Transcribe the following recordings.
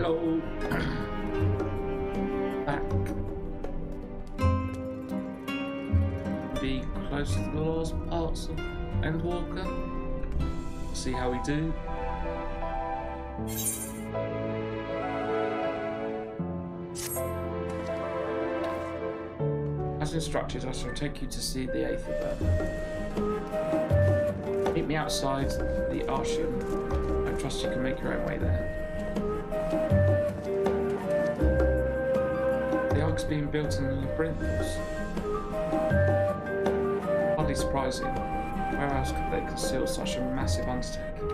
Hello. Back. Be close to the last parts of Endwalker. See how we do. As instructed, I shall take you to see the Aether Burner. Meet me outside the Archean. I trust you can make your own way there. The Ark's being built in the labyrinths. Hardly surprising. Where else could they conceal such a massive undertaking?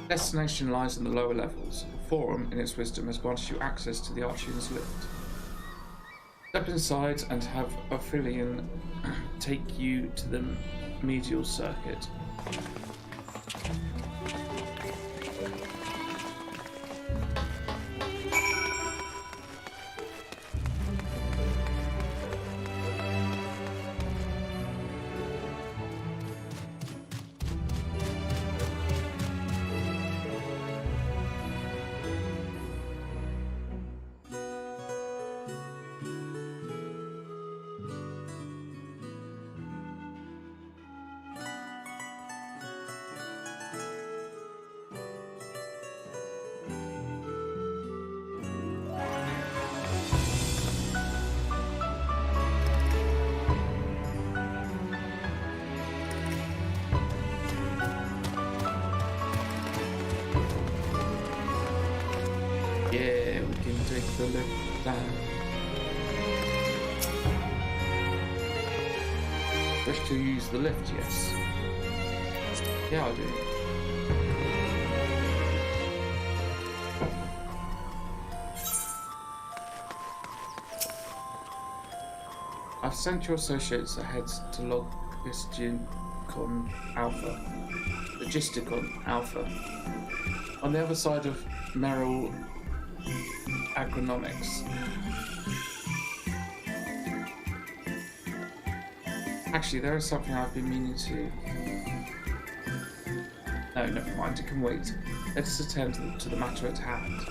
Destination lies in the lower levels. The Forum, in its wisdom, has granted you access to the Archean's lift. Step inside and have Ophidian take you to the medial circuit. Yeah, we can take the lift down. Wish to use the lift, yes. Yeah, I do. I've sent your associates ahead to Logisticon Alpha. On the other side of Merrill Agronomics. Actually, there is something I've been meaning to... No, never mind, it can wait. Let us attend to the matter at hand.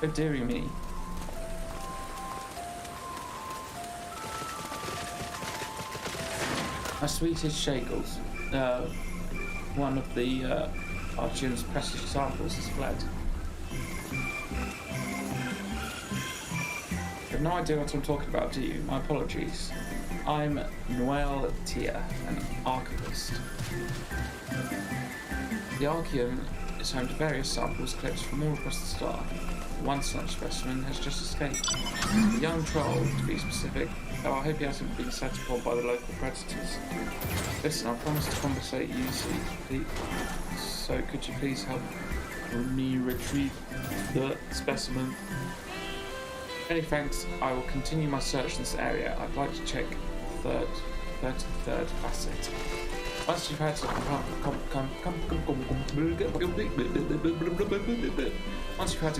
Oh, dearie me. My sweetest Shakles, one of the Archion's precious samples has fled. You have no idea what I'm talking about, do you? My apologies. I'm Noel Tia, an archivist. The Archeon is home to various samples clipped from all across the star. One such specimen has just escaped. A young troll, to be specific, though I hope he hasn't been set upon by the local predators. Listen, I promised to compensate you, so could you please help me retrieve the specimen? Many thanks. I will continue my search in this area. I'd like to check the 33rd facet. Once you've had to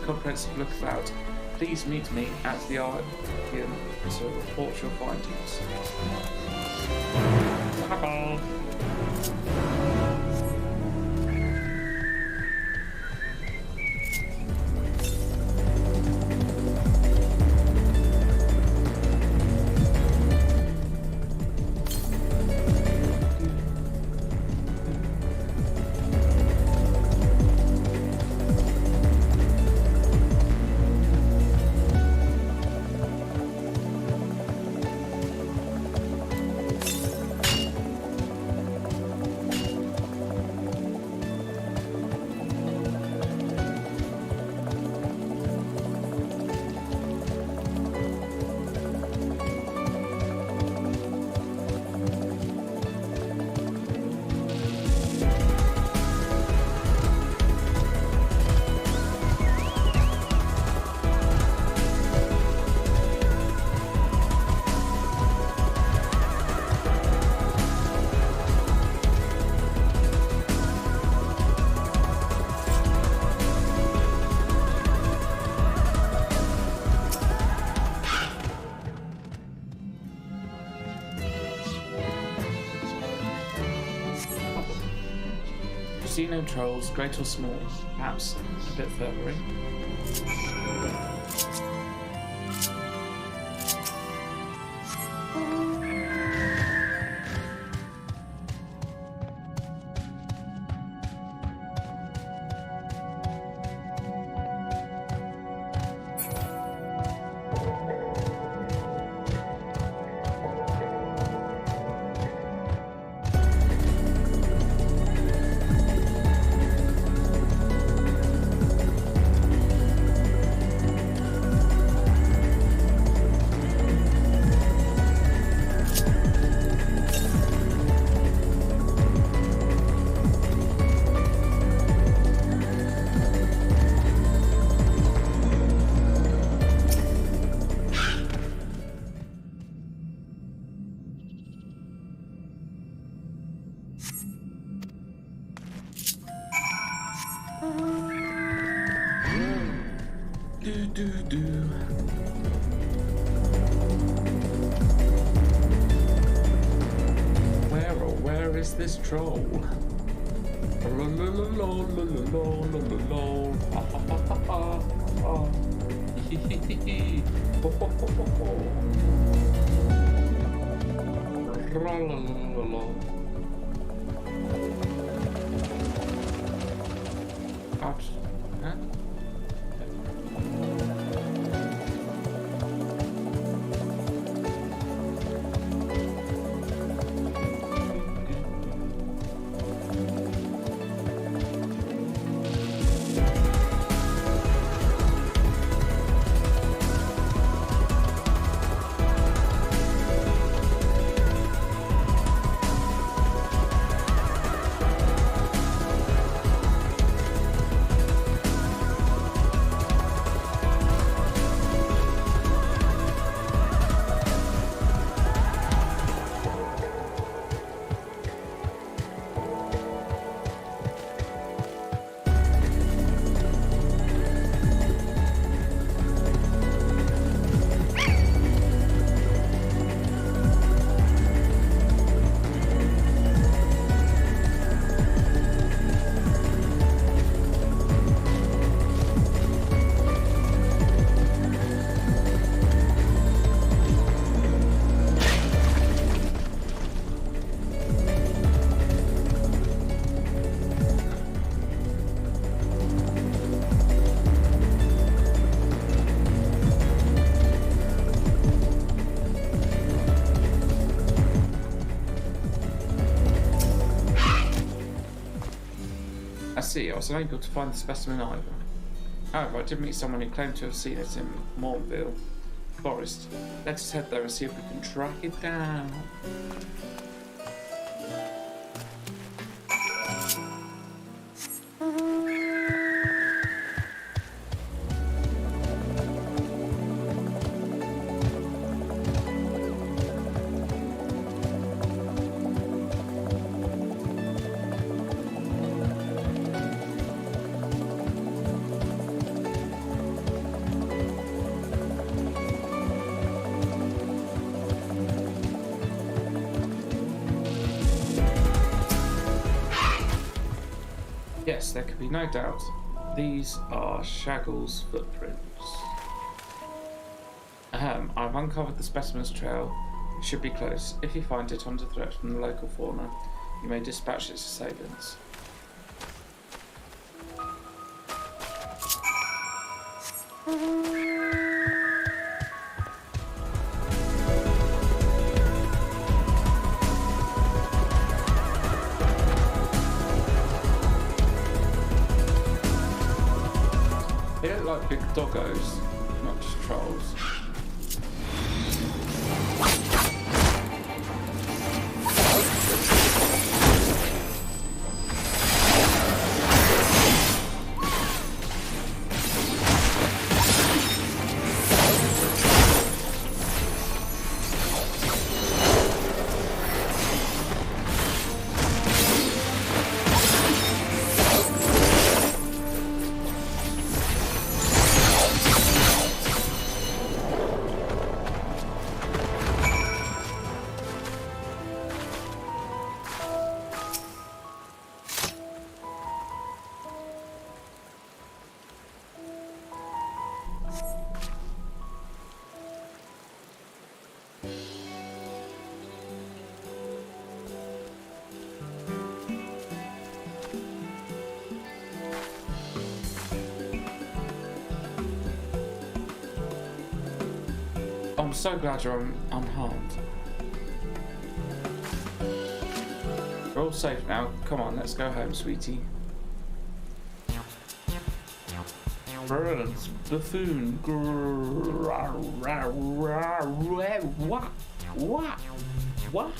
comprehensive look about, please meet me at the Archeon to report your findings. Bye-bye. See no trolls, great or small, perhaps a bit further in. Where is this troll? Ouch. Huh? I see, I was unable to find the specimen either. However, I did meet someone who claimed to have seen it in Mornville Forest. Let's head there and see if we can track it down. Yes, there can be no doubt. These are Shaggle's footprints. I've uncovered the specimen's trail. It should be close. If you find it under threat from the local fauna, you may dispatch its assailants. They look like big doggos, not just trolls. I'm so glad you're unharmed. We're all safe now. Come on, let's go home, sweetie. Birds, buffoon. What?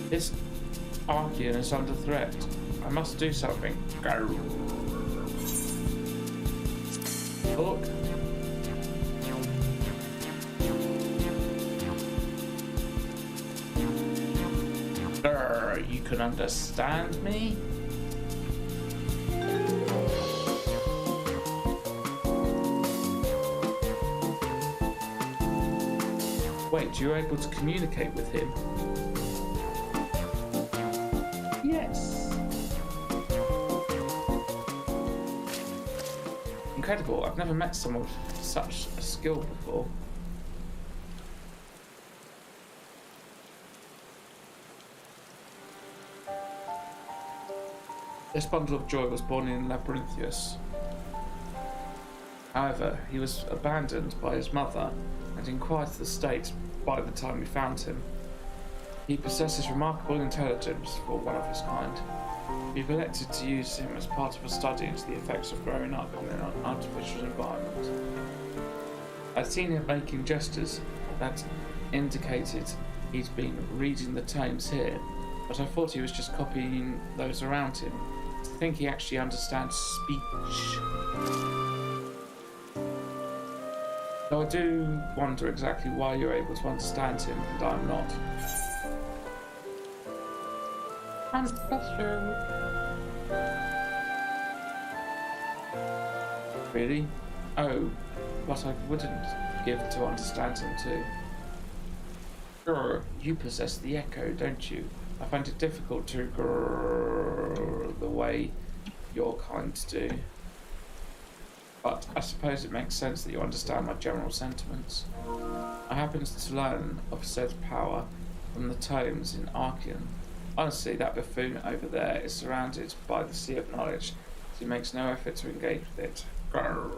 This Archean is under threat. I must do something. Look. You can understand me? Wait, you're able to communicate with him? Yes. Incredible, I've never met someone with such a skill before. This bundle of joy was born in Labyrinthius. However, he was abandoned by his mother and in quite a state by the time we found him. He possesses remarkable intelligence for one of his kind. We've elected to use him as part of a study into the effects of growing up in an artificial environment. I'd seen him making gestures that indicated he'd been reading the tomes here, but I thought he was just copying those around him. I think he actually understands speech. Though I do wonder exactly why you're able to understand him and I'm not. I'm special. Really? Oh, but I wouldn't give to understand him too. Sure, you possess the echo, don't you? I find it difficult to grrr the way your kind do. But I suppose it makes sense that you understand my general sentiments. I happen to learn of said power from the tomes in Archean. Honestly, that buffoon over there is surrounded by the sea of knowledge, so he makes no effort to engage with it. Grrr.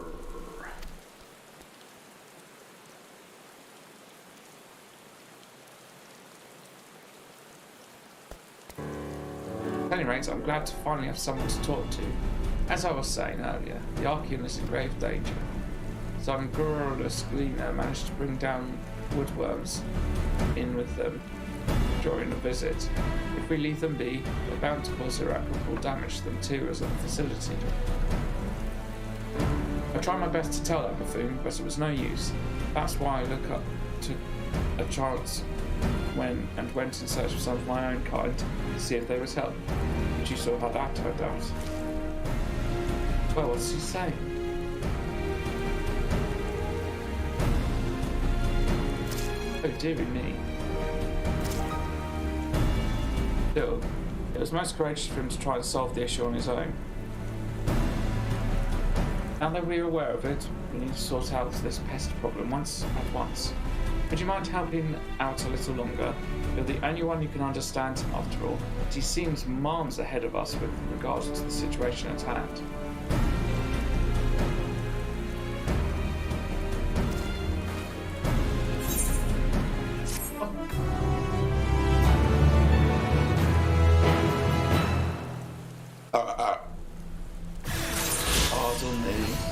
rate, I'm glad to finally have someone to talk to. As I was saying earlier, the Archean is in grave danger. Some garrulous gleaner managed to bring down woodworms in with them during a visit. If we leave them be, we're bound to cause irreparable damage to them too as a facility. I tried my best to tell that buffoon, but it was no use. That's why I look up to a chance went in search of some of my own kind to see if they would help. But you saw how that turned out. Well, what does he say? Oh dearie me. Still, it was most courageous for him to try and solve the issue on his own. Now that we are aware of it, we need to sort out this pest problem once at once. Would you mind helping out a little longer? You're the only one who can understand him after all, but he seems miles ahead of us with regards to the situation at hand. Pardon me.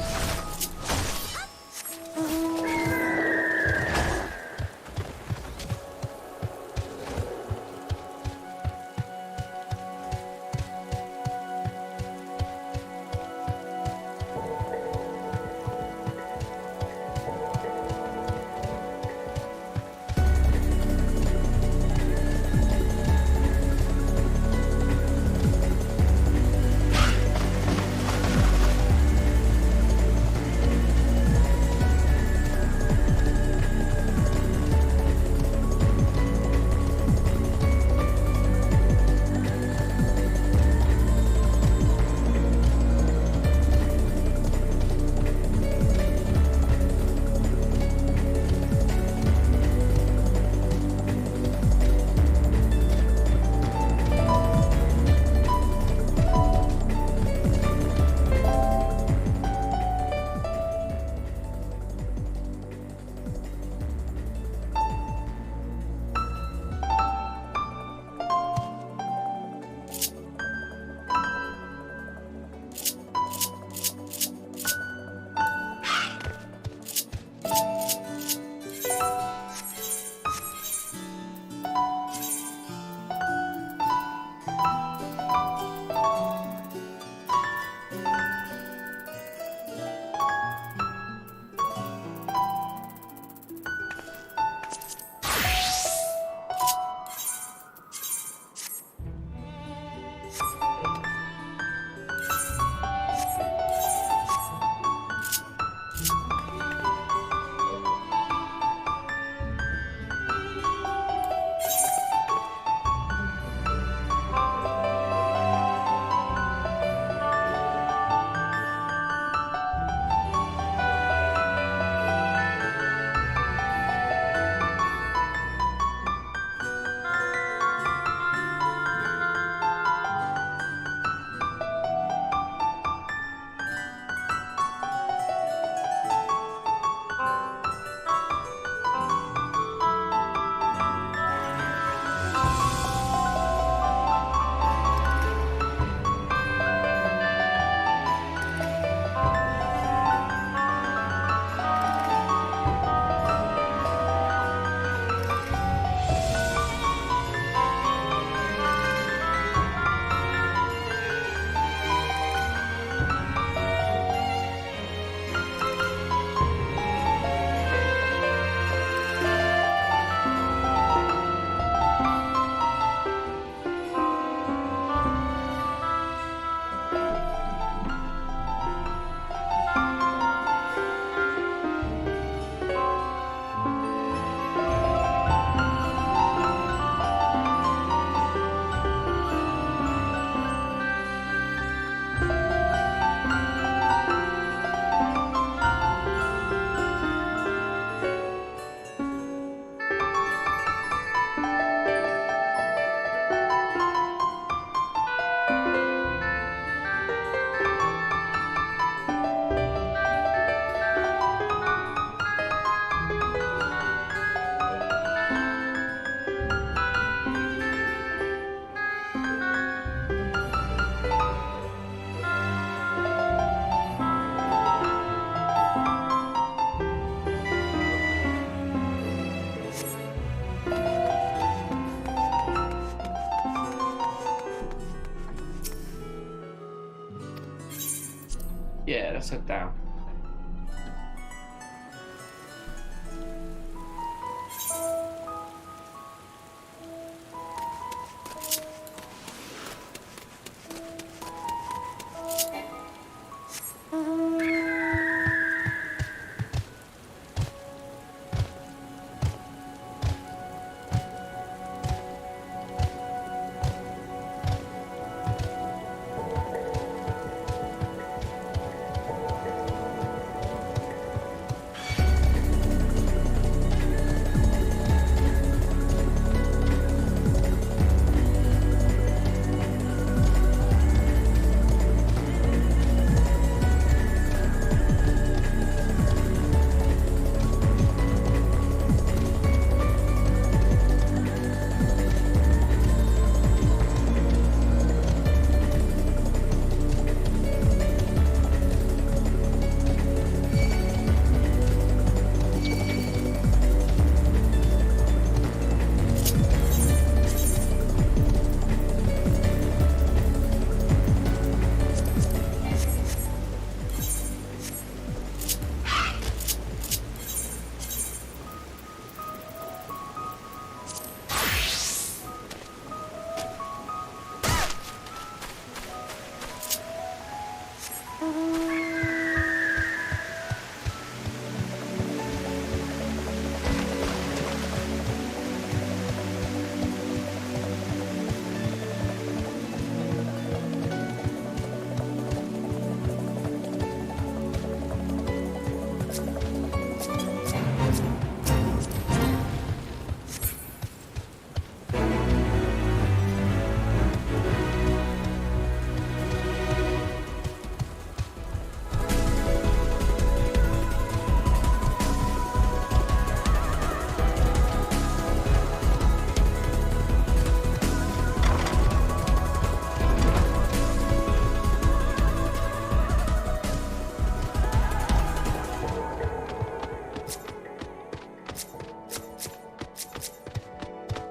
let's head down.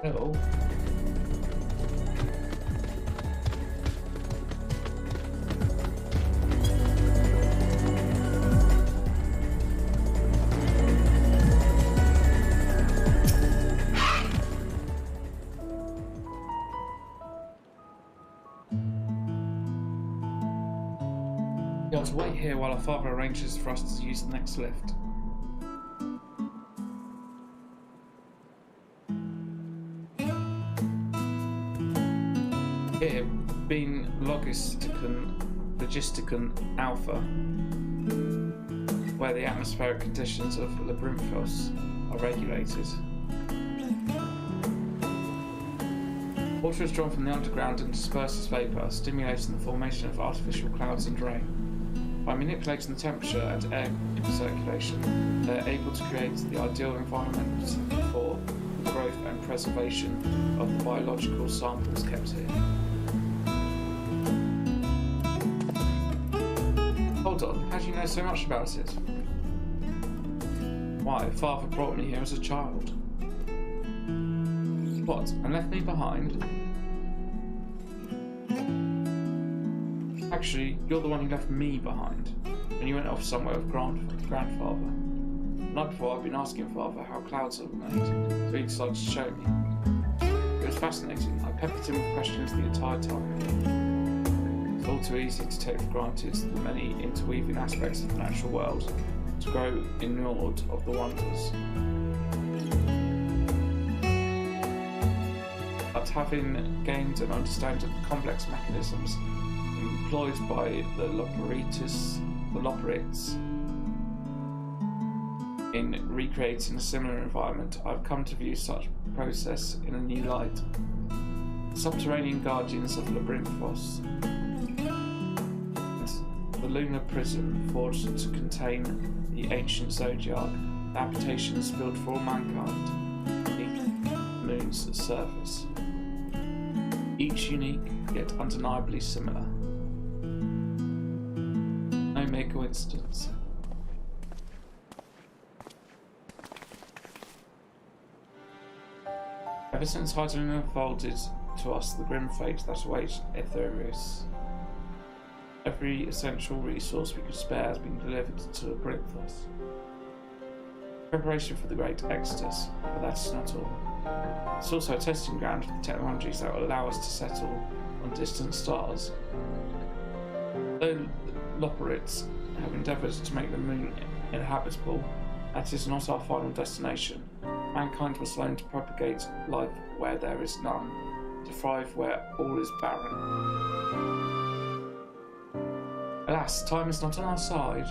Hello. You'll have to wait here while our father arranges for us to use the next lift. Here, being logisticon alpha, where the atmospheric conditions of Labyrinthos are regulated. Water is drawn from the underground and dispersed as vapour, stimulating the formation of artificial clouds and rain. By manipulating the temperature and air circulation, they are able to create the ideal environment for the growth and preservation of the biological samples kept here. Hold on, how do you know so much about it? Why, father brought me here as a child. What, and left me behind? Actually, you're the one who left me behind, and you went off somewhere with grandfather. The night before, I've been asking father how clouds are made, so he decided to show me. It was fascinating. I peppered him with questions the entire time. It's all too easy to take for granted the many interweaving aspects of the natural world, to grow enamored of the wonders. But having gained an understanding of the complex mechanisms employed by the Loperites in recreating a similar environment, I've come to view such process in a new light. Subterranean guardians of Labyrinthos, the lunar prison forged to contain the ancient zodiac, the habitations built for all mankind beneath the moon's surface. Each unique, yet undeniably similar. No mere coincidence. Ever since Hydralina unfolded to us the grim fate that awaits Aetherius, Every essential resource we could spare has been delivered to Brinthos. Preparation for the Great Exodus, but that is not all. It's also a testing ground for the technologies that will allow us to settle on distant stars. Though Loperites have endeavoured to make the moon inhabitable, that is not our final destination. Mankind must learn to propagate life where there is none, to thrive where all is barren. Alas, time is not on our side.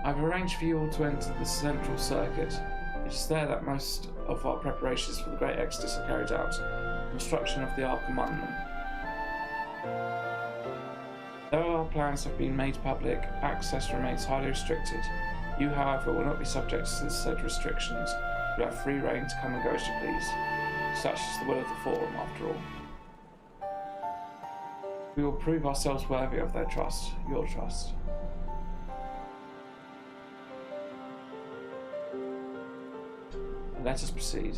I have arranged for you all to enter the central circuit. It is there that most of our preparations for the Great Exodus are carried out, construction of the Ark among them. Though our plans have been made public, access remains highly restricted. You, however, will not be subject to said restrictions. You have free reign to come and go as you please. Such is the will of the Forum, after all. We will prove ourselves worthy of their trust, your trust. Let us proceed.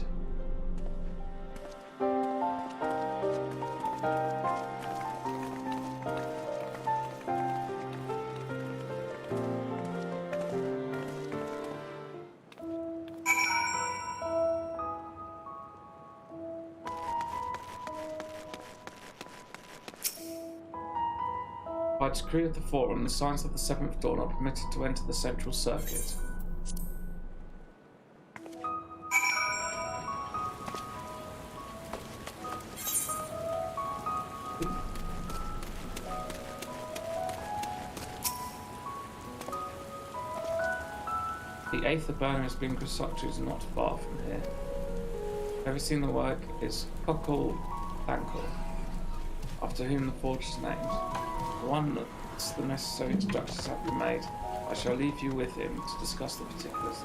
By decree of the Forum, the Signs of the Seventh Dawn are permitted to enter the central circuit. The Aether Burner has been constructed not far from here. Overseeing the work is Cockle Thankle, after whom the forge is named. Once the necessary instructions have been made, I shall leave you with him to discuss the particulars.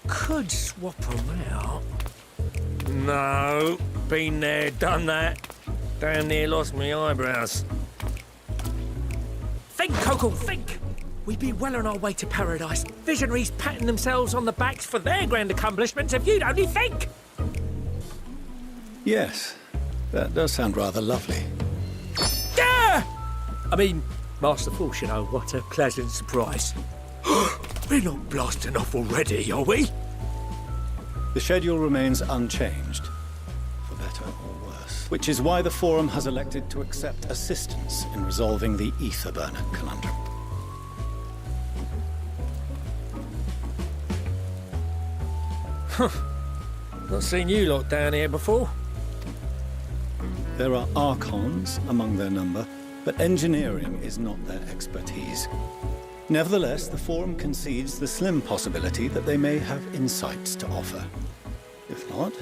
could swap them out. No, been there, done that. Damn near lost my eyebrows. Think, Coco, think! We'd be well on our way to paradise. Visionaries patting themselves on the backs for their grand accomplishments if you'd only think! Yes, that does sound rather lovely. Yeah! I mean, masterful, you know, what a pleasant surprise. We're not blasting off already, are we? The schedule remains unchanged, for better or worse. Which is why the Forum has elected to accept assistance in resolving the ether burner conundrum. Not seen you lot down here before. There are Archons among their number, but engineering is not their expertise. Nevertheless, the Forum concedes the slim possibility that they may have insights to offer. If not,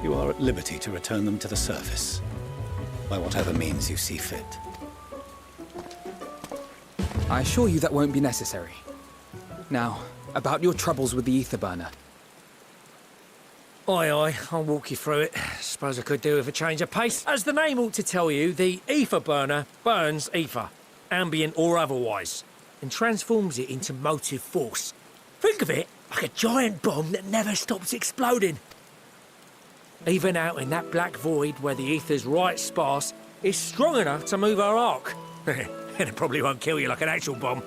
you are at liberty to return them to the surface, by whatever means you see fit. I assure you that won't be necessary. Now, about your troubles with the ether burner. Aye, aye, I'll walk you through it. Suppose I could do with a change of pace. As the name ought to tell you, the ether burner burns ether, ambient or otherwise, and transforms it into motive force. Think of it like a giant bomb that never stops exploding. Even out in that black void where the ether's right sparse, it's strong enough to move our arc. And it probably won't kill you like an actual bomb.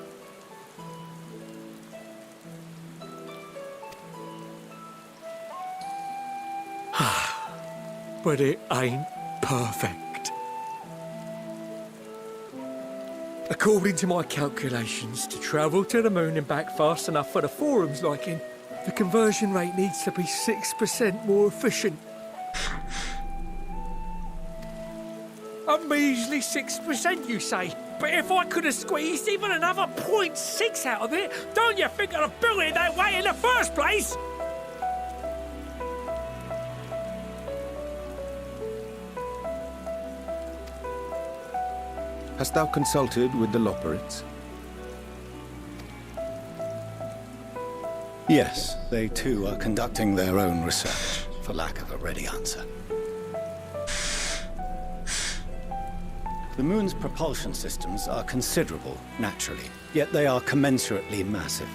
But it ain't perfect. According to my calculations, to travel to the moon and back fast enough for the Forum's liking, the conversion rate needs to be 6% more efficient. A measly 6%, you say? But if I could have squeezed even another 0.6 out of it, don't you think I'd have built it that way in the first place? Hast thou consulted with the Loperids? Yes, they too are conducting their own research, for lack of a ready answer. The moon's propulsion systems are considerable, naturally, yet they are commensurately massive.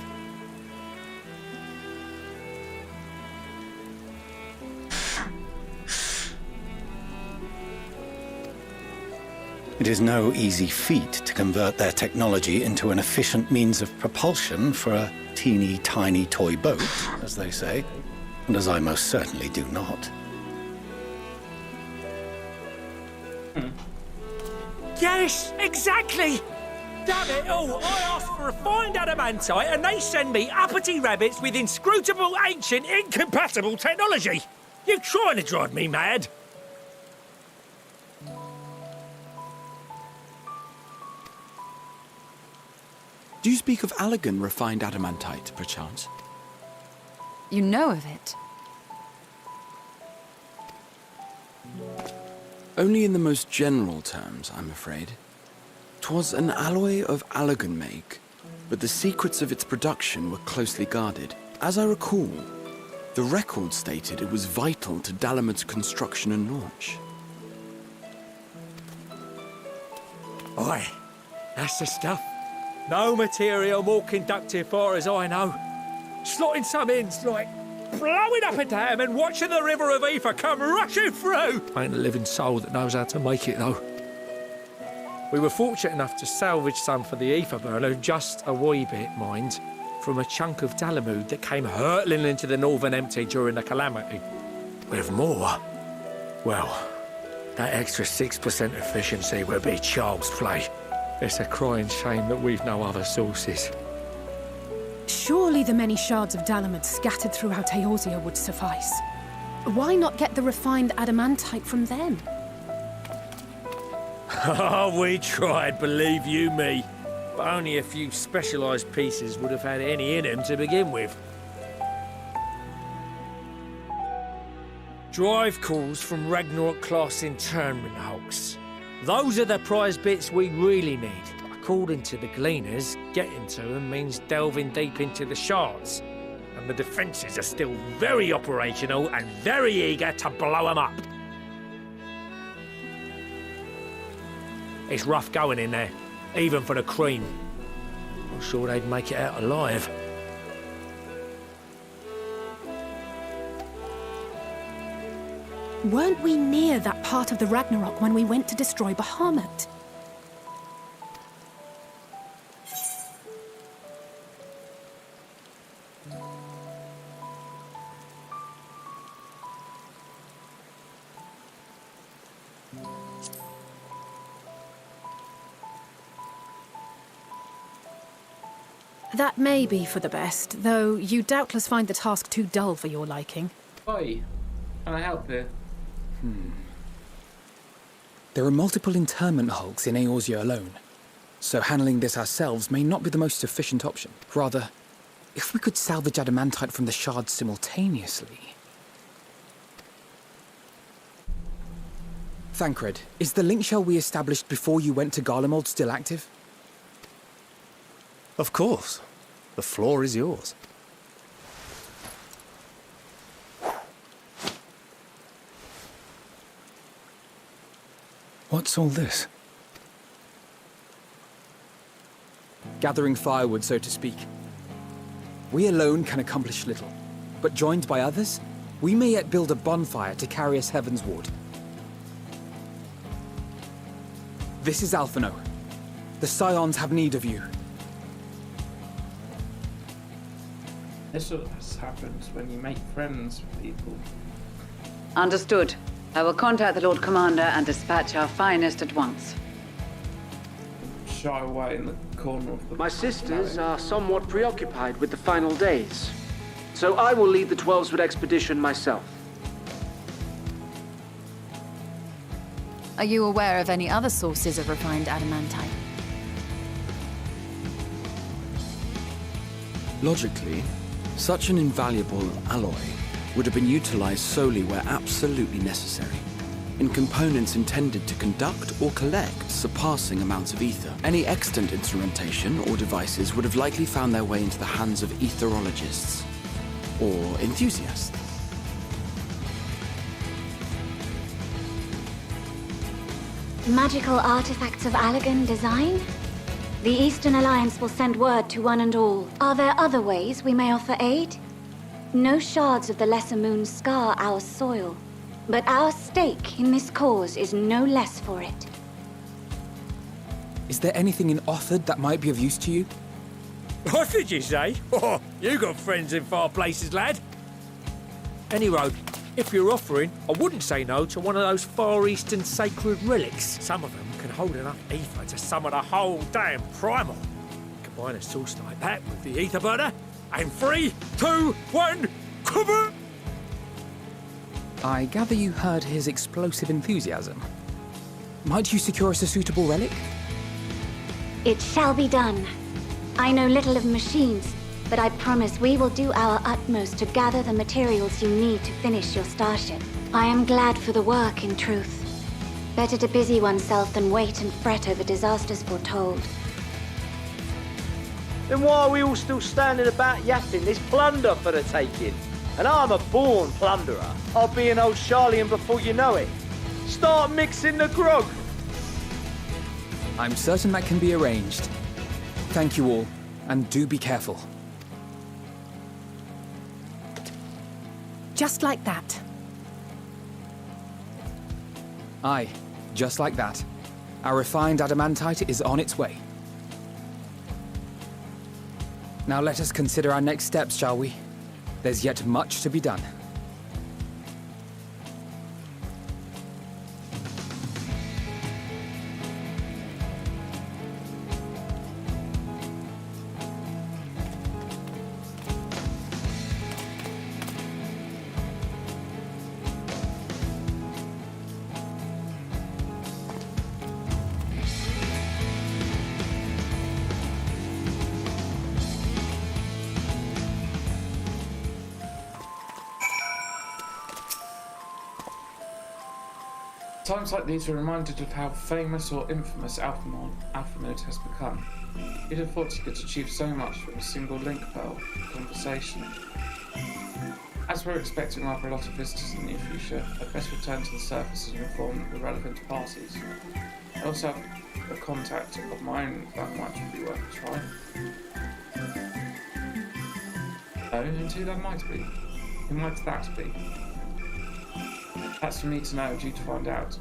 It is no easy feat to convert their technology into an efficient means of propulsion for a teeny tiny toy boat, as they say, and as I most certainly do not. Yes, exactly! Damn it all, I asked for refined adamantite and they send me uppity rabbits with inscrutable, ancient, incompatible technology! You're trying to drive me mad! Do you speak of Allegan refined adamantite, perchance? You know of it? Only in the most general terms, I'm afraid. 'Twas an alloy of Allegan make, but the secrets of its production were closely guarded. As I recall, the record stated it was vital to Dalamud's construction and launch. Aye, that's the stuff. No material more conductive far as I know. Slotting some ends like blowing up a dam and watching the river of ether come rushing through. Ain't a living soul that knows how to make it, though. We were fortunate enough to salvage some for the ether burner, just a wee bit, mind, from a chunk of Dalamud that came hurtling into the northern empty during the calamity. With more, well, that extra 6% efficiency would be child's play. It's a crying shame that we've no other sources. Surely the many shards of Dalamud scattered throughout Eorzea would suffice. Why not get the refined adamantite from them? Oh, we tried, believe you me. But only a few specialised pieces would have had any in them to begin with. Drive calls from Ragnarok-class internment hulks. Those are the prize bits we really need. According to the Gleaners, getting to them means delving deep into the shards. And and the defences are still very operational and very eager to blow them up. It's rough going in there, even for the cream. Not sure they'd make it out alive. Weren't we near that part of the Ragnarok when we went to destroy Bahamut? That may be for the best, though you doubtless find the task too dull for your liking. Oi, can I help you? There are multiple internment hulks in Eorzea alone, so handling this ourselves may not be the most efficient option. Rather, if we could salvage adamantite from the shards simultaneously... Thancred, is the link shell we established before you went to Garlemald still active? Of course. The floor is yours. What's all this? Gathering firewood, so to speak. We alone can accomplish little, but joined by others, we may yet build a bonfire to carry us heavensward. This is Alphino. The Scions have need of you. This always happens when you make friends with people. Understood. I will contact the Lord Commander and dispatch our finest at once. Shy away in the corner of the... My sisters are somewhat preoccupied with the final days, so I will lead the 12-Wood expedition myself. Are you aware of any other sources of refined adamantite? Logically, such an invaluable alloy would have been utilized solely where absolutely necessary, in components intended to conduct or collect surpassing amounts of ether. Any extant instrumentation or devices would have likely found their way into the hands of etherologists or enthusiasts. Magical artifacts of Allagan design? The Eastern Alliance will send word to one and all. Are there other ways we may offer aid? No shards of the Lesser Moon scar our soil, but our stake in this cause is no less for it. Is there anything in Othard that might be of use to you? What did you say? Oh, you got friends in far places, lad. Any road, if you're offering, I wouldn't say no to one of those Far Eastern sacred relics. Some of them can hold enough ether to summon a whole damn primal. Combine a source like that with the ether burner, and 3, 2, 1, cover! I gather you heard his explosive enthusiasm. Might you secure us a suitable relic? It shall be done. I know little of machines, but I promise we will do our utmost to gather the materials you need to finish your starship. I am glad for the work, in truth. Better to busy oneself than wait and fret over disasters foretold. Then why are we all still standing about yapping? There's plunder for the taking. And I'm a born plunderer. I'll be an old Charlian before you know it. Start mixing the grog. I'm certain that can be arranged. Thank you all, and do be careful. Just like that. Aye, just like that. Our refined adamantite is on its way. Now let us consider our next steps, shall we? There's yet much to be done. Times like these are reminded of how famous or infamous Alphamode has become. You'd have thought he could achieve so much from a single link pearl conversation. As we're expecting rather a lot of visitors in the near future, I'd best return to the surface and inform the relevant parties. I also have a contact of mine that might be worth a try. Oh, and who that might be? Who might that be? That's for me to know, due to find out.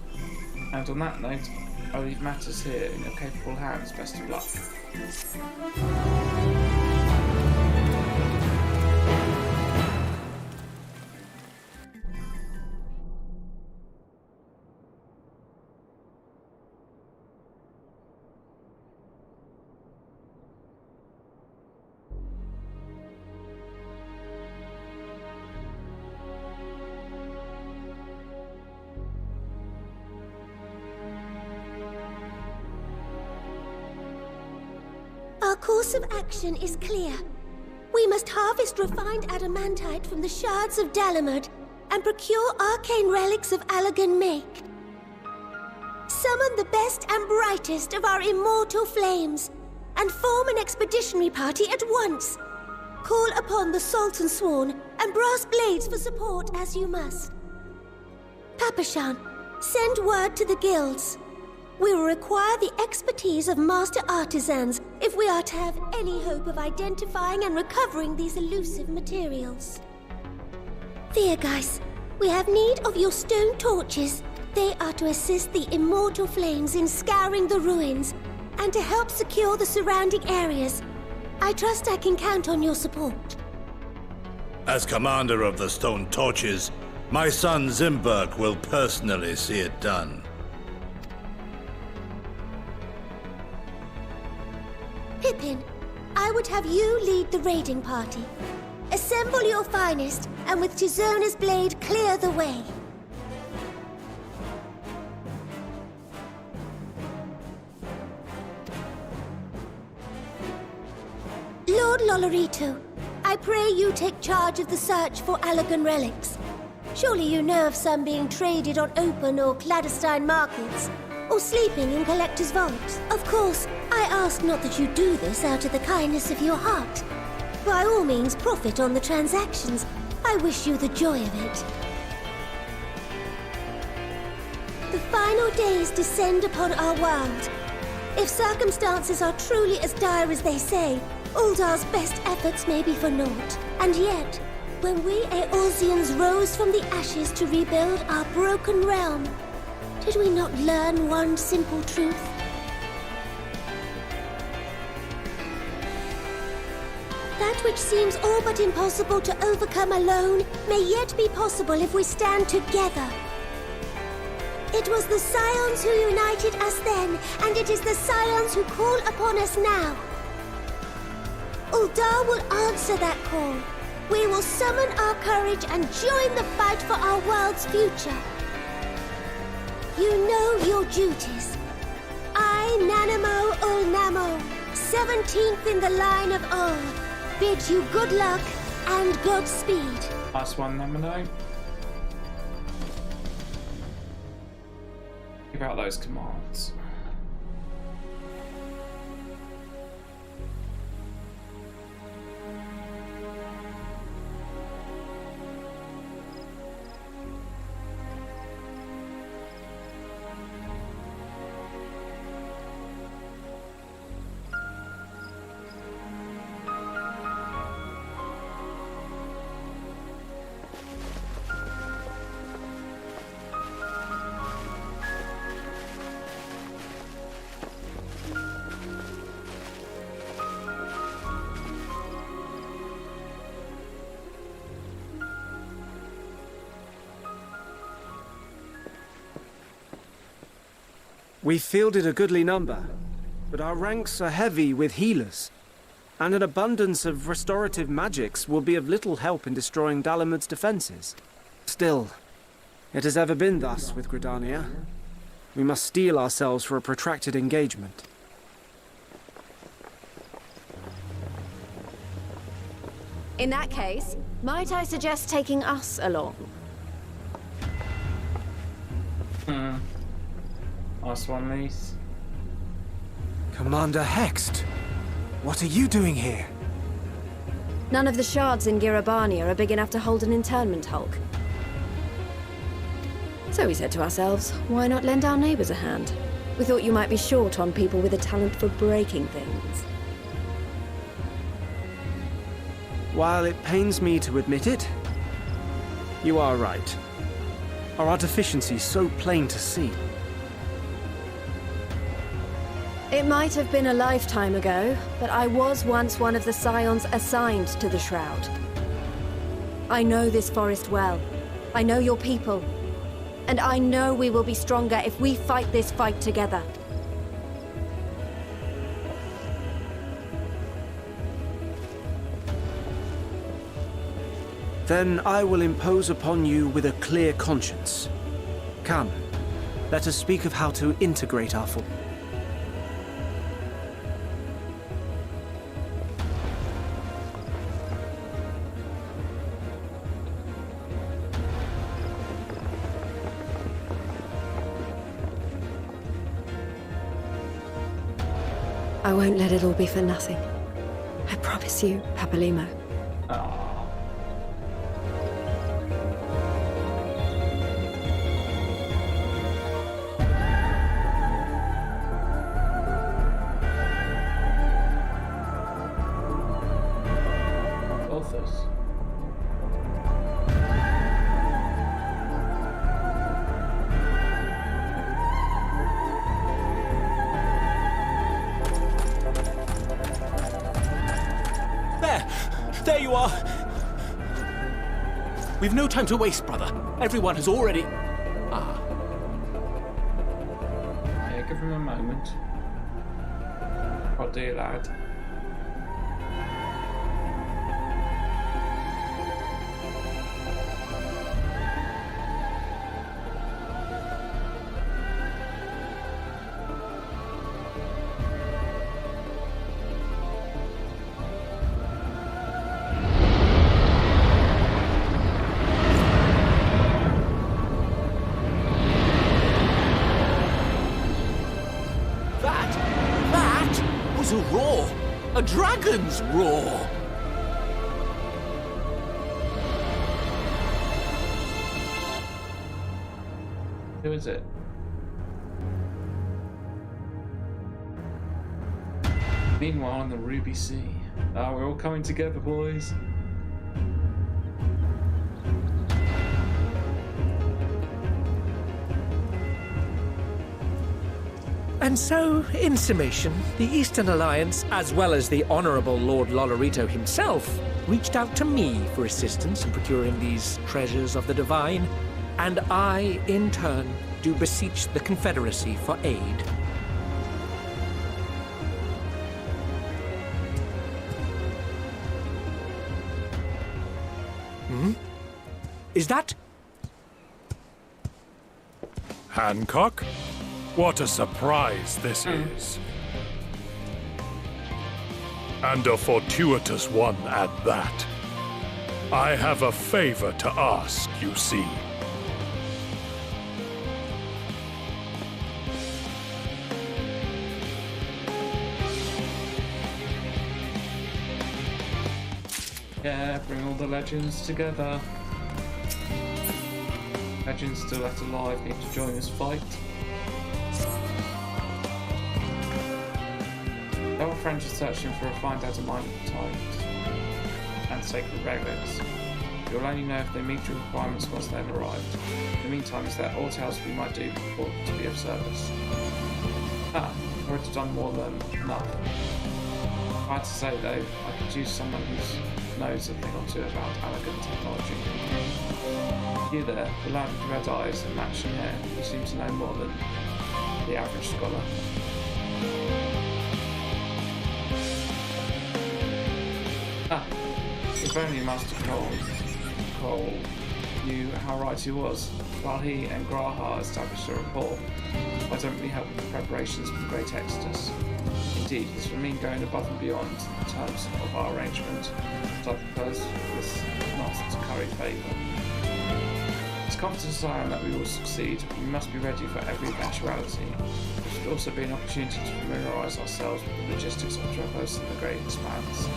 And on that note, I'll leave matters here in your capable hands. Best of luck. Our course of action is clear. We must harvest refined adamantite from the shards of Dalamud and procure arcane relics of Allagan make. Summon the best and brightest of our immortal flames and form an expeditionary party at once. Call upon the Sultan Sworn and Brass Blades for support as you must. Papashan, send word to the guilds. We will require the expertise of master artisans if we are to have any hope of identifying and recovering these elusive materials. Thiergeist, we have need of your stone torches. They are to assist the immortal flames in scouring the ruins and to help secure the surrounding areas. I trust I can count on your support. As commander of the Stone Torches, my son Zimberg will personally see it done. Pippin, I would have you lead the raiding party. Assemble your finest, and with Tizona's blade, clear the way. Lord Lolorito, I pray you take charge of the search for Allagan relics. Surely you know of some being traded on open or clandestine markets, or sleeping in collectors' vaults. Of course, I ask not that you do this out of the kindness of your heart. By all means, profit on the transactions. I wish you the joy of it. The final days descend upon our world. If circumstances are truly as dire as they say, Uldar's best efforts may be for naught. And yet, when we Eorzeans rose from the ashes to rebuild our broken realm, did we not learn one simple truth? That which seems all but impossible to overcome alone may yet be possible if we stand together. It was the Scions who united us then, and it is the Scions who call upon us now. Uldar will answer that call. We will summon our courage and join the fight for our world's future. You know your duties. I, Nanamo Ulnamo, 17th in the line of Ul, bid you good luck and Godspeed. Last one, Namino. Give out those commands. We've fielded a goodly number, but our ranks are heavy with healers, and an abundance of restorative magics will be of little help in destroying Dalamud's defenses. Still, it has ever been thus with Gridania. We must steel ourselves for a protracted engagement. In that case, might I suggest taking us along? Last one, Lise. Commander Hext, what are you doing here? None of the shards in Girabania are big enough to hold an internment hulk. So we said to ourselves, why not lend our neighbors a hand? We thought you might be short on people with a talent for breaking things. While it pains me to admit it, you are right. Our deficiencies so plain to see. It might have been a lifetime ago, but I was once one of the scions assigned to the Shroud. I know this forest well. I know your people. And I know we will be stronger if we fight this fight together. Then I will impose upon you with a clear conscience. Come, let us speak of how to integrate our force. I won't let it all be for nothing. I promise you, Papalimo. There you are! We've no time to waste, brother. Everyone has already... Ah. Yeah, give him a moment. Oh dear, lad. A roar! A dragon's roar! Who is it? Meanwhile, in the Ruby Sea. Ah, we're all coming together, boys. And so, in summation, the Eastern Alliance, as well as the Honourable Lord Lolorito himself, reached out to me for assistance in procuring these treasures of the divine, and I, in turn, do beseech the Confederacy for aid. Is that... Hancock? What a surprise this is. And a fortuitous one at that. I have a favor to ask, you see. Yeah, bring all the legends together. Legends still left alive need to join this fight. Our friends are searching for refined adamantite and sacred relics. You'll only know if they meet your requirements once they've arrived. In the meantime, is there aught else we might do to be of service? I've already done more than enough. I had to say though, I could use someone who knows a thing or two about elegant technology. You there, the lad with red eyes and matching hair, you seem to know more than the average scholar. If only Master Cole knew how right he was. While he and Graha established a rapport, I don't really help with the preparations for the Great Exodus. Indeed, this will mean going above and beyond in terms of our arrangement, but I propose this not to curry favour. As confident as I am that we will succeed, we must be ready for every eventuality. It should also be an opportunity to familiarise ourselves with the logistics of traversing the great expanse.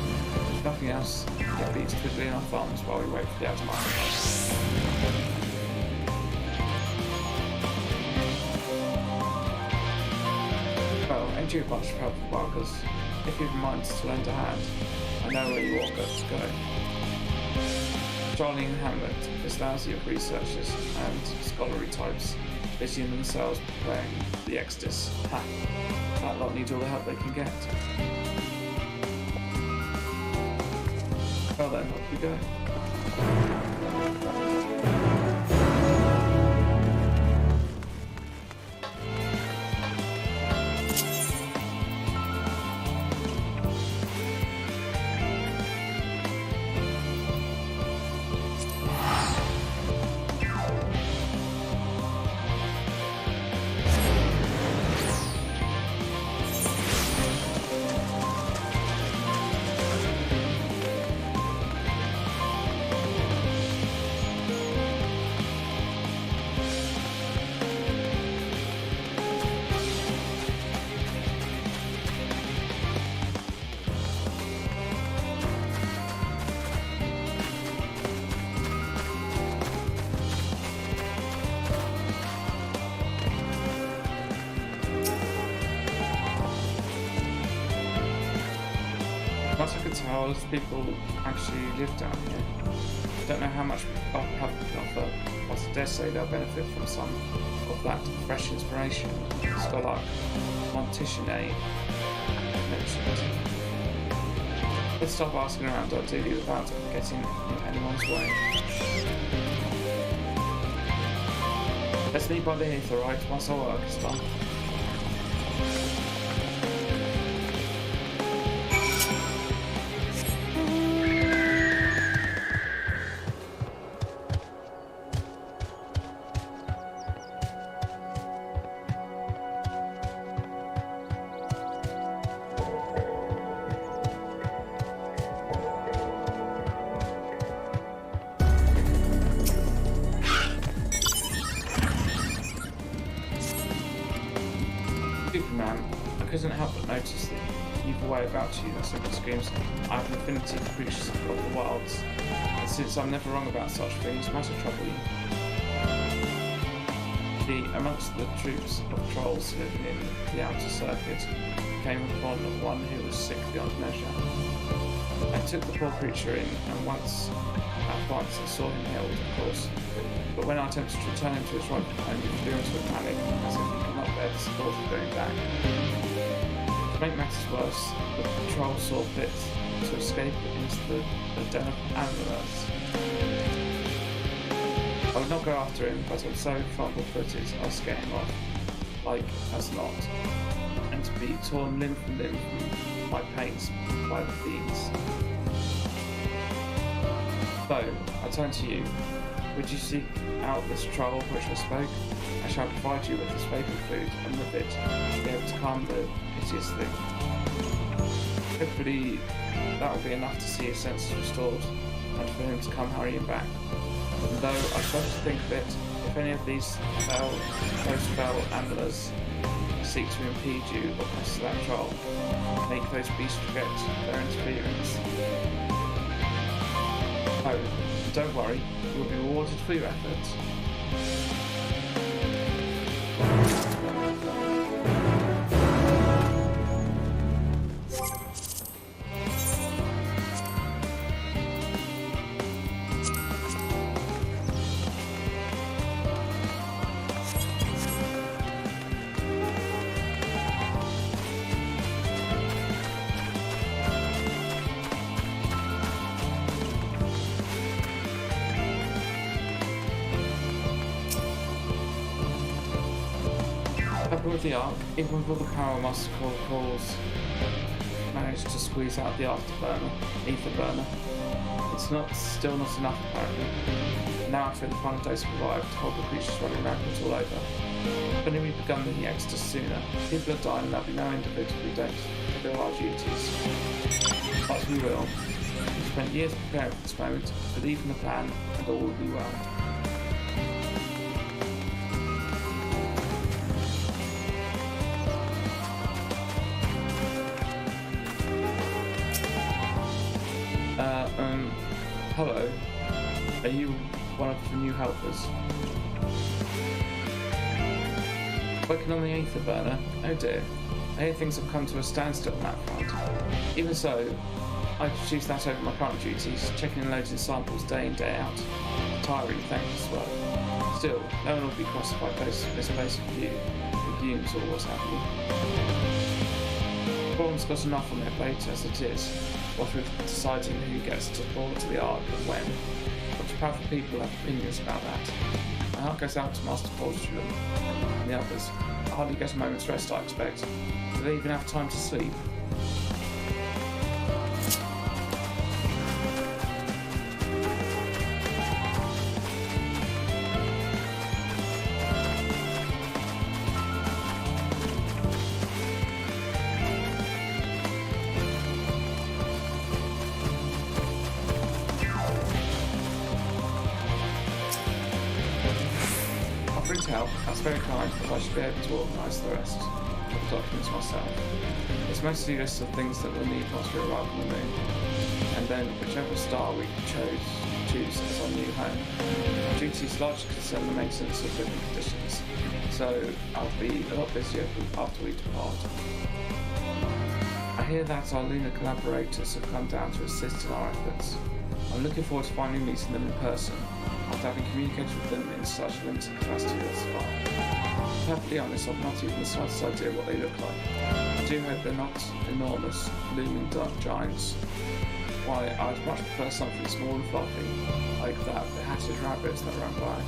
If nothing else, it beats twiddling our thumbs while we wait for the adamantite. Well, ain't you a bunch of helpful buggers? If you've minds to lend a hand, I know where you all got to go. Charlie and Hamlet is lousy of researchers and scholarly types, busying themselves playing the Exodus. Ha! That lot needs all the help they can get. Well then, off we go. As I could tell, a lot of people actually live down here. Don't know how much help we can offer, but I dare say they'll benefit from some of that fresh inspiration Scholar Montichene mentioned. Let's stop asking around ideally without getting in anyone's way. Let's meet by the heath, alright, once our work is done. Superman, I couldn't help but notice that you've a way about you that simply screams, I have an affinity for creatures of the wilds, and since I'm never wrong about such things, might I trouble you? Amongst the troops of trolls living in the outer circuit, came upon one who was sick beyond measure. I took the poor creature in, and at once I saw him healed, of course, but when I attempted to return him to his rightful home, he flew into a panic, as if he could not bear the thought of going back. To make matters worse, the troll saw fit to escape into the den of animals. I would not go after him, but I'm so fumble-footed I'll scare him off, like as not, and to be torn limb from limb from my pains by the fiends. So, I turn to you. Would you seek out this troll of which I spoke? I shall provide you with his favourite food, and with it, be able to calm the piteous thing. Hopefully, that will be enough to see his senses restored, and for him to come hurrying back. And though I shudder to think of it, if any of these fell animals seek to impede you or pester that troll, make those beasts forget their interference. Oh, don't worry, you will be rewarded for your efforts. With the Ark, even with all the power Master calls managed to squeeze out the ether burner. It's still not enough apparently. Now I feel the final days have arrived, hold the creatures running rampant all over. If only we'd begun the Exodus sooner. People are dying and there'll be no end of it if we don't fulfill our duties. But we will. We've spent years preparing for this moment, believe in the plan, and all will be well. Hello. Are you one of the new helpers? Working on the Aether burner? Oh dear. I hear things have come to a standstill on that front. Even so, I choose that over my current duties, checking and loading samples day in, day out. Tiring, thanks as well. Still, no one will be crossed by this place of view, the fumes or what have you. The forum's got enough on their plate as it is, what with deciding who gets to board to the Ark and when. Lots of powerful people have opinions about that. My heart goes out to Master Fortune and the others. I hardly get a moment's rest, I expect. Do they even have time to sleep? That's very kind, but I should be able to organise the rest of the documents myself. It's mostly a list of things that we'll need once we arrive on the moon, and then whichever star we choose as our new home. Our duties largely concern the maintenance of living conditions, so I'll be a lot busier after we depart. I hear that our lunar collaborators have come down to assist in our efforts. I'm looking forward to finally meeting them in person, after having communicated with them in such a limited capacity thus far. Perfectly honest, I've not even the slightest idea what they look like. I do hope they're not enormous, looming dark giants. Why, I'd much prefer something small and fluffy, like the hatted rabbits that ran by.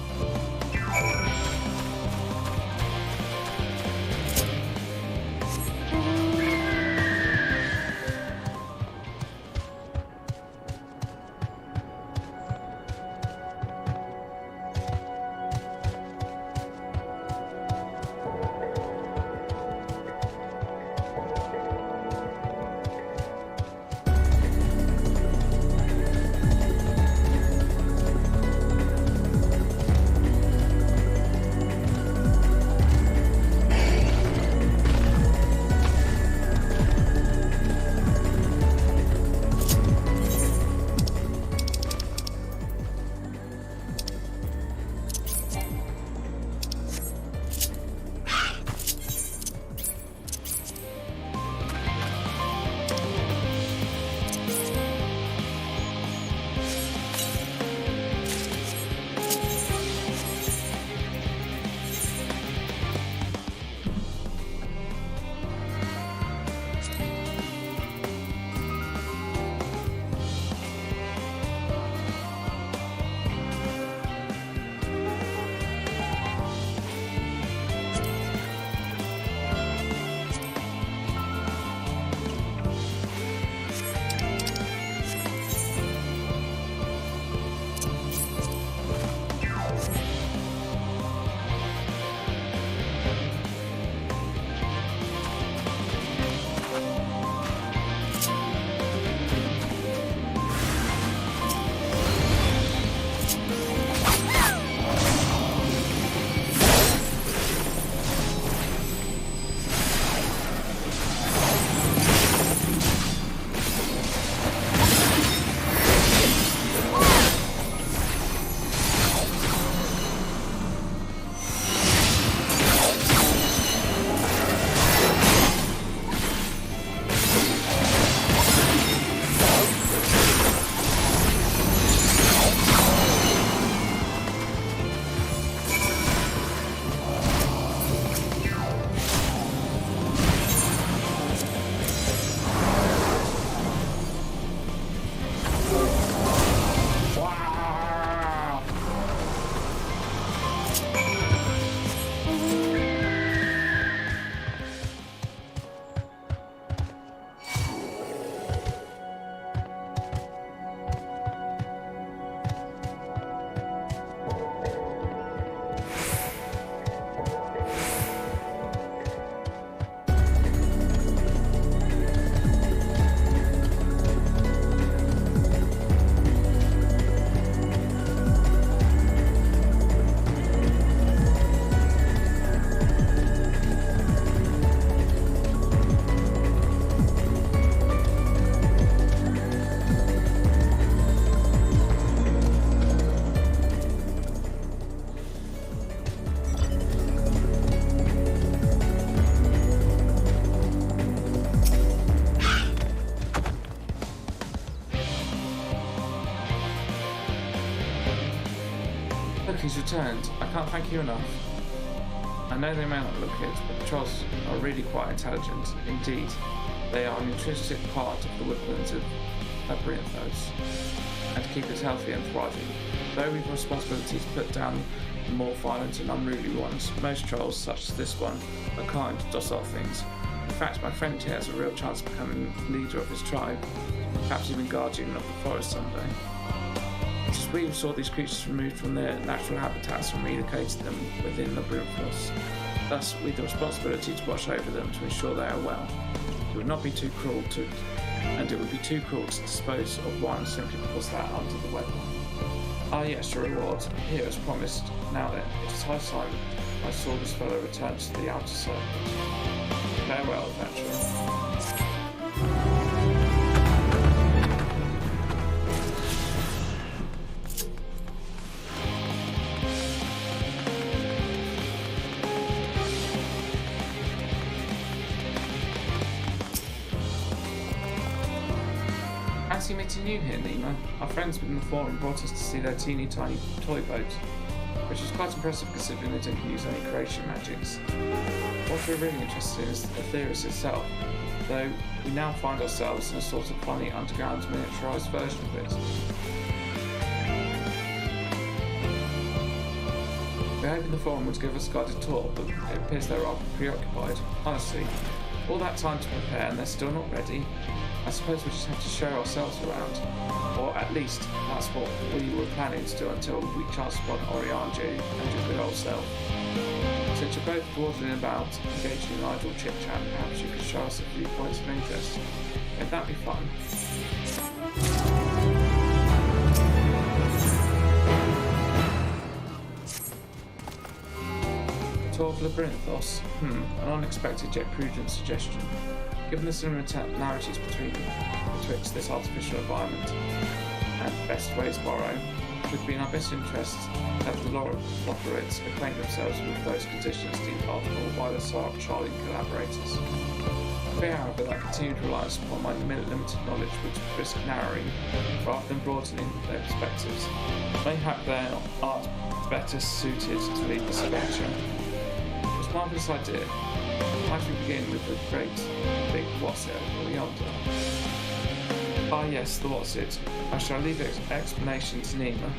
Look, he's returned. I can't thank you enough. I know they may not look it, but the trolls are really quite intelligent. Indeed, they are an intrinsic part of the woodlands of Labyrinthos, and to keep it healthy and thriving. Though we've a responsibility to put down the more violent and unruly ones, most trolls, such as this one, are kind, docile things. In fact, my friend here has a real chance of becoming leader of his tribe, perhaps even guardian of the forest someday. It is we who saw these creatures removed from their natural habitats and relocated them within Labyrinthos. Thus, we have the responsibility to watch over them to ensure they are well. It would not be too cruel to, and it would be too cruel to dispose of one simply because they are under the weather. Ah yes, your reward, here as promised. Now then, it is high time I saw this fellow return to the outer circuit. Farewell, adventurer. Fancy meeting you here, Nima. Our friends within the forum brought us to see their teeny tiny toy boat, which is quite impressive considering they didn't use any creation magics. What we're really interested in is Aetheris itself, though we now find ourselves in a sort of funny underground miniaturised version of it. We were hoping the forum would give us a guided tour, but it appears they're rather preoccupied. Honestly, all that time to prepare and they're still not ready. I suppose we just have to show ourselves around, or at least that's what we were planning to do until we chanced upon Orianju and your good old self. Since you're both dawdling about, engaging in idle chit-chat, perhaps you could show us a few points of interest. Wouldn't that be fun? Tour of Labyrinthos? An unexpected yet prudent suggestion. Given the similarities betwixt this artificial environment and best ways borrow, it would be in our best interest to have the Lotharites acquaint themselves with those conditions deemed artful by the Charlie collaborators. I fear, however, that continued reliance upon my limited knowledge would risk narrowing rather than broadening their perspectives. Mayhap they are better suited to lead this adventure. It was a marvellous idea. Might we begin with the great big what's it over yonder? Ah yes, the what's it. I shall leave the explanation to Nima.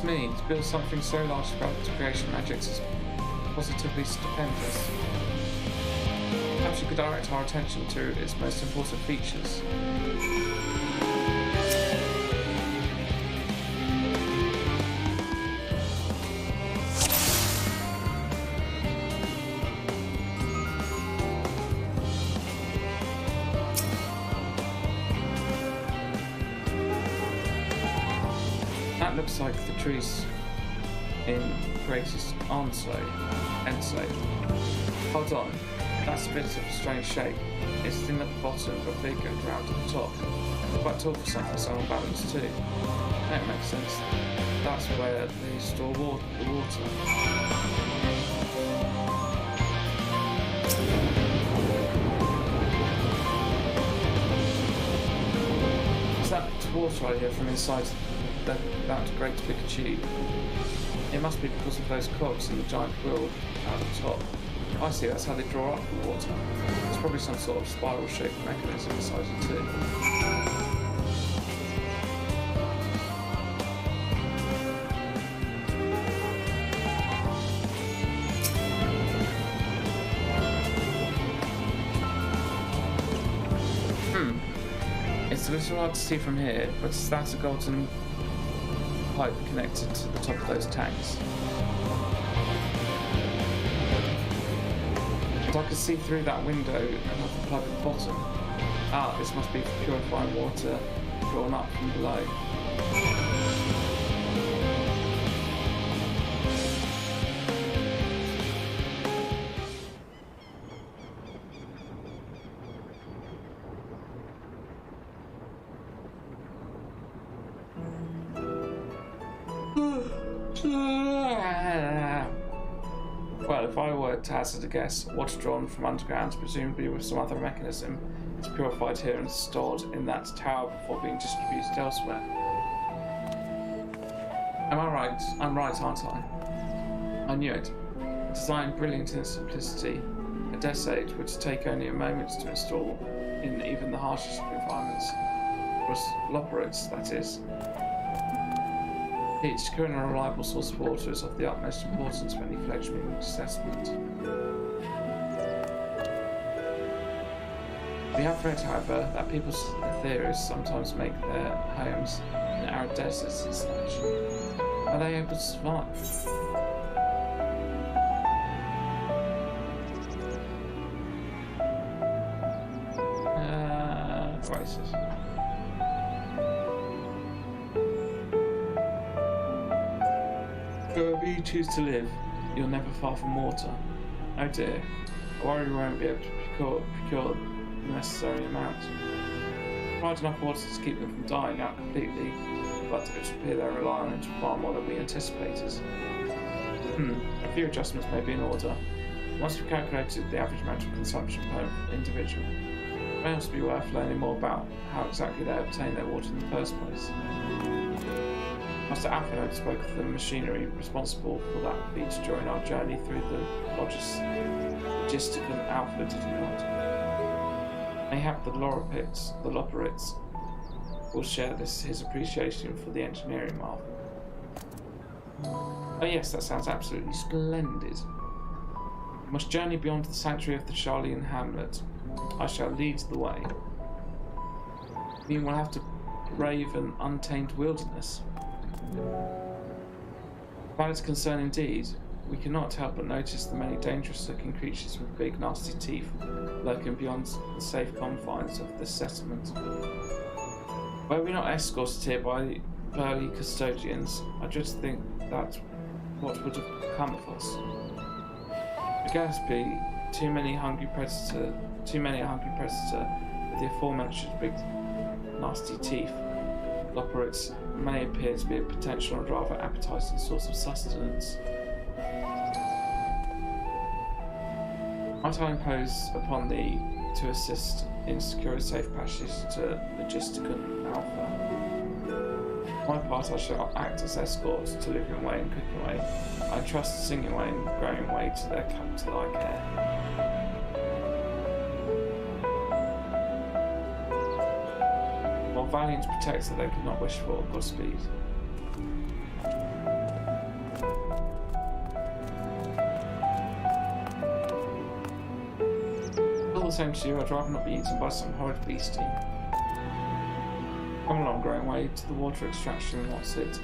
Me, to build something so large about creation magics is positively stupendous. Perhaps you could direct our attention to its most important features. Looks like the trees in greatest Enso. Hold on, that's a bit of a strange shape. It's thin at the bottom but big and round at the top. Quite tall for something so unbalanced too. That makes sense. That's where they store the water. Is that water right here from inside that great big tube? It must be because of those cogs and the giant wheel at the top. I see, that's how they draw up the water. There's probably some sort of spiral-shaped mechanism inside it too. It's a little hard to see from here, but that's a golden pipe connected to the top of those tanks. But I could see through that window another plug at the bottom. Ah, this must be for purifying water drawn up from below. Well, if I were to hazard a guess, water drawn from underground, presumably with some other mechanism, is purified here and stored in that tower before being distributed elsewhere. Am I right? I'm right, aren't I? I knew it. Designed brilliant in simplicity, a Desade would take only a moment to install in even the harshest of environments. Loperates, that is. Securing a reliable source of water is of the utmost importance for any fledgling assessment. We have read, however, that people's theorists sometimes make their homes in arid deserts and such. Are they able to survive? Crisis. Wherever you choose to live, you're never far from water. Oh dear, I worry we won't be able to procure the necessary amount. Provide enough water to keep them from dying out completely, but it would appear they're relying on it far more than we anticipated. A few adjustments may be in order. Once we've calculated the average amount of consumption per individual, it may also be worth learning more about how exactly they obtain their water in the first place. Master Alpha spoke of the machinery responsible for that feat during our journey through the logisticum Alpha, did he not? Mayhap the Loperates will share his appreciation for the engineering marvel. Oh yes, that sounds absolutely splendid. We must journey beyond the sanctuary of the Charlian hamlet. I shall lead the way. I mean, we'll have to brave an untamed wilderness. Valid concern indeed. We cannot help but notice the many dangerous-looking creatures with big, nasty teeth lurking beyond the safe confines of this settlement. Were we not escorted here by burly custodians, I just think that what would have become of us? Gillespie, too many a hungry predator with the aforementioned big, nasty teeth. Loperates may appear to be a potential and rather appetizing source of sustenance. Might I impose upon thee to assist in securing safe passage to Logisticum Alpha? For my part, I shall act as escort, delivering way and cooking way. I trust singing way and growing way to thy care. While valiant protector they could not wish for, Godspeed. All the same to you, I'd rather not be eaten by some horrid beastie. Come along, growing way to the water extraction, what's it?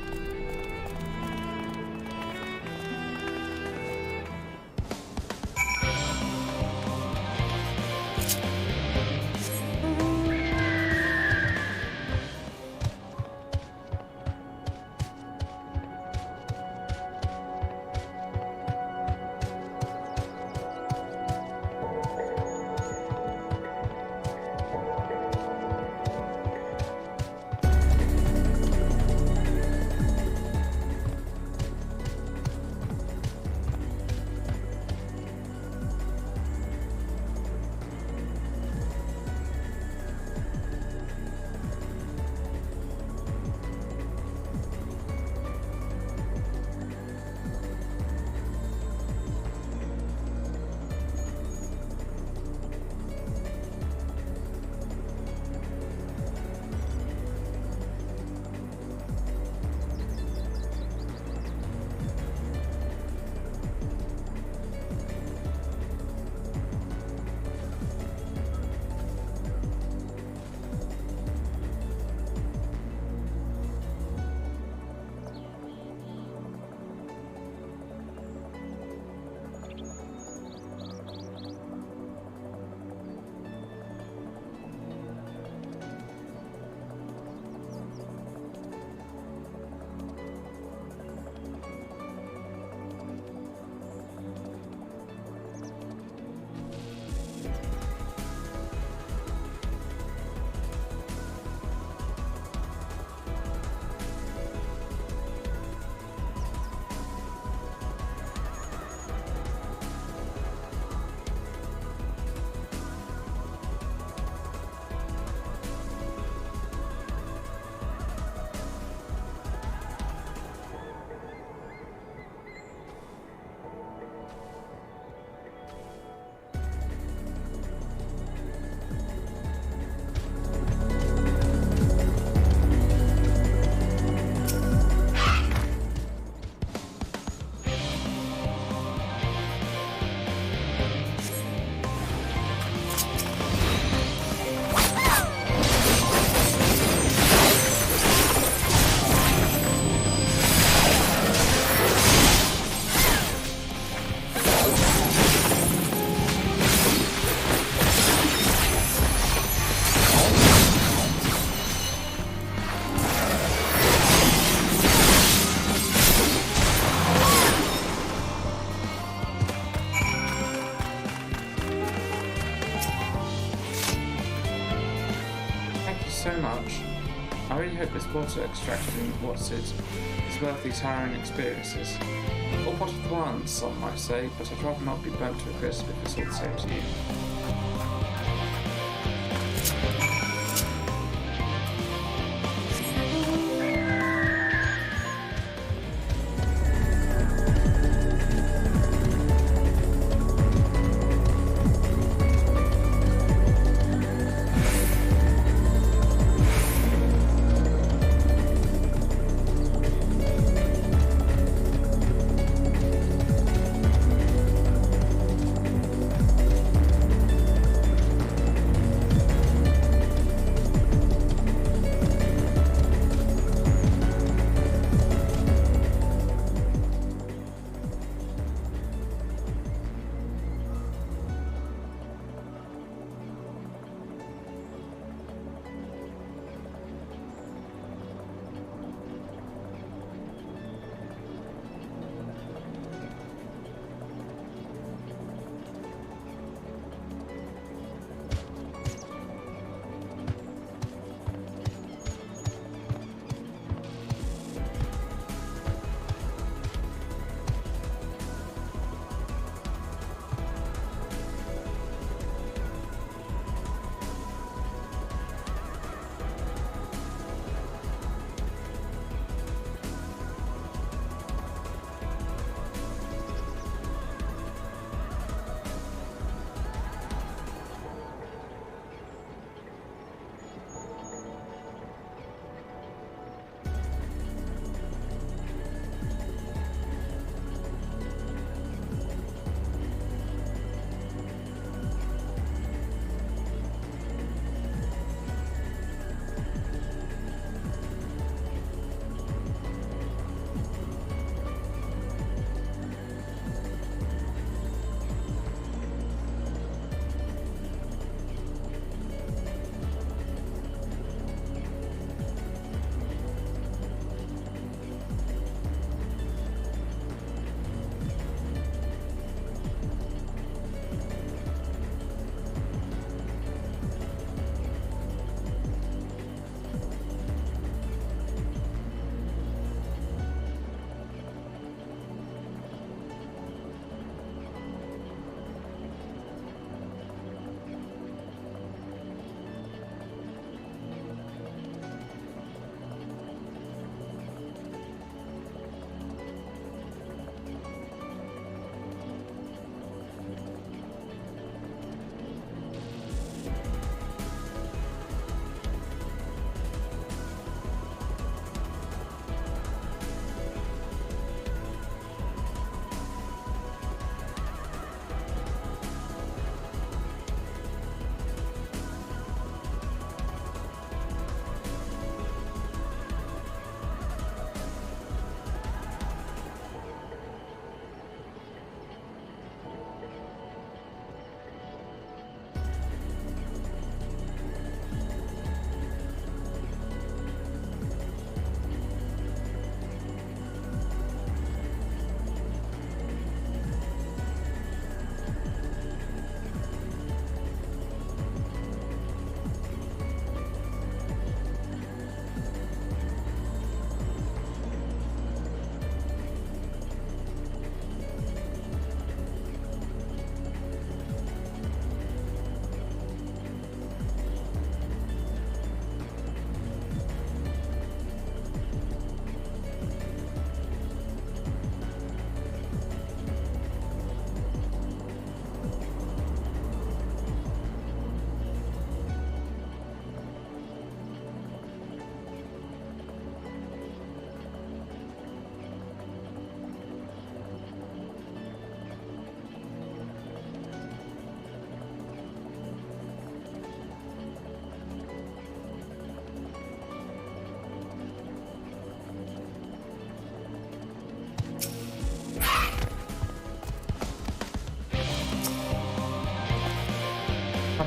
so much. I really hope this water extraction, what's it, is worth these harrowing experiences. All part of the plan, some might say, but I'd rather not be burnt to a crisp if it's all the same to you.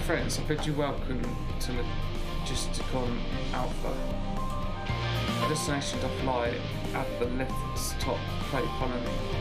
friends, I bid you welcome to Logisticon Alpha. Our destination doth lie at the lift's top. Pray follow me.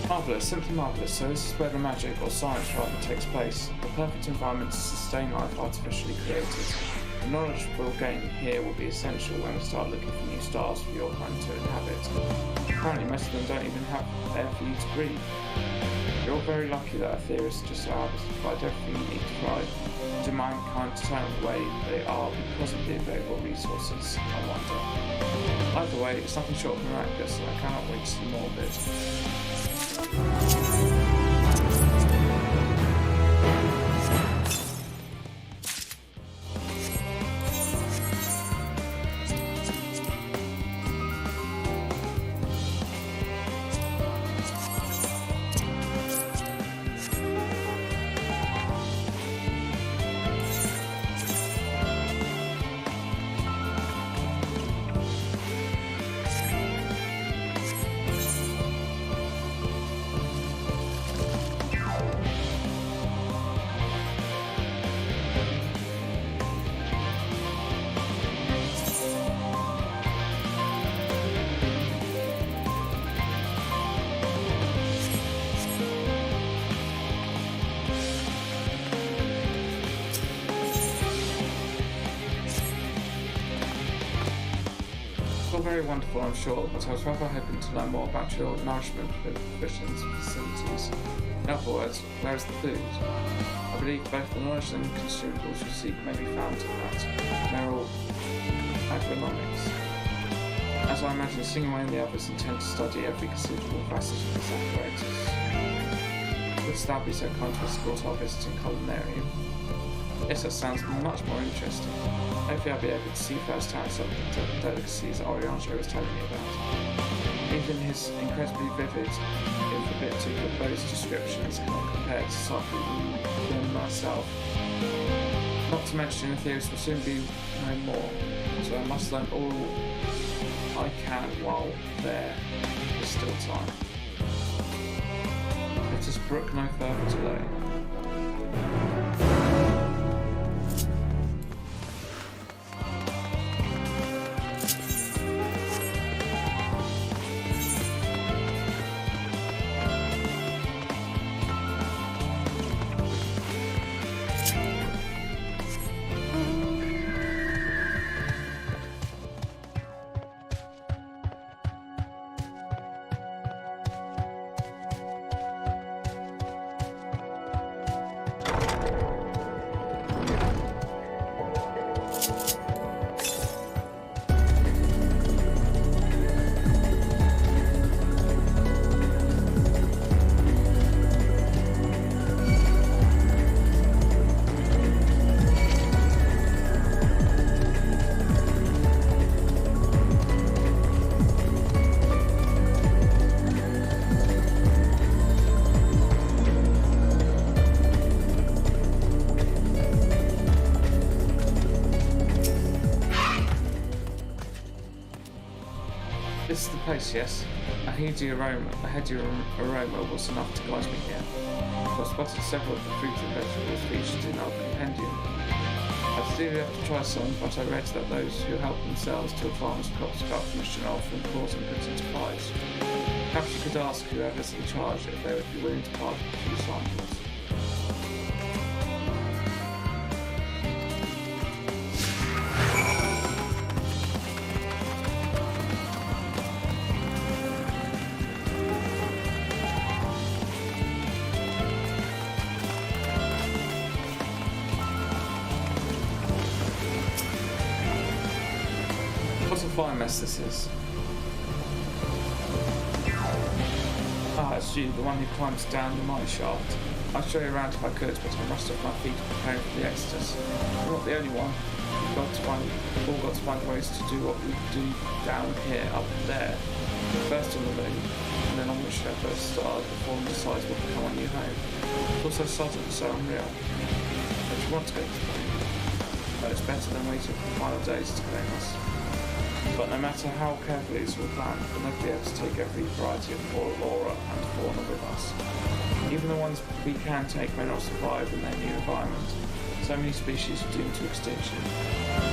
Marvellous, simply marvellous. So this is where the magic, or science rather, takes place. The perfect environment to sustain life artificially created. The knowledge we'll gain here will be essential when we start looking for new stars for your kind to inhabit. Apparently most of them don't even have air for you to breathe. You're very lucky that our theorists just allow us to provide everything you need to thrive. Do mankind turn the way they are because of the available resources, I wonder. Either way, it's nothing short of miraculous, and I cannot wait to see more of it. Very wonderful, I'm sure, but I was rather hoping to learn more about your nourishment provisions facilities. In other words, where is the food? I believe both the knowledge and consumables you seek may be found at Merrill Agronomics. As I imagine, Singway and the others intend to study every conceivable facet of this apparatus. Would thou be so kind to escort our visiting culinarian? Yes, that sounds much more interesting. Hopefully I'll be able to see firsthand some of the delicacies Orianjo was telling me about. Even his incredibly vivid, if a bit too verbose descriptions cannot compare to something than myself. Not to mention the theorists will soon be no more, so I must learn all I can while there is still time. Let us brook no further delay. This is the place, yes? A heady aroma was enough to guide me here. I spotted several of the fruit and vegetables featured in our compendium. I still have to try some, but I read that those who help themselves to a farmer's crops without permission are often caught and put into pies. Perhaps you could ask whoever's in charge if they would be willing to part with a few samples. What a fine mess this is. Ah, it's you, the one who climbs down the mine shaft. I'd show you around if I could, but I'm rushed off my feet preparing for the exodus. I'm not the only one. We've all got to find ways to do what we do down here, up there. First on the moon, and then on whichever star the form decides will become our new home. It's also sudden, so unreal. Don't you want to go to the moon? But it's better than waiting for the final days to claim us. But no matter how carefully it's all planned, we'll never be able to take every variety of flora and fauna with us. Even the ones we can take may not survive in their new environment. So many species are doomed to extinction.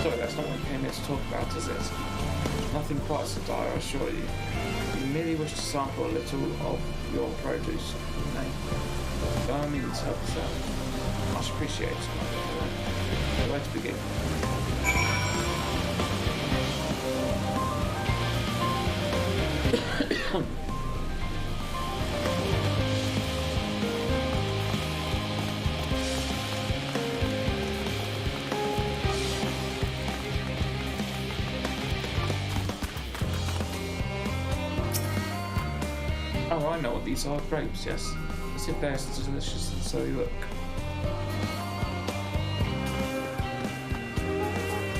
Sorry, that's not what we came here to talk about, is it? Nothing quite so dire, I assure you. You merely wish to sample a little of your produce. Nay, by all means, help yourself. Much appreciated. Where to begin? Oh, I know what these are. Grapes, yes. As if they're as delicious as they look.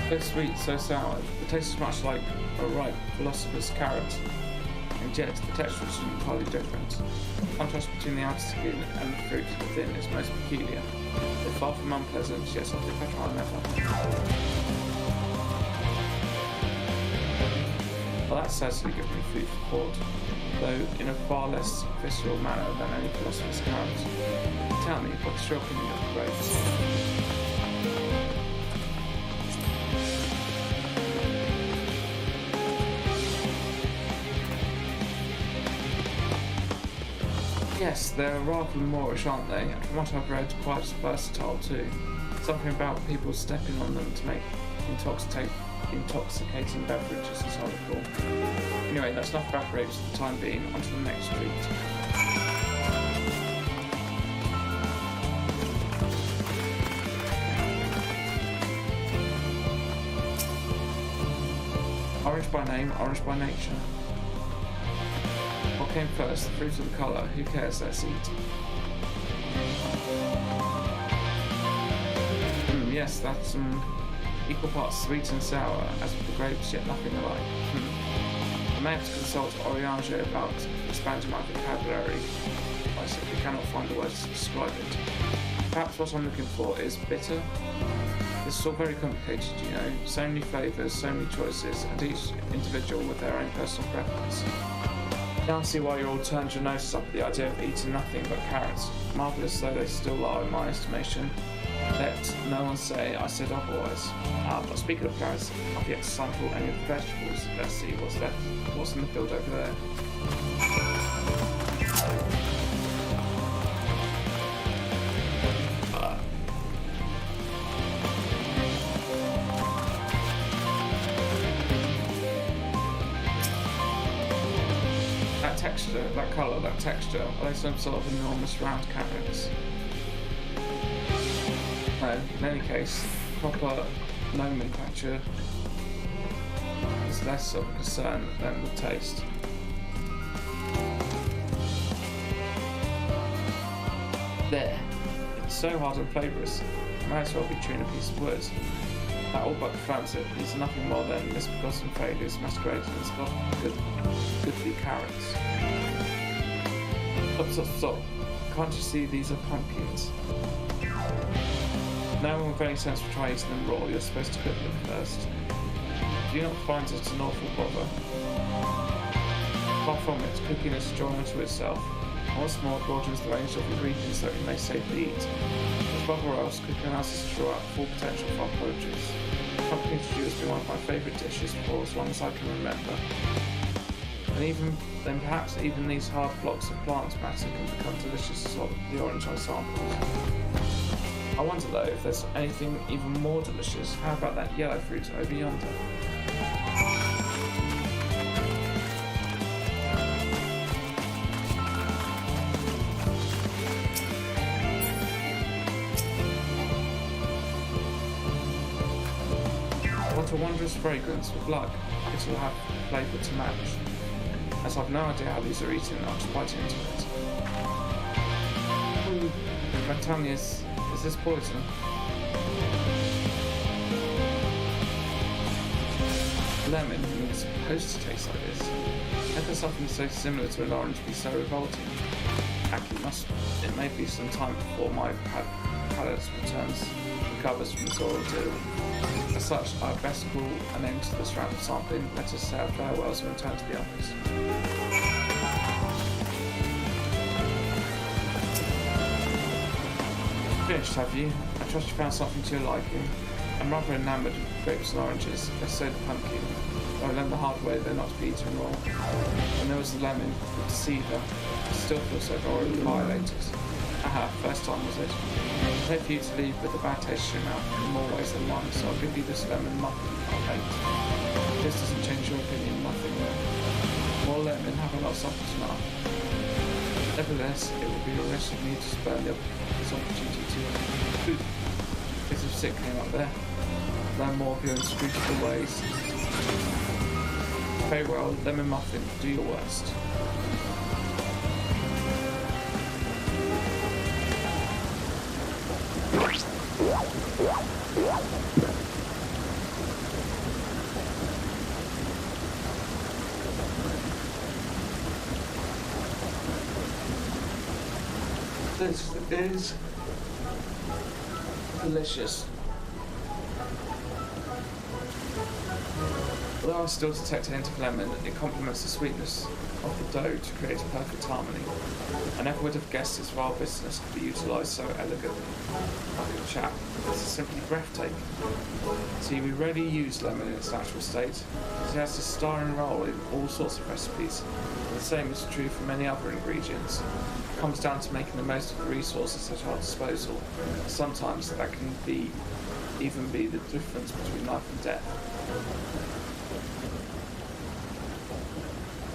So sweet, so sour. The taste is much like a ripe philosopher's carrot, and yet the texture is entirely different. The contrast between the outer skin and the fruit within is most peculiar. They're far from unpleasant, yes, I think I try never. Well, that certainly gives me food for thought, though in a far less visceral manner than any philosopher's carrot. Tell me, what's your opinion of the grapes? Yes, they're rather Moorish, aren't they? And from what I've read, quite versatile too. Something about people stepping on them to make intoxicating beverages, as I recall. Anyway, that's enough about grapes for the time being. On to the next treat. Orange by name, orange by nature. What came first, the fruit or the colour? Who cares? Let's eat. Yes, that's equal parts sweet and sour, as with the grapes, yet nothing alike. I may have to consult Oriange about expanding my vocabulary. I simply cannot find the words to describe it. Perhaps what I'm looking for is bitter. This is all very complicated, you know. So many flavours, so many choices, and each individual with their own personal preference. I can't see why you all turned your noses up at the idea of eating nothing but carrots. Marvellous though they still are in my estimation. Let no one say I said otherwise. But speaking of carrots, I've yet to sample any of the vegetables. Let's see what's left. What's in the field over there? That texture, that colour, that texture, are they some sort of enormous round carrots? No, in any case, proper nomenclature is less of a concern than the taste. There. It's so hard and flavourous. It might as well be chewing a piece of wood. That all but confirms it. These are nothing more than misbegotten failures masquerading as goodly carrots. Stop. Can't you see these are pumpkins? No one with any sense will try eating them raw. You're supposed to cook them first. Do you not find it an awful bother? Far from it, cooking is a joy unto itself. Once more, broadens the range of ingredients that we may safely eat. Above all else, cooking allows us to draw out full potential for our produce. Pumpkin stew has been one of my favourite dishes for as long as I can remember. And then perhaps even these hard blocks of plant matter can become delicious as well as the orange I sampled. I wonder though if there's anything even more delicious. How about that yellow fruit over yonder? What a wondrous fragrance. With luck, it will have flavour to match. As I've no idea how these are eaten, I'll just bite into it. My tongue is this poison? Lemon is supposed to taste like this. How can something so similar to an orange be so revolting? Actually, it may be some time before my palate recovers from this ordeal. As such, I had best call an end to this round of sampling. Let us say our farewells and return to the office. Finished, have you? I trust you found something to your liking. I'm rather enamoured grapes and oranges. They sowed the pumpkin. I learned the hard way they're not to be eaten raw. And there was the lemon, the deceiver. I still feel so already violated. Aha, first time was it. I'd hate for you to leave with a bad taste in your mouth in more ways than one, so I'll give you this lemon muffin I hate. This doesn't change your opinion, nothing will. More lemon, have a lot of soft smell. Nevertheless, it would be remiss of me to spurn this opportunity to bits of sick came up there. Learn more of your inscrutable ways. Very well, lemon muffin, do your worst. This is delicious. Although I still detect a hint of lemon, it complements the sweetness of the dough to create a perfect harmony. I never would have guessed its vile bitterness could be utilised so elegantly. Lovely chap, this is simply breathtaking. See, we rarely use lemon in its natural state, because it has a starring role in all sorts of recipes. And the same is true for many other ingredients. It comes down to making the most of the resources at our disposal. Sometimes that can even be the difference between life and death.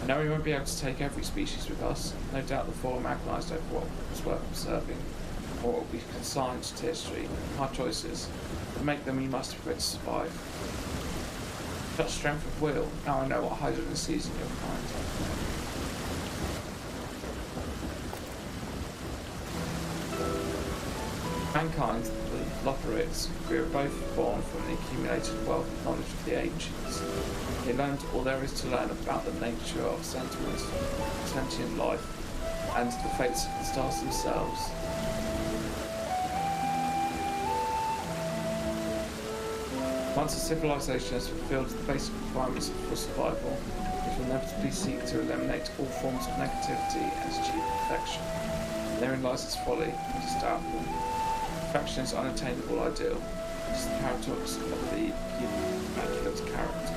I know we won't be able to take every species with us. No doubt the forum agonised over what was worth observing, or what will be consigned to history. Hard choices. To make them we must be able to survive. Such strength of will, now I know what hides in the season you'll find. Mankind, the Lotharids, we were both born from the accumulated wealth of knowledge of the ancients. They learned all there is to learn about the nature of sentient life, and the fates of the stars themselves. Once a civilization has fulfilled the basic requirements for survival, it will inevitably seek to eliminate all forms of negativity and achieve perfection. Therein lies its folly, and its doubtful. Perfection is an unattainable ideal. It is the paradox of the immaculate character.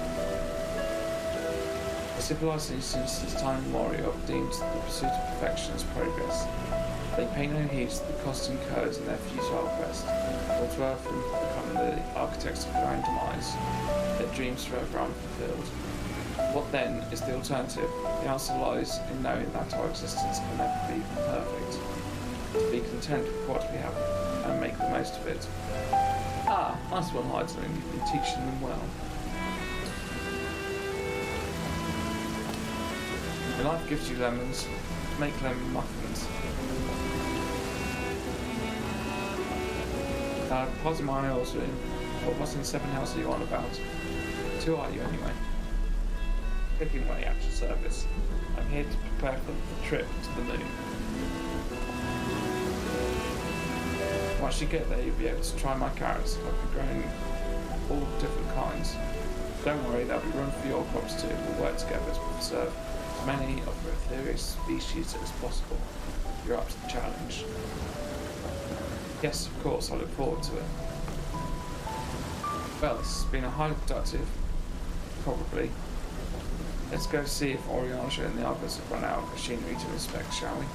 The civilizations since time immemorial have deemed the pursuit of perfection as progress. They pay no heed to the cost incurred in their futile quest, or to earth and become the architects of their own demise, their dreams forever unfulfilled. What then is the alternative? The answer lies in knowing that our existence can never be perfect. To be content with what we have and make the most of it. Ah, nice one, Hydeling, you've been teaching them well. When life gives you lemons, make lemon muffins. Pardon my oils in. What was in 7 hours are you on about? 2 are you anyway? Picking money after service. I'm here to prepare for the trip to the moon. Once you get there, you'll be able to try my carrots. I've been growing all different kinds. Don't worry, there'll be room for your crops too. We'll work together to preserve as many of the ethereal species as possible. You're up to the challenge. Yes, of course, I look forward to it. Well, this has been a highly productive, probably. Let's go see if Oriaja and the others have run out of machinery to inspect, shall we?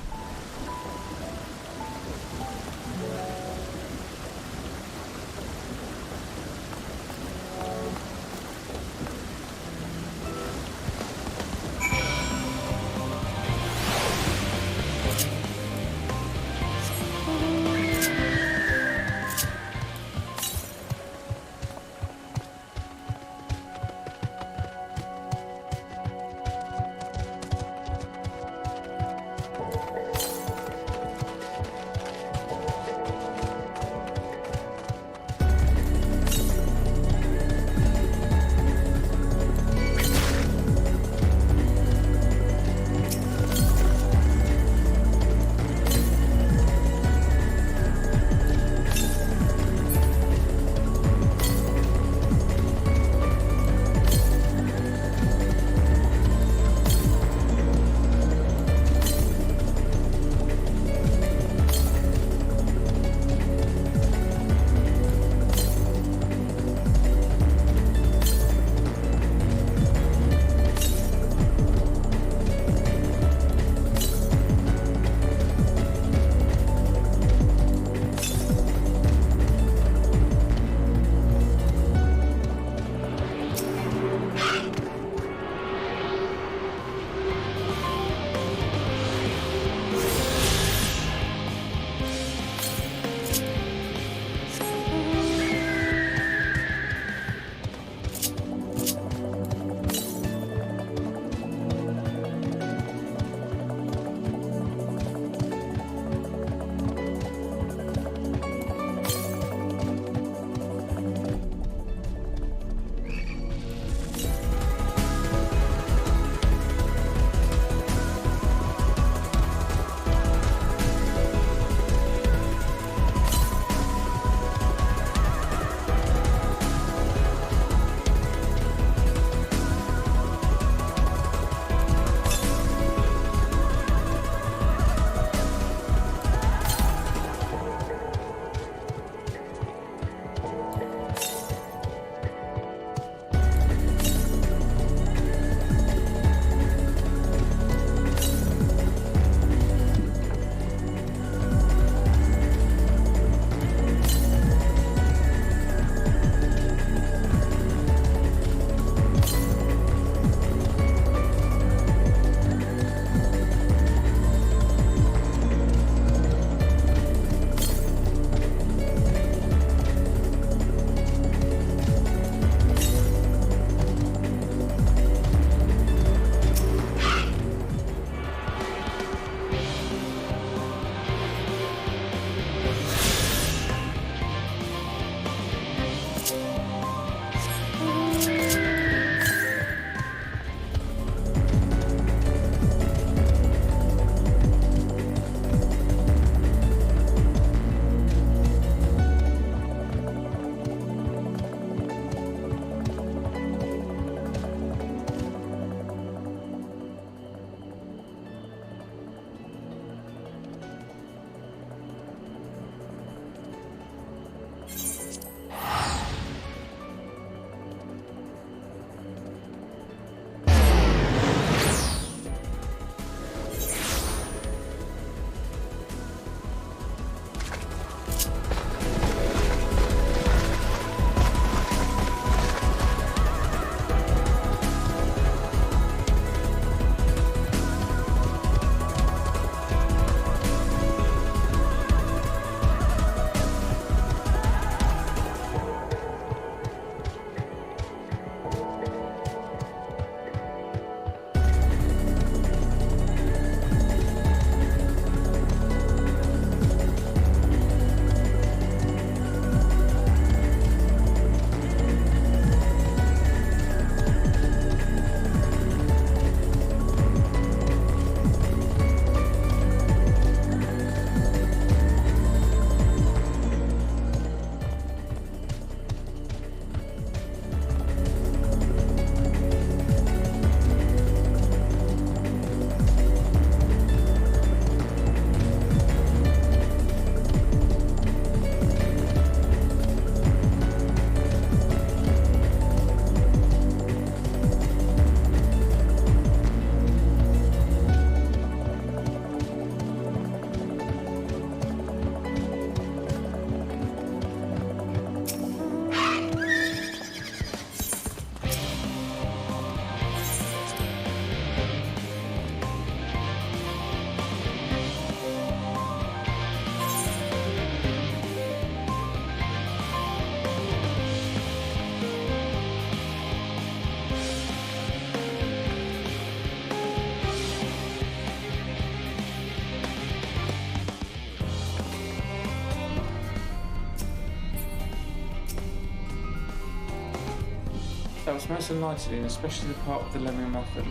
That was most enlightening, especially the part with the lemon muffin.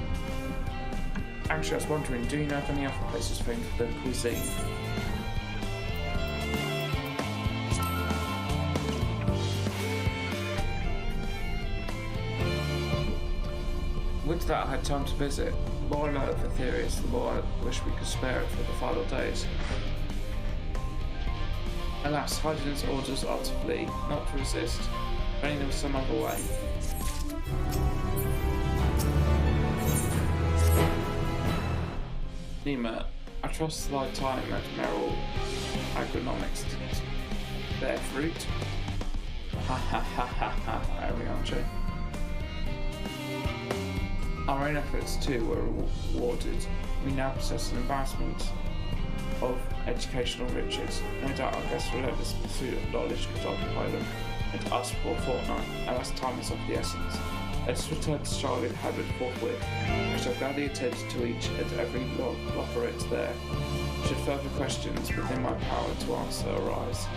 Actually, I was wondering, do you know of any other places famed for their cuisine? Would that I had time to visit. The more I learned of Aetherius, the more I wish we could spare it for the final days. Alas, Hyden's orders are to flee, not to resist. If only there was some other way. Nima, I trust thy time at Merrill agronomics to bear fruit. Ha ha ha ha ha, Arianche. Our own efforts too were rewarded. We now possess an embarrassment of educational riches. No doubt our guests' relentless pursuit of knowledge could occupy them, and us for a fortnight. Alas, time is of the essence. Let us return to Charlotte Habit forthwith. I shall gladly attend to each and every operator there. Should further questions within my power to answer arise.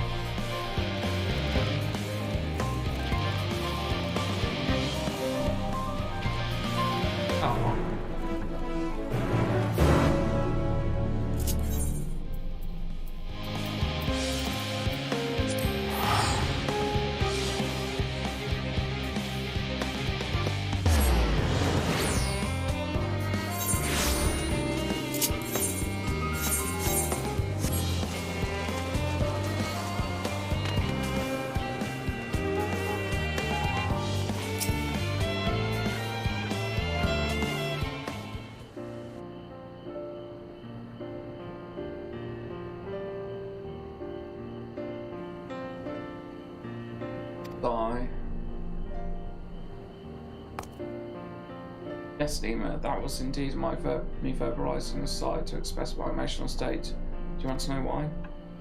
Yes, Nima, that was indeed me verbalising a sigh to express my emotional state. Do you want to know why?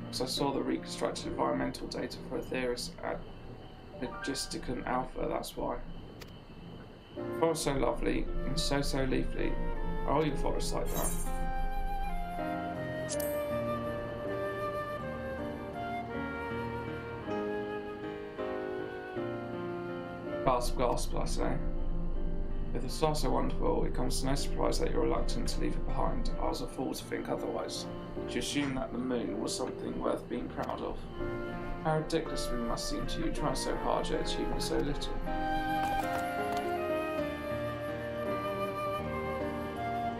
Because I saw the reconstructed environmental data for Aetherius at Logisticum Alpha, that's why. The forest so lovely and so leafy. Are all your forests like that? Gasp, I say. With a star so wonderful, it comes to no surprise that you're reluctant to leave it behind. I was a fool to think otherwise. To assume that the moon was something worth being proud of. How ridiculous we must seem to you, trying so hard yet achieving so little.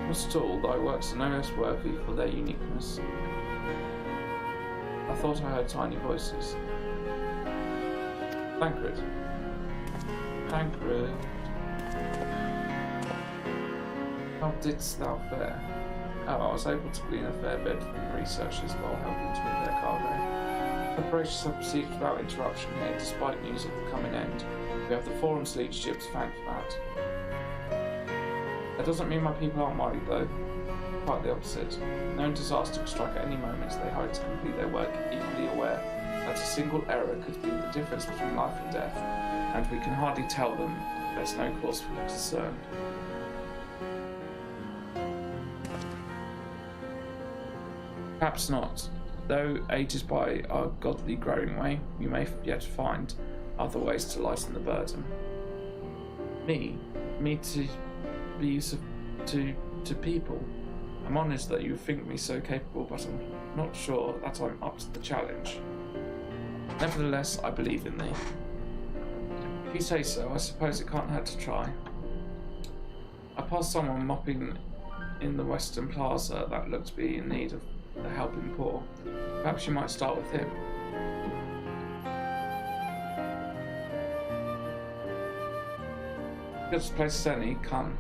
Not at all, thy works are no less worthy for their uniqueness. I thought I heard tiny voices. Tancred. How didst thou fare? Oh, I was able to glean a fair bit from researchers while helping to move their cargo. Preparations have proceeded without interruption here, despite news of the coming end. We have the Forum's leadership to thank for that. That doesn't mean my people aren't worried, though. Quite the opposite. Known disaster could strike at any moment, they hurry to complete their work, equally aware that a single error could be the difference between life and death, and we can hardly tell them there's no cause for concern. Perhaps not. Though aided by our godly growing way, we may yet find other ways to lighten the burden. Me to be useful to people. I'm honoured that you think me so capable, but I'm not sure that I'm up to the challenge. Nevertheless, I believe in thee. If you say so, I suppose it can't hurt to try. I passed someone mopping in the Western Plaza that looked to be in need of the helping poor. Perhaps you might start with him. Good place as any, come.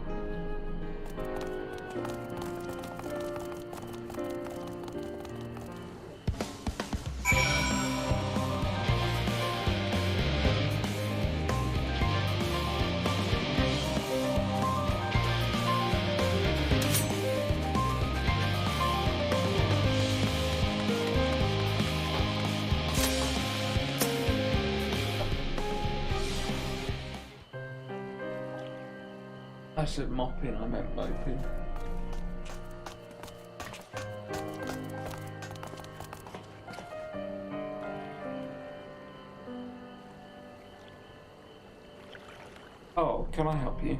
I said mopping, I meant moping. Oh, What can I help you?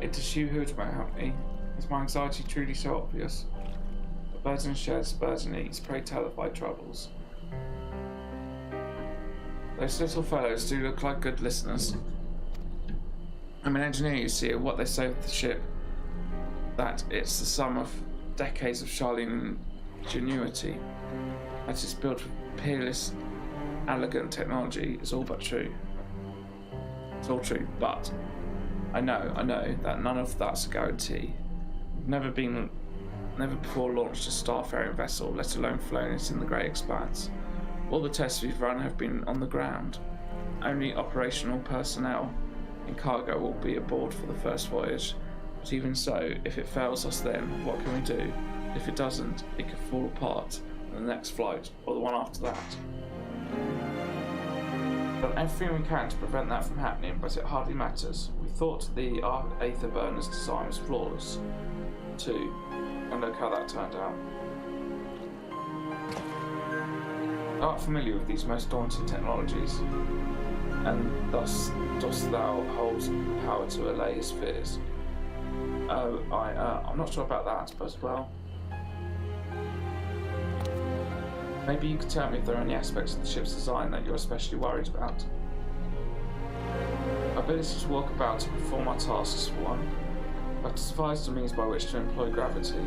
It is you who would help me. Is my anxiety truly so obvious? A burden shares, burden eats, pray tell of my troubles. Those little fellows do look like good listeners. I'm an engineer, you see, and what they say of the ship, that it's the sum of decades of Charlene ingenuity, that it's built with peerless, elegant technology, is all but true. It's all true, but I know that none of that's a guarantee. We've never before launched a starfaring vessel, let alone flown it in the grey expanse. All the tests we've run have been on the ground. Only operational personnel and cargo will be aboard for the first voyage. But even so, if it fails us then, what can we do? If it doesn't, it could fall apart on the next flight, or the one after that. We've done everything we can to prevent that from happening, but it hardly matters. We thought the Aether Burner's design was flawless, too, and look how that turned out. Thou art familiar with these most daunting technologies, and thus dost thou hold power to allay his fears. Oh, I'm not sure about that, but well, maybe you could tell me if there are any aspects of the ship's design that you're especially worried about. Our ability to walk about and perform our tasks for one, but to devise the means by which to employ gravity,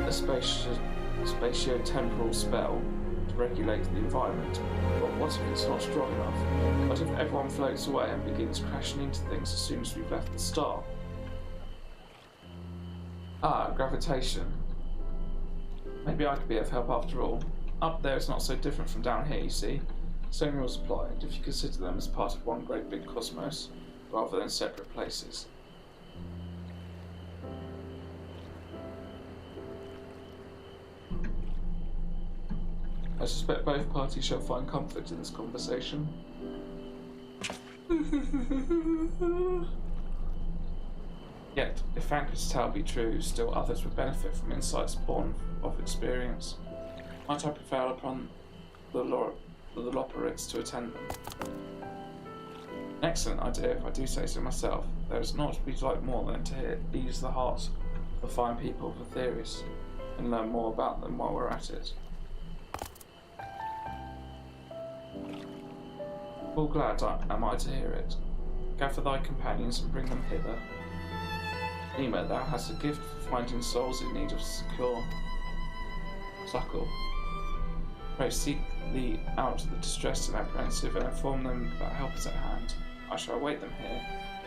a spatio-temporal spell to regulate the environment. But what if it's not strong enough? What if everyone floats away and begins crashing into things as soon as we've left the star? Ah, gravitation. Maybe I could be of help after all. Up there it's not so different from down here, you see. Same rules apply, and if you consider them as part of one great big cosmos, rather than separate places. I suspect both parties shall find comfort in this conversation. Yet, if Franklin's tale be true, still others would benefit from insights born of experience. Might I prevail upon the Loperids to attend them? An excellent idea, if I do say so myself. There is naught to be like more than to ease the hearts of the fine people of the theories, and learn more about them while we're at it. Full glad am I to hear it. Gather thy companions and bring them hither. Nima, thou hast a gift for finding souls in need of succor. Pray seek thee out the distressed and apprehensive, and inform them that help is at hand. I shall await them here,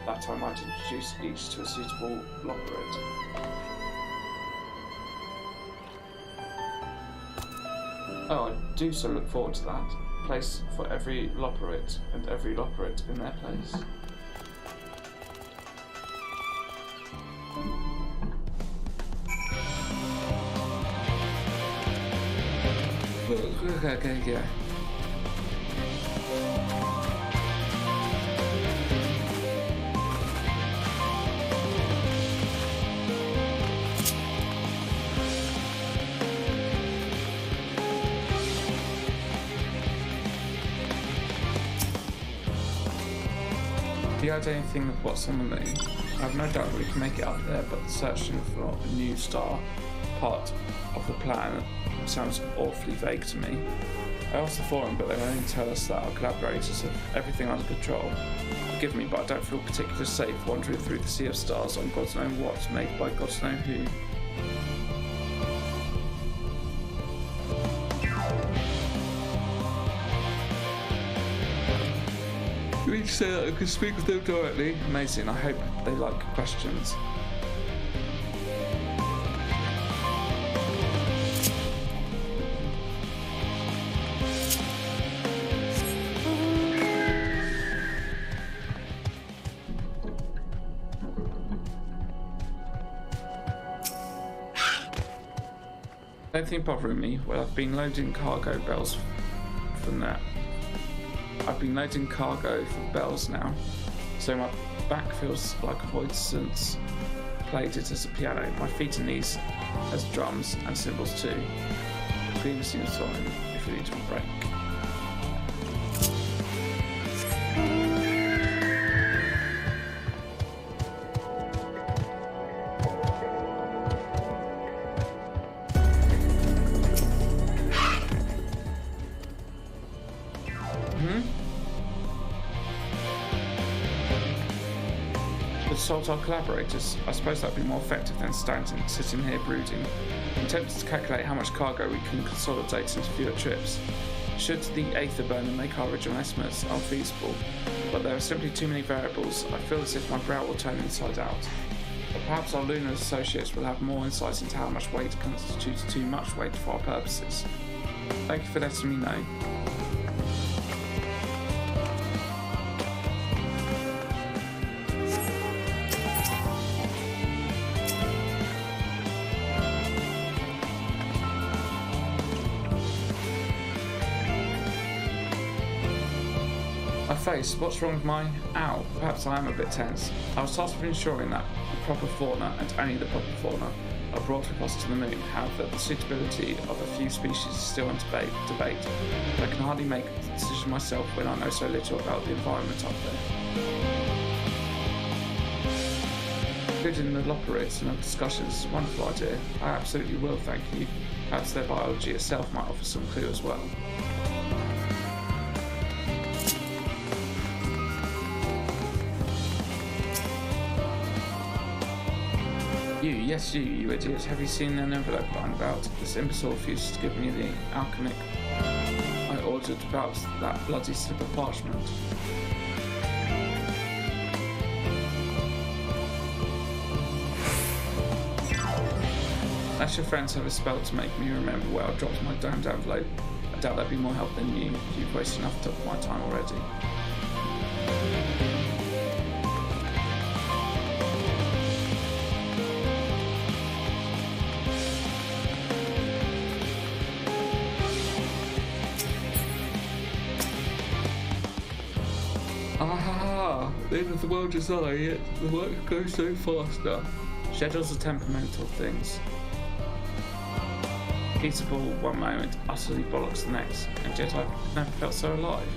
that I might introduce each to a suitable Loperid. Oh, I do so look forward to that. Place for every Loperid, and every Loperid in their place. Okay, yeah. Have you heard anything of what's on the moon? I have no doubt we can make it up there, but searching for a new star, part of the plan, sounds awfully vague to me. I asked the forum, but they only tell us that our collaborators have everything under control. Forgive me, but I don't feel particularly safe wandering through the sea of stars on God's known what, made by God's known who. You mean to say that I can speak with them directly? Amazing, I hope they like questions. Anything bothering me? Well, I've been loading cargo bells from that I've been loading cargo for bells now, so my back feels like a void since played it as a piano. My feet and knees as drums and cymbals too. Previously was time if we need to break. Consult our collaborators. I suppose that'd be more effective than sitting here brooding. I'm tempted to calculate how much cargo we can consolidate into fewer trips. Should the Aether burner make our original estimates unfeasible, but there are simply too many variables. I feel as if my brow will turn inside out. But perhaps our lunar associates will have more insights into how much weight constitutes too much weight for our purposes. Thank you for letting me know. Face, what's wrong with my owl? Perhaps I am a bit tense. I was tasked with ensuring that the proper fauna, and only the proper fauna, are brought across to the moon. However, the suitability of a few species is still in debate. I can hardly make a decision myself when I know so little about the environment up there. Including the Loperids and other discussions is a wonderful idea. I absolutely will, thank you. Perhaps their biology itself might offer some clue as well. Yes, you idiot. Have you seen an envelope lying about? This imbecile refuses to give me the alchemic I ordered about that bloody slip of parchment. Unless your friends have a spell to make me remember where I dropped my damned envelope, I doubt that'd be more help than you. You've wasted enough of my time already. The end of the world is nigh, yet the work goes so fast now. Schedules are temperamental things. Peaceable one moment, utterly bollocks the next, and yet I've never felt so alive.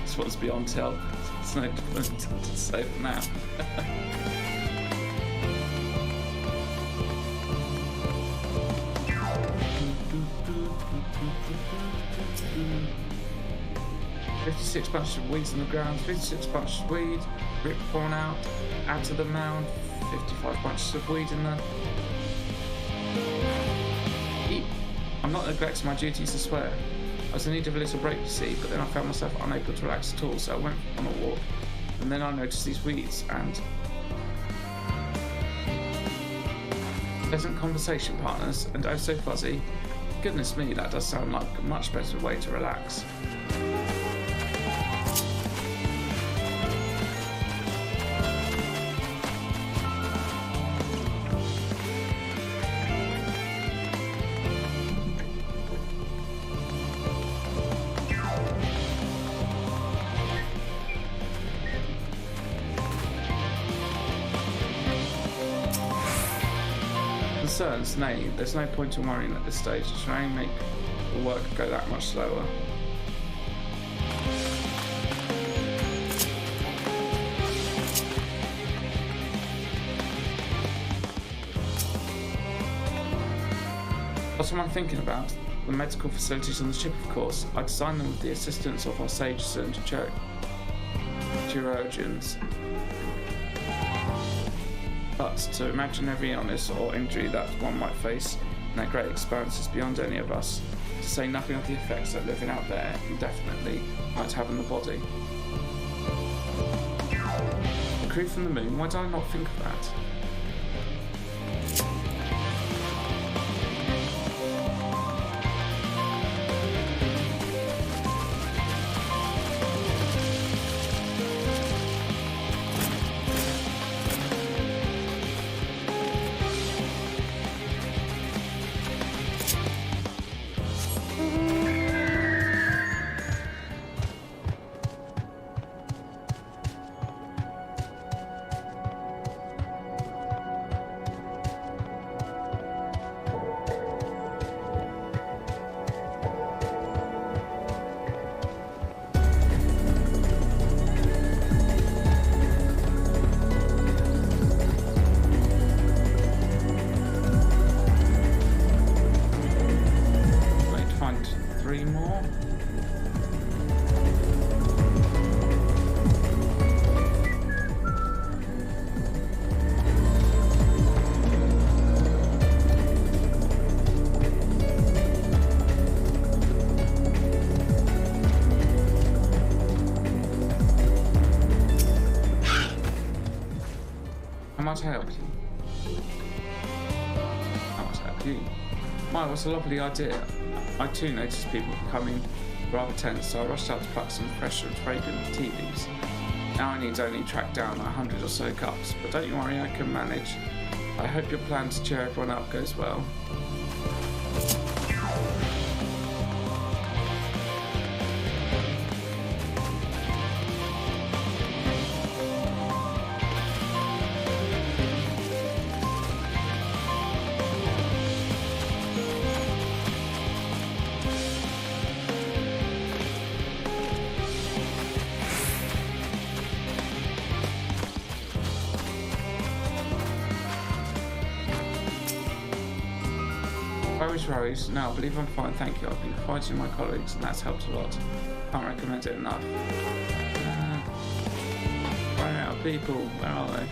This one's beyond tell. It's no point to say it now. "56 bunches of weeds on the ground, 56 bunches of weed, rip torn out, add to the mound, 55 bunches of weed in there." I'm not neglecting my duties, I swear. I was in need of a little break, you see, but then I found myself unable to relax at all, so I went on a walk, and then I noticed these weeds, and... pleasant conversation partners, and oh so fuzzy. Goodness me, that does sound like a much better way to relax. Concerns? Nay, there's no point in worrying at this stage. It should only make the work go that much slower. What am I thinking about? The medical facilities on the ship, of course. I designed them with the assistance of our sages and chirurgeons. But to imagine every illness or injury that one might face in that great expanse is beyond any of us, to say nothing of the effects that living out there indefinitely might have on the body. The crew from the moon, why did I not think of that? 3 more. How much help you? How much help you? My, what's a lovely idea. I too noticed people becoming rather tense, so I rushed out to pluck some fresh and fragrant tea leaves. Now I need only track down 100 or so cups, but don't you worry, I can manage. I hope your plan to cheer everyone up goes well. Rose, no, I believe I'm fine, thank you. I've been fighting my colleagues and that's helped a lot. Can't recommend it enough. Running out of people, where are they?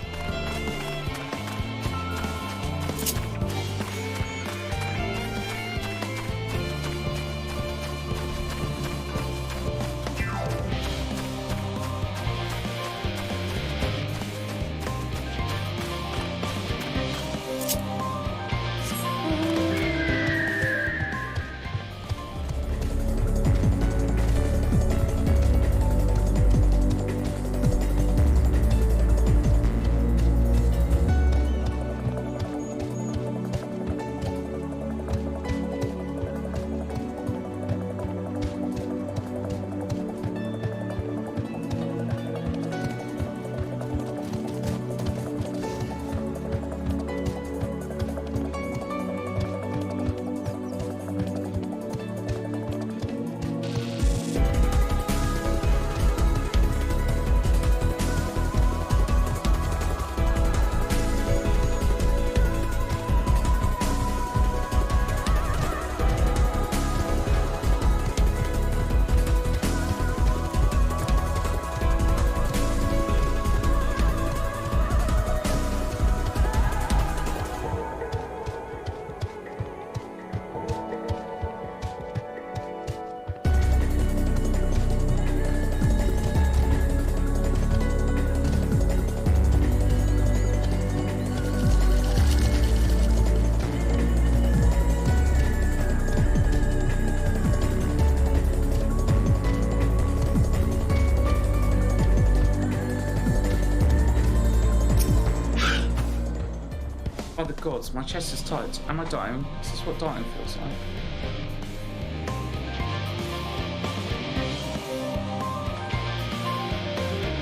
By the gods, my chest is tight. Am I dying? Is this what dying feels like?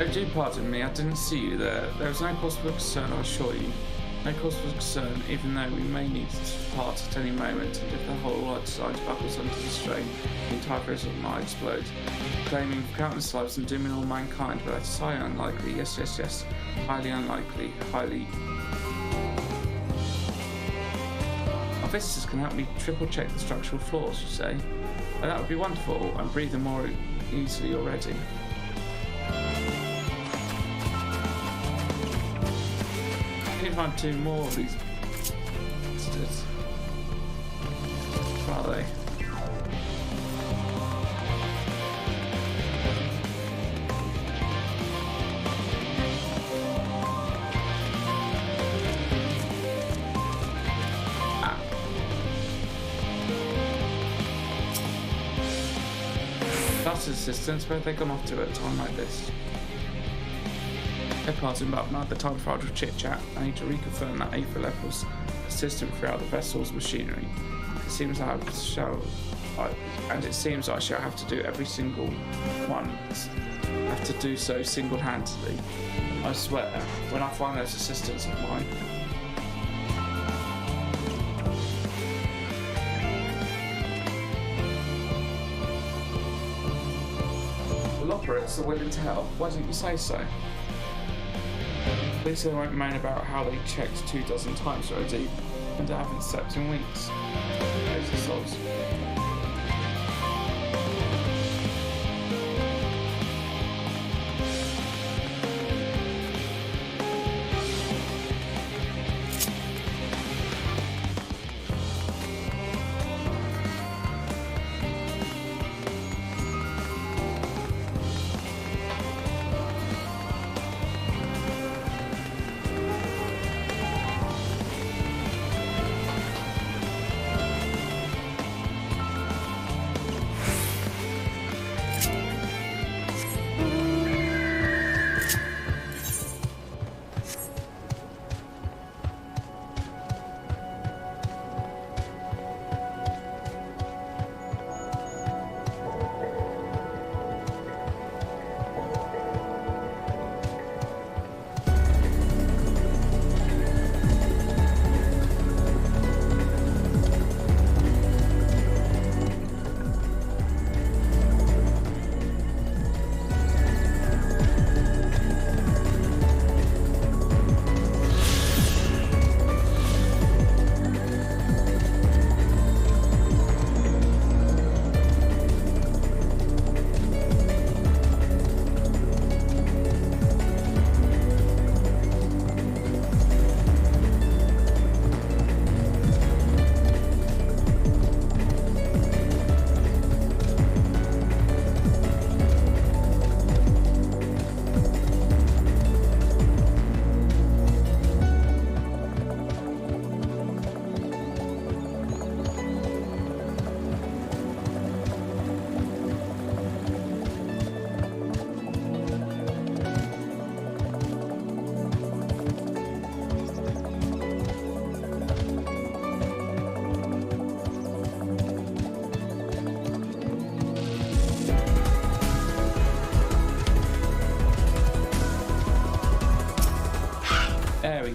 Oh, do pardon me, I didn't see you there. There is no cause for concern, I assure you. No cause for concern, even though we may need to part at any moment, and if the whole lot decides buckles under the strain, the entire prison might explode. Claiming countless lives and dooming all mankind, but that's highly unlikely. Yes, yes, yes. Highly unlikely. Highly. Our visitors can help me triple check the structural flaws, you say? Oh, that would be wonderful. I'm breathing more easily already. I can find 2 more of these bastards. Where are they? That's assistants, where have they gone off to at a time like this? Pardon, but not the time for idle chit-chat. I need to reconfirm that Aether levels persistent throughout the vessel's machinery. It seems I shall have to do every single one. Have to do so single-handedly. I swear, when I find those assistants of mine. Well, operators are willing to help. Why didn't you say so? At least they won't moan about how they checked 24 times already and I haven't slept in weeks. Those are souls.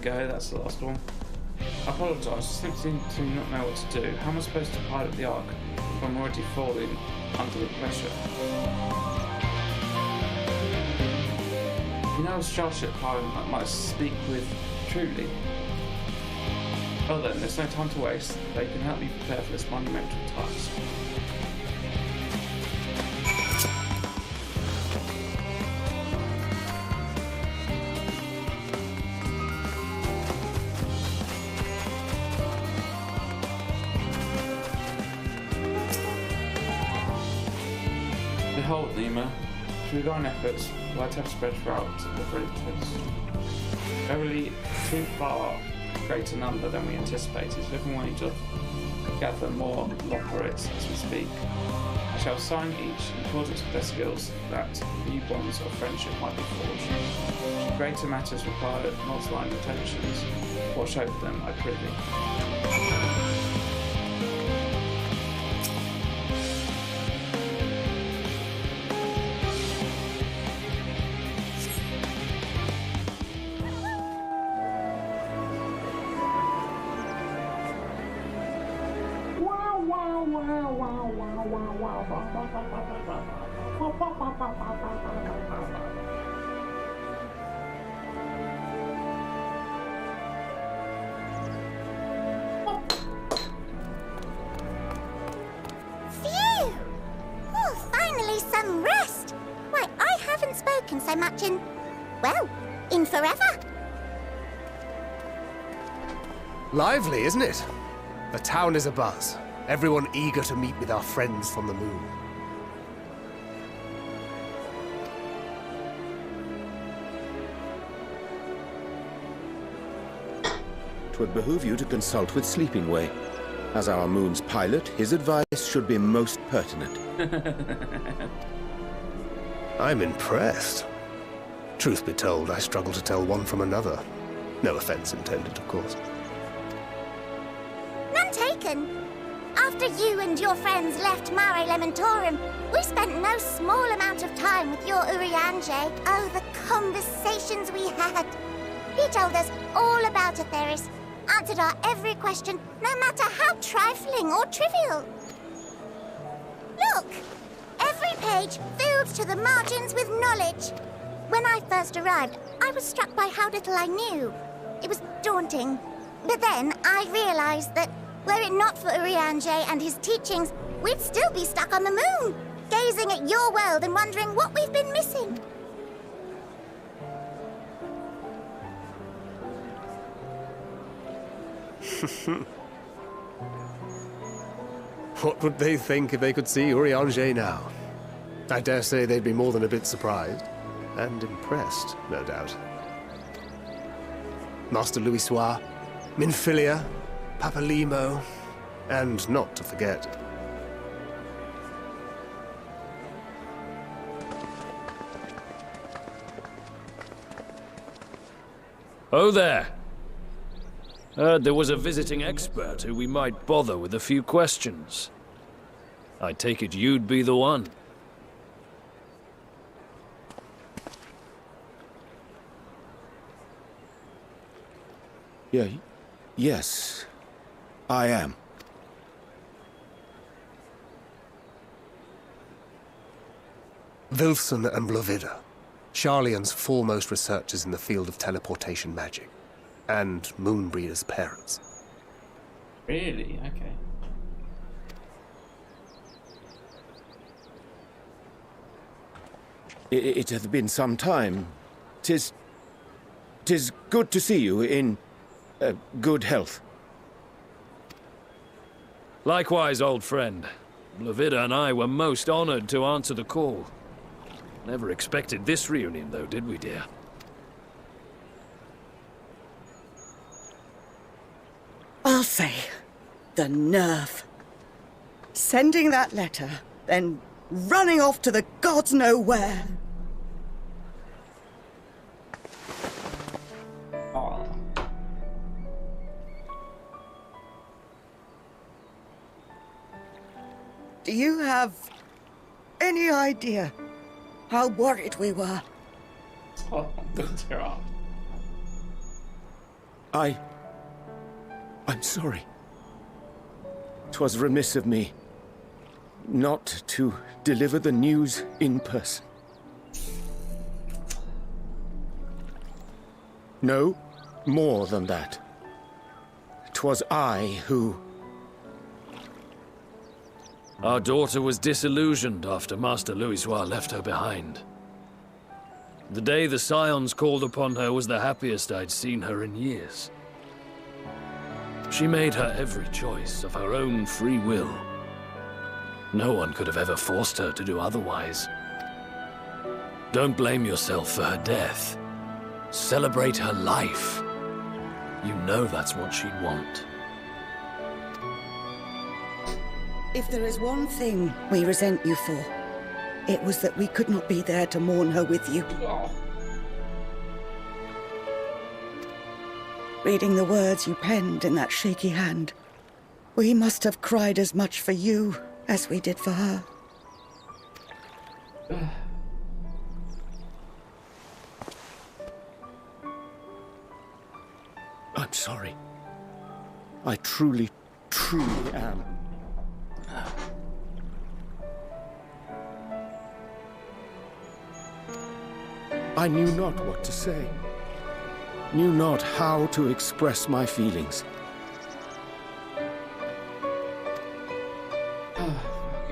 go, that's the last one. I apologise, I simply do not know what to do. How am I supposed to pilot the Ark if I'm already falling under the pressure? You know a starship pilot that might speak with truly? Well then, there's no time to waste. They can help me prepare for this monumental task. Behold, Nemo, through thine efforts, light have spread throughout the greatness. Verily, too far greater number than we anticipated. Living way to gather more lockerates as we speak. I shall sign each in accordance with their skills, that new bonds of friendship might be forged. Should greater matters require multiplying intentions, watch over them, I prithee. Phew! Oh, finally some rest! Why, I haven't spoken so much in, well, in forever. Lively, isn't it? The town is abuzz. Everyone eager to meet with our friends from the moon. Twould behoove you to consult with Sleeping Way. As our moon's pilot, his advice should be most pertinent. I'm impressed. Truth be told, I struggle to tell one from another. No offense intended, of course. None taken. After you and your friends left Mare Elementorum, we spent no small amount of time with your Urianger. Oh, the conversations we had. He told us all about Atheris, answered our every question, no matter how trifling or trivial. Look! Every page filled to the margins with knowledge. When I first arrived, I was struck by how little I knew. It was daunting. But then I realized that were it not for Urianger and his teachings, we'd still be stuck on the moon, gazing at your world and wondering what we've been missing. What would they think if they could see Urianger now? I dare say they'd be more than a bit surprised. And impressed, no doubt. Master Louisoix, Minfilia, Papalimo, and not to forget... Oh there! Heard there was a visiting expert who we might bother with a few questions. I take it you'd be the one. Yeah, yes, I am. Wilson and Blovida, Sharlayan's foremost researchers in the field of teleportation magic, and Moonbreeder's parents. Really? Okay. It hath been some time. 'Tis good to see you in good health. Likewise, old friend. Blovida and I were most honored to answer the call. Never expected this reunion, though, did we, dear? I'll say, the nerve. Sending that letter, then running off to the gods know where. Oh. Do you have any idea how worried we were? Oh, dear. I'm sorry. 'Twas remiss of me not to deliver the news in person. No, more than that. 'Twas I who... Our daughter was disillusioned after Master Louisoix left her behind. The day the Scions called upon her was the happiest I'd seen her in years. She made her every choice of her own free will. No one could have ever forced her to do otherwise. Don't blame yourself for her death. Celebrate her life. You know that's what she'd want. If there is one thing we resent you for, it was that we could not be there to mourn her with you. Reading the words you penned in that shaky hand, we must have cried as much for you as we did for her. I'm sorry. I truly, truly am. I knew not what to say. Knew not how to express my feelings.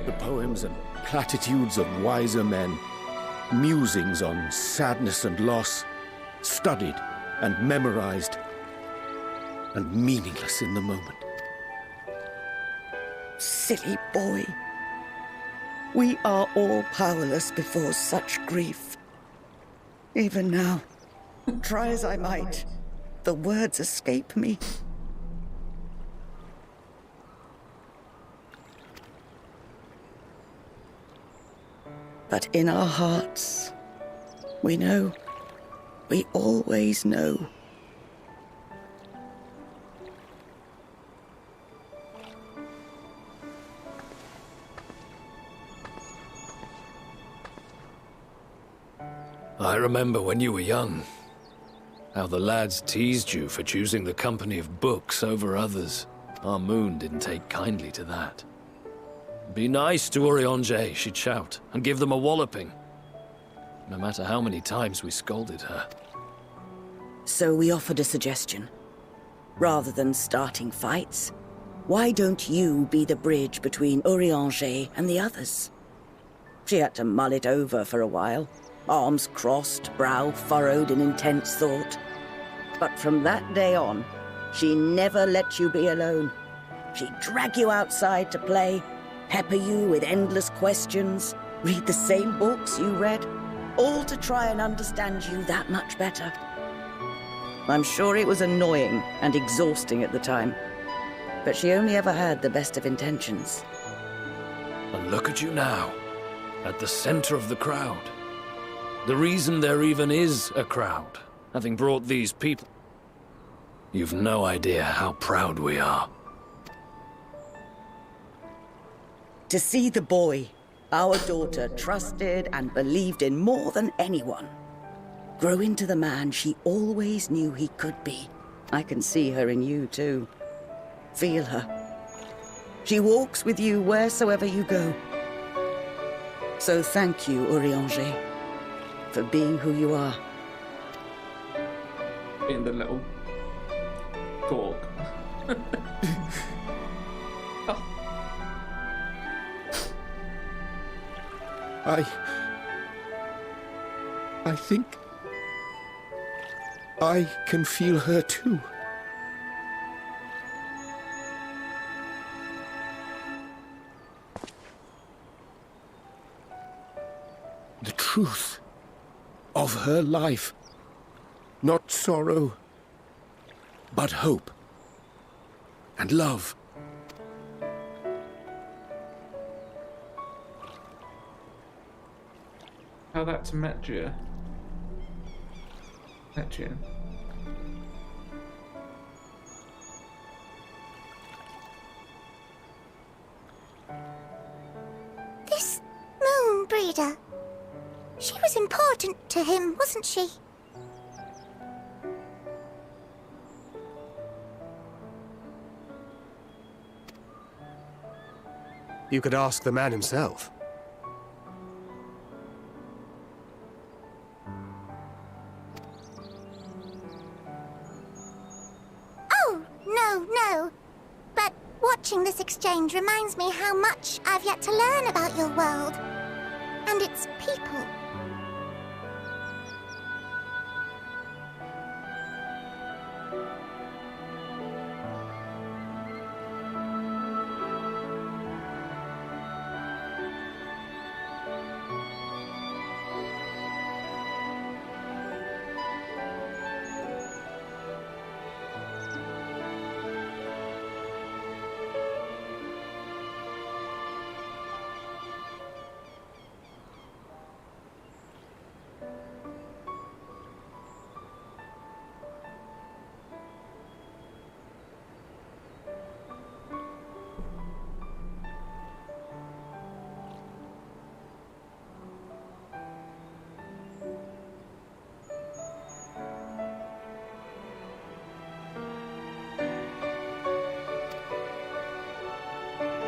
The poems and platitudes of wiser men, musings on sadness and loss, studied and memorized, and meaningless in the moment. Silly boy. We are all powerless before such grief. Even now, try as I might, the words escape me. But in our hearts, we know, we always know. I remember when you were young, how the lads teased you for choosing the company of books over others. Our moon didn't take kindly to that. Be nice to Urianger, she'd shout, and give them a walloping. No matter how many times we scolded her. So we offered a suggestion. Rather than starting fights, why don't you be the bridge between Urianger and the others? She had to mull it over for a while. Arms crossed, brow furrowed in intense thought. But from that day on, she never let you be alone. She'd drag you outside to play, pepper you with endless questions, read the same books you read, all to try and understand you that much better. I'm sure it was annoying and exhausting at the time, but she only ever had the best of intentions. And look at you now, at the center of the crowd. The reason there even is a crowd, having brought these people. You've no idea how proud we are. To see the boy, our daughter, trusted and believed in more than anyone, grow into the man she always knew he could be. I can see her in you, too. Feel her. She walks with you wheresoever you go. So thank you, Urianger, for being who you are. In the little gorg. I think I can feel her too. The truth of her life. Not sorrow, but hope and love. How that to Metria? Metrian. This moon breeder. She was important to him, wasn't she? You could ask the man himself. Oh, no. But watching this exchange reminds me how much I've yet to learn about your world and its people.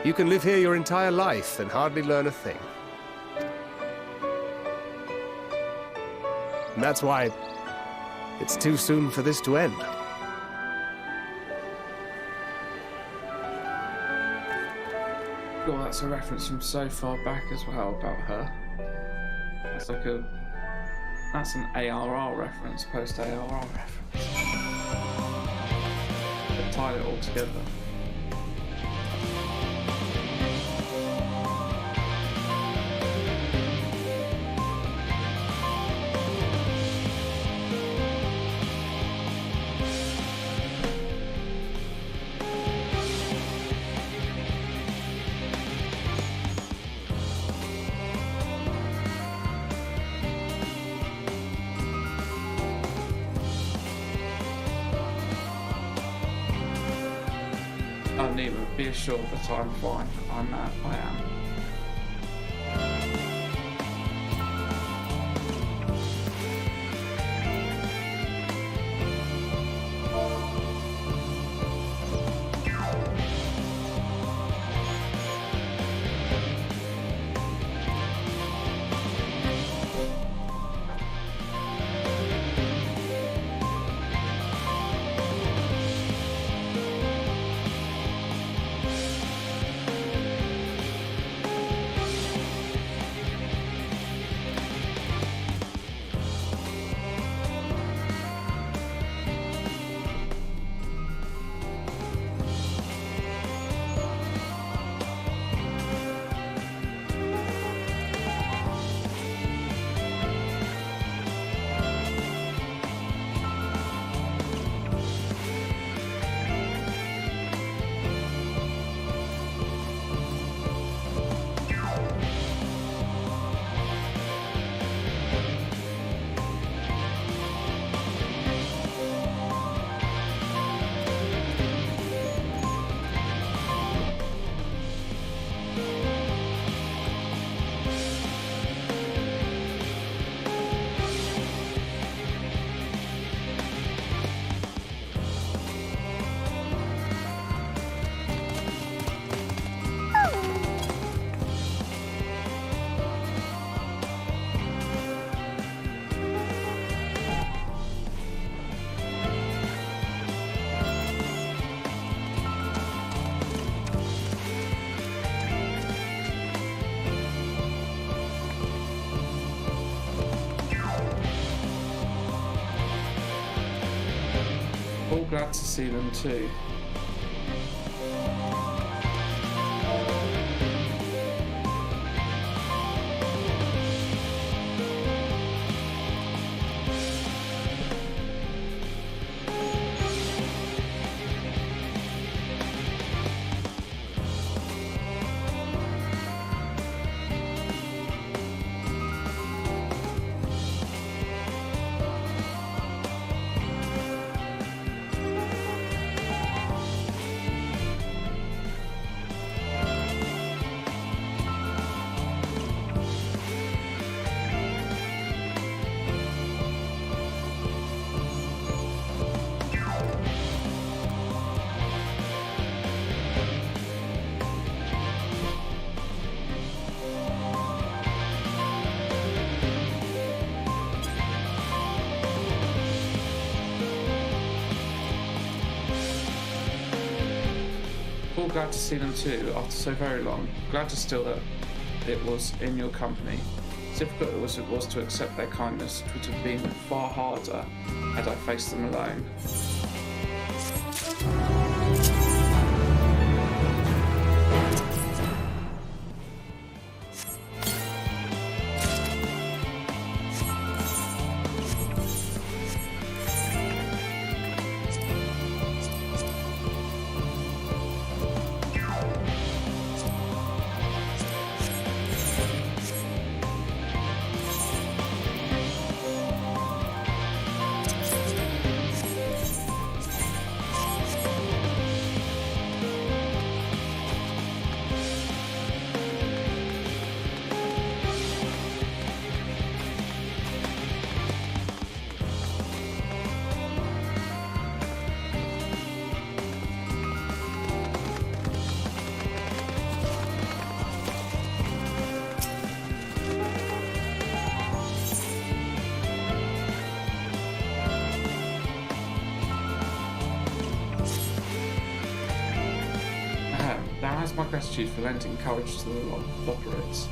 You can live here your entire life and hardly learn a thing. And that's why it's too soon for this to end. Oh, that's a reference from so far back as well about her. That's an ARR reference, post-ARR reference. They tied it all together. Neither, be assured that I'm fine. I am. All glad to see them too. glad to see them too, after so very long. Glad to still that it was in your company. As difficult as it was to accept their kindness, it would have been far harder had I faced them alone. Now has my gratitude for lending courage to the Lockerites.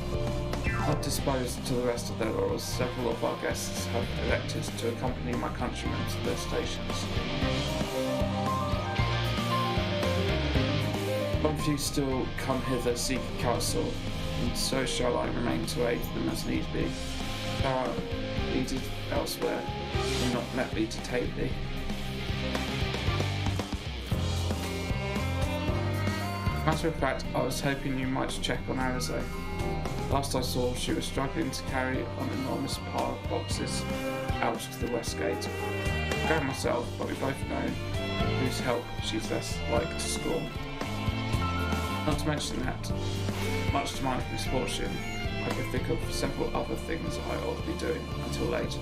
Not disposed to the rest of their laurels, several of our guests have elected to accompany my countrymen to their stations. One few still come hither seeking counsel, and so shall I remain to aid them as need be. Thou art needed elsewhere, and not met me to take thee. Matter of fact, I was hoping you might check on Alize. Last I saw, she was struggling to carry an enormous pile of boxes out to the west gate. Go myself, but we both know whose help she's less like to scorn. Not to mention that, much to my misfortune, I could think of several other things I ought to be doing until later.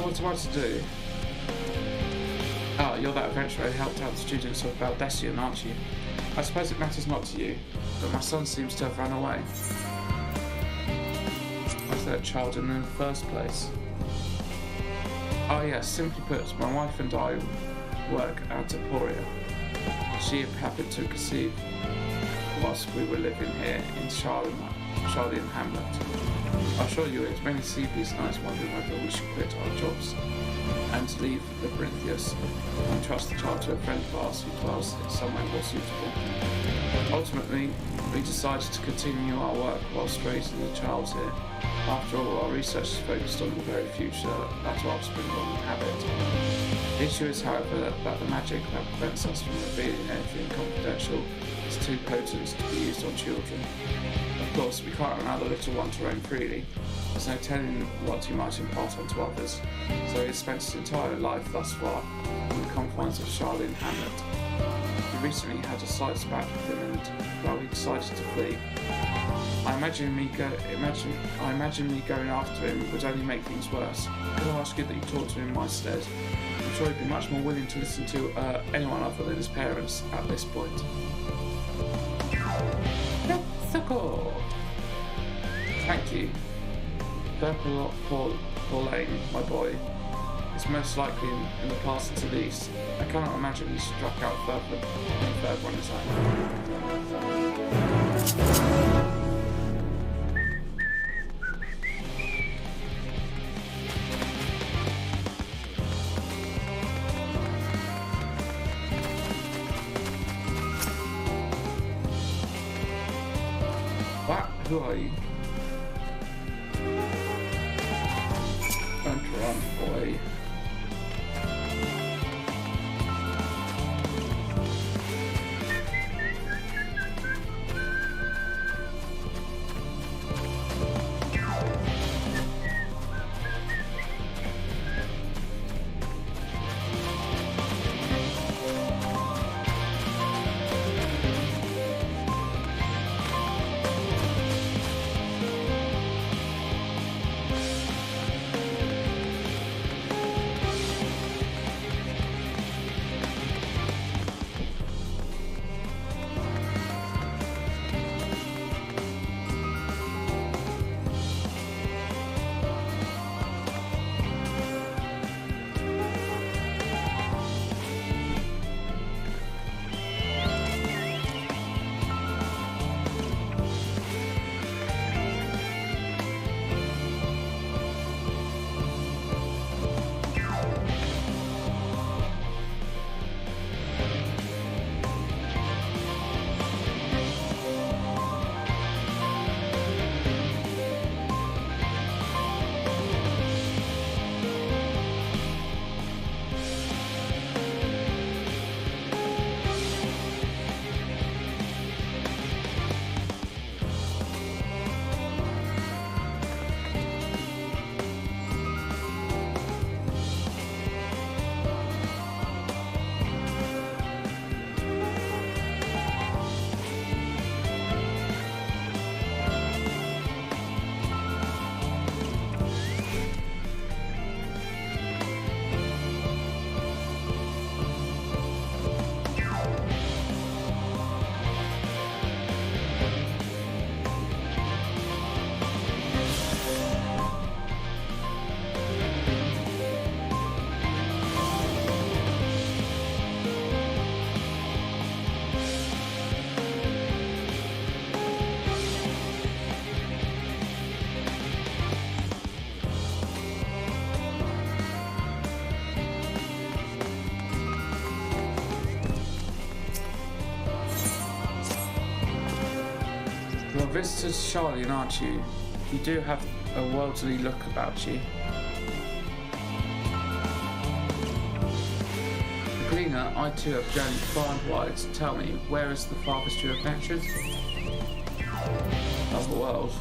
What am I to do? Ah, you're that adventurer who helped out the students of Valdesian, aren't you? I suppose it matters not to you, but my son seems to have run away. Was there a child in the first place? Oh yes, simply put, my wife and I work at Emporia. She happened to conceive whilst we were living here in Charlie and Hamlet. I assure you, it's many sleepless nights wondering whether we should quit our jobs and leave Labyrinthius and trust the child to a friend of ours who dwells somewhere more suitable. Ultimately, we decided to continue our work whilst raising the child here. After all, our research is focused on the very future that our offspring will inhabit. The issue is, however, that the magic that prevents us from revealing anything confidential is too potent to be used on children. Of course, we can't allow the little one to roam freely. There's no telling what he might impart onto others, so he has spent his entire life thus far in the confines of Charlie and Hamlet. We recently had a slight spat with him, and well, he decided to flee. I imagine me going after him would only make things worse. Could I ask you that you talk to him in my stead? I'm sure he'd be much more willing to listen to anyone other than his parents at this point. Thank you. Pauline, my boy, is most likely in the past to these. I cannot imagine he struck out further on his own. Who are you? Don't run away. You're visitor Charlian, aren't you? You do have a worldly look about you. Cleaner, I too have journeyed far and wide. Tell me, where is the farthest you have ventured? Of the world.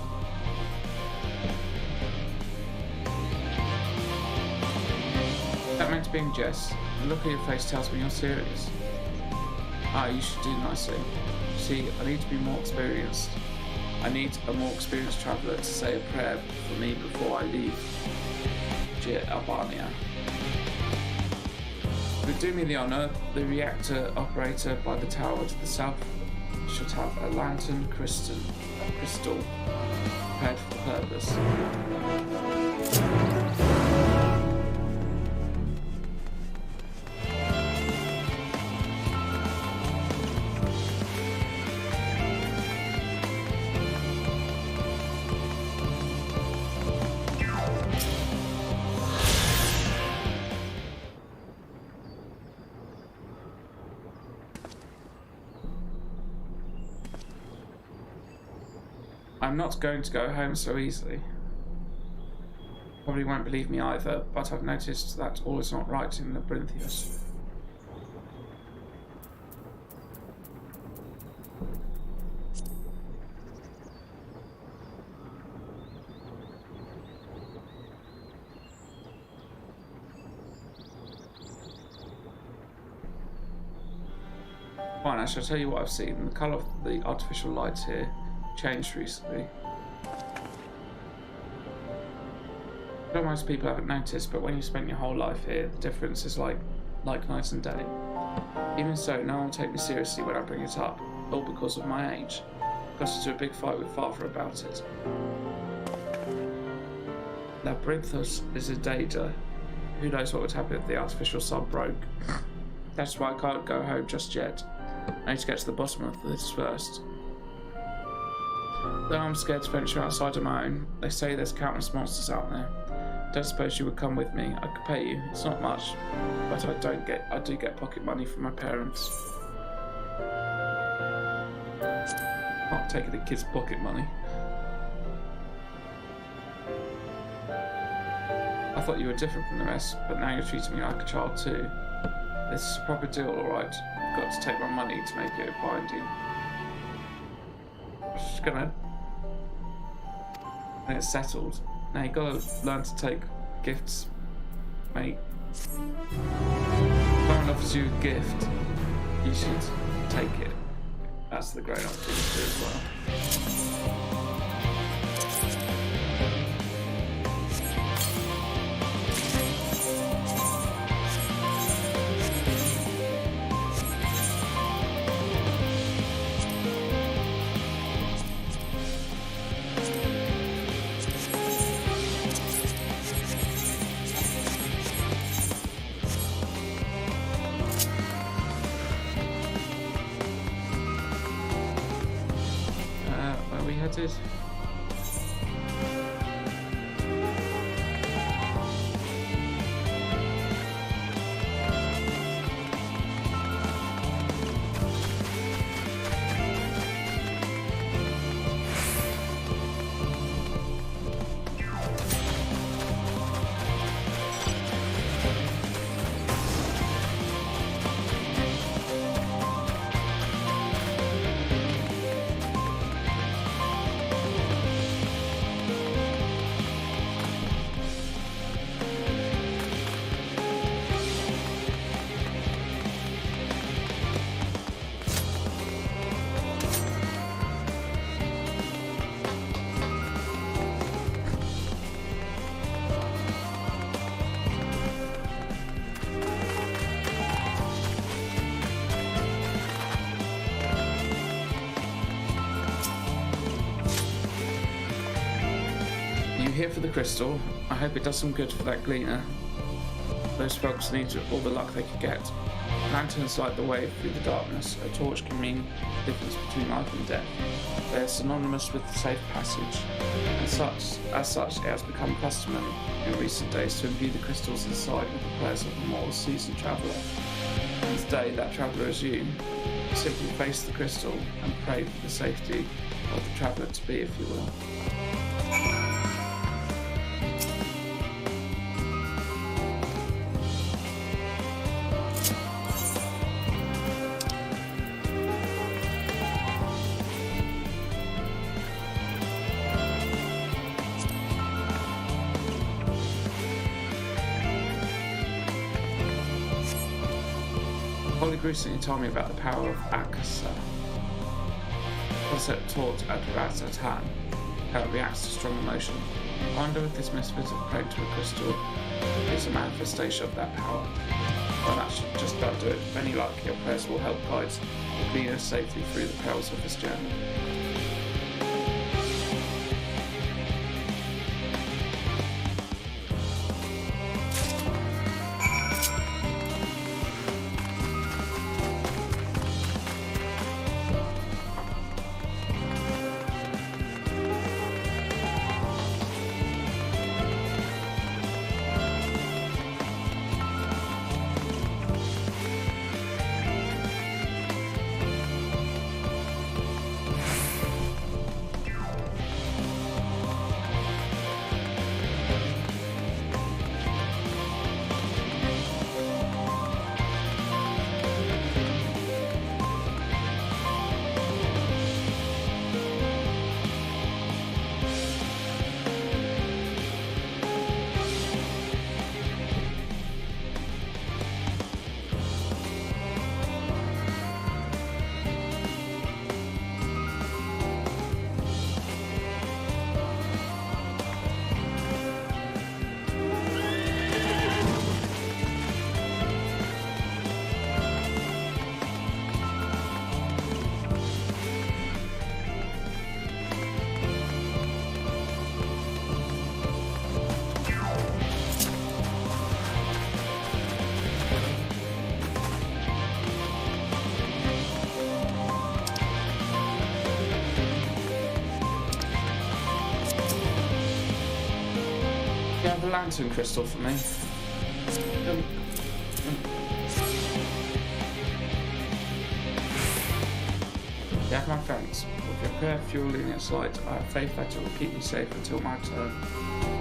That meant to be in jest. The look at your face tells me you're serious. Ah, you should do nicely. See, I need to be more experienced. I need a more experienced traveller to say a prayer for me before I leave Albania. But do me the honour, the reactor operator by the tower to the south should have a lantern crystal prepared for the purpose. I'm not going to go home so easily. Probably won't believe me either, but I've noticed that all is not right in Labyrinthius. Fine, I shall tell you what I've seen. The colour of the artificial light here changed recently. I know most people haven't noticed, but when you spend your whole life here, the difference is like night and day. Even so, no one will take me seriously when I bring it up, all because of my age. I got into a big fight with Father about it. Labyrinthos is a danger. Who knows what would happen if the artificial sun broke? That's why I can't go home just yet. I need to get to the bottom of this first. Though I'm scared to venture outside on my own, they say there's countless monsters out there. Don't suppose you would come with me. I could pay you. It's not much, but I do get pocket money from my parents. Not taking the kids' pocket money. I thought you were different from the rest, but now you're treating me like a child too. This is a proper deal, alright? You've got to take my money to make it binding. I'm just gonna... And it's settled. Now you gotta learn to take gifts, mate. If someone offers you a gift, you should take it. That's the grown-up thing to do as well. Where we headed? Here for the crystal. I hope it does some good for that gleaner. Those folks need all the luck they could get. Lanterns light the way through the darkness. A torch can mean the difference between life and death. They are synonymous with the safe passage. As such, it has become customary in recent days to imbue the crystals inside with the prayers of a more seasoned traveller. And today, that traveller is you. Simply face the crystal and pray for the safety of the traveller to be, if you will. Holly recently told me about the power of Akasa, concept taught at Ratatan, how it reacts to strong emotion. I wonder if this misfit of praying to a crystal is a manifestation of that power. Well, that should just about do it. With any luck, your prayers will help guide the gleaner safely through the perils of this journey. You have a lantern crystal for me. You have my thanks. With your prayer fueling its light, I have faith that it will keep me safe until my turn.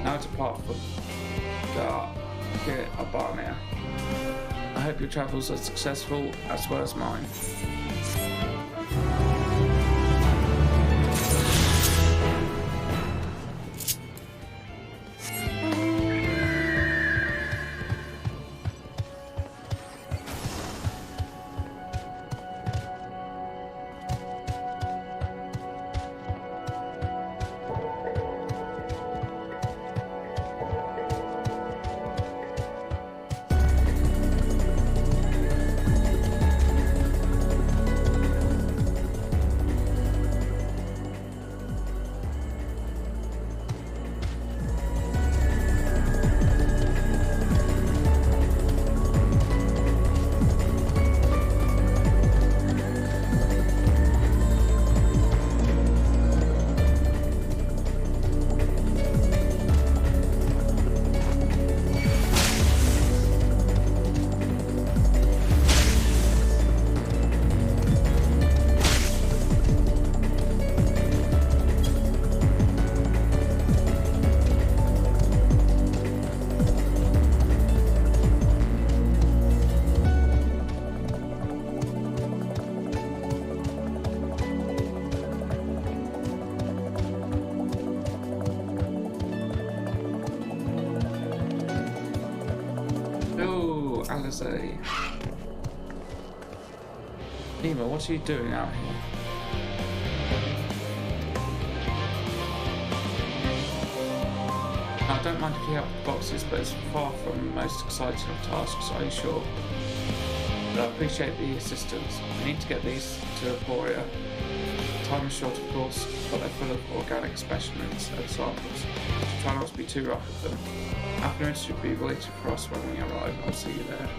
Now depart for get a Barnea. I hope your travels are successful as well as mine. Alizé. Nima, what are you doing out here? I don't mind if you help the boxes, but it's far from the most exciting of tasks, are you sure? But I appreciate the assistance. We need to get these to Emporia. Time is short, of course, but they're full of organic specimens and samples. So try not to be too rough with them. Afternoon should be waiting for us when we arrive. I'll see you there.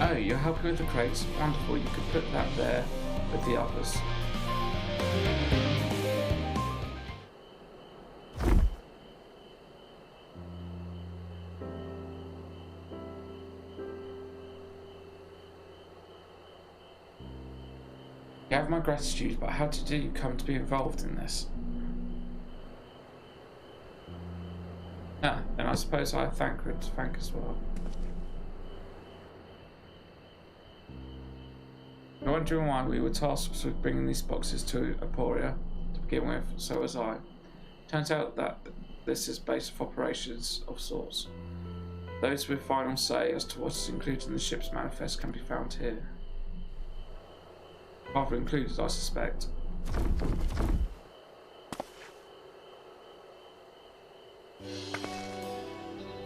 Oh, you're helping with the crates. Wonderful, you could put that there with the others. You have my gratitude, but how did you come to be involved in this? Ah, then I suppose I have Thancred to thank as well. You're wondering why we were tasked with bringing these boxes to Emporia to begin with, so was I. Turns out that this is base of operations of sorts. Those with final say as to what is included in the ship's manifest can be found here. Rather included, I suspect.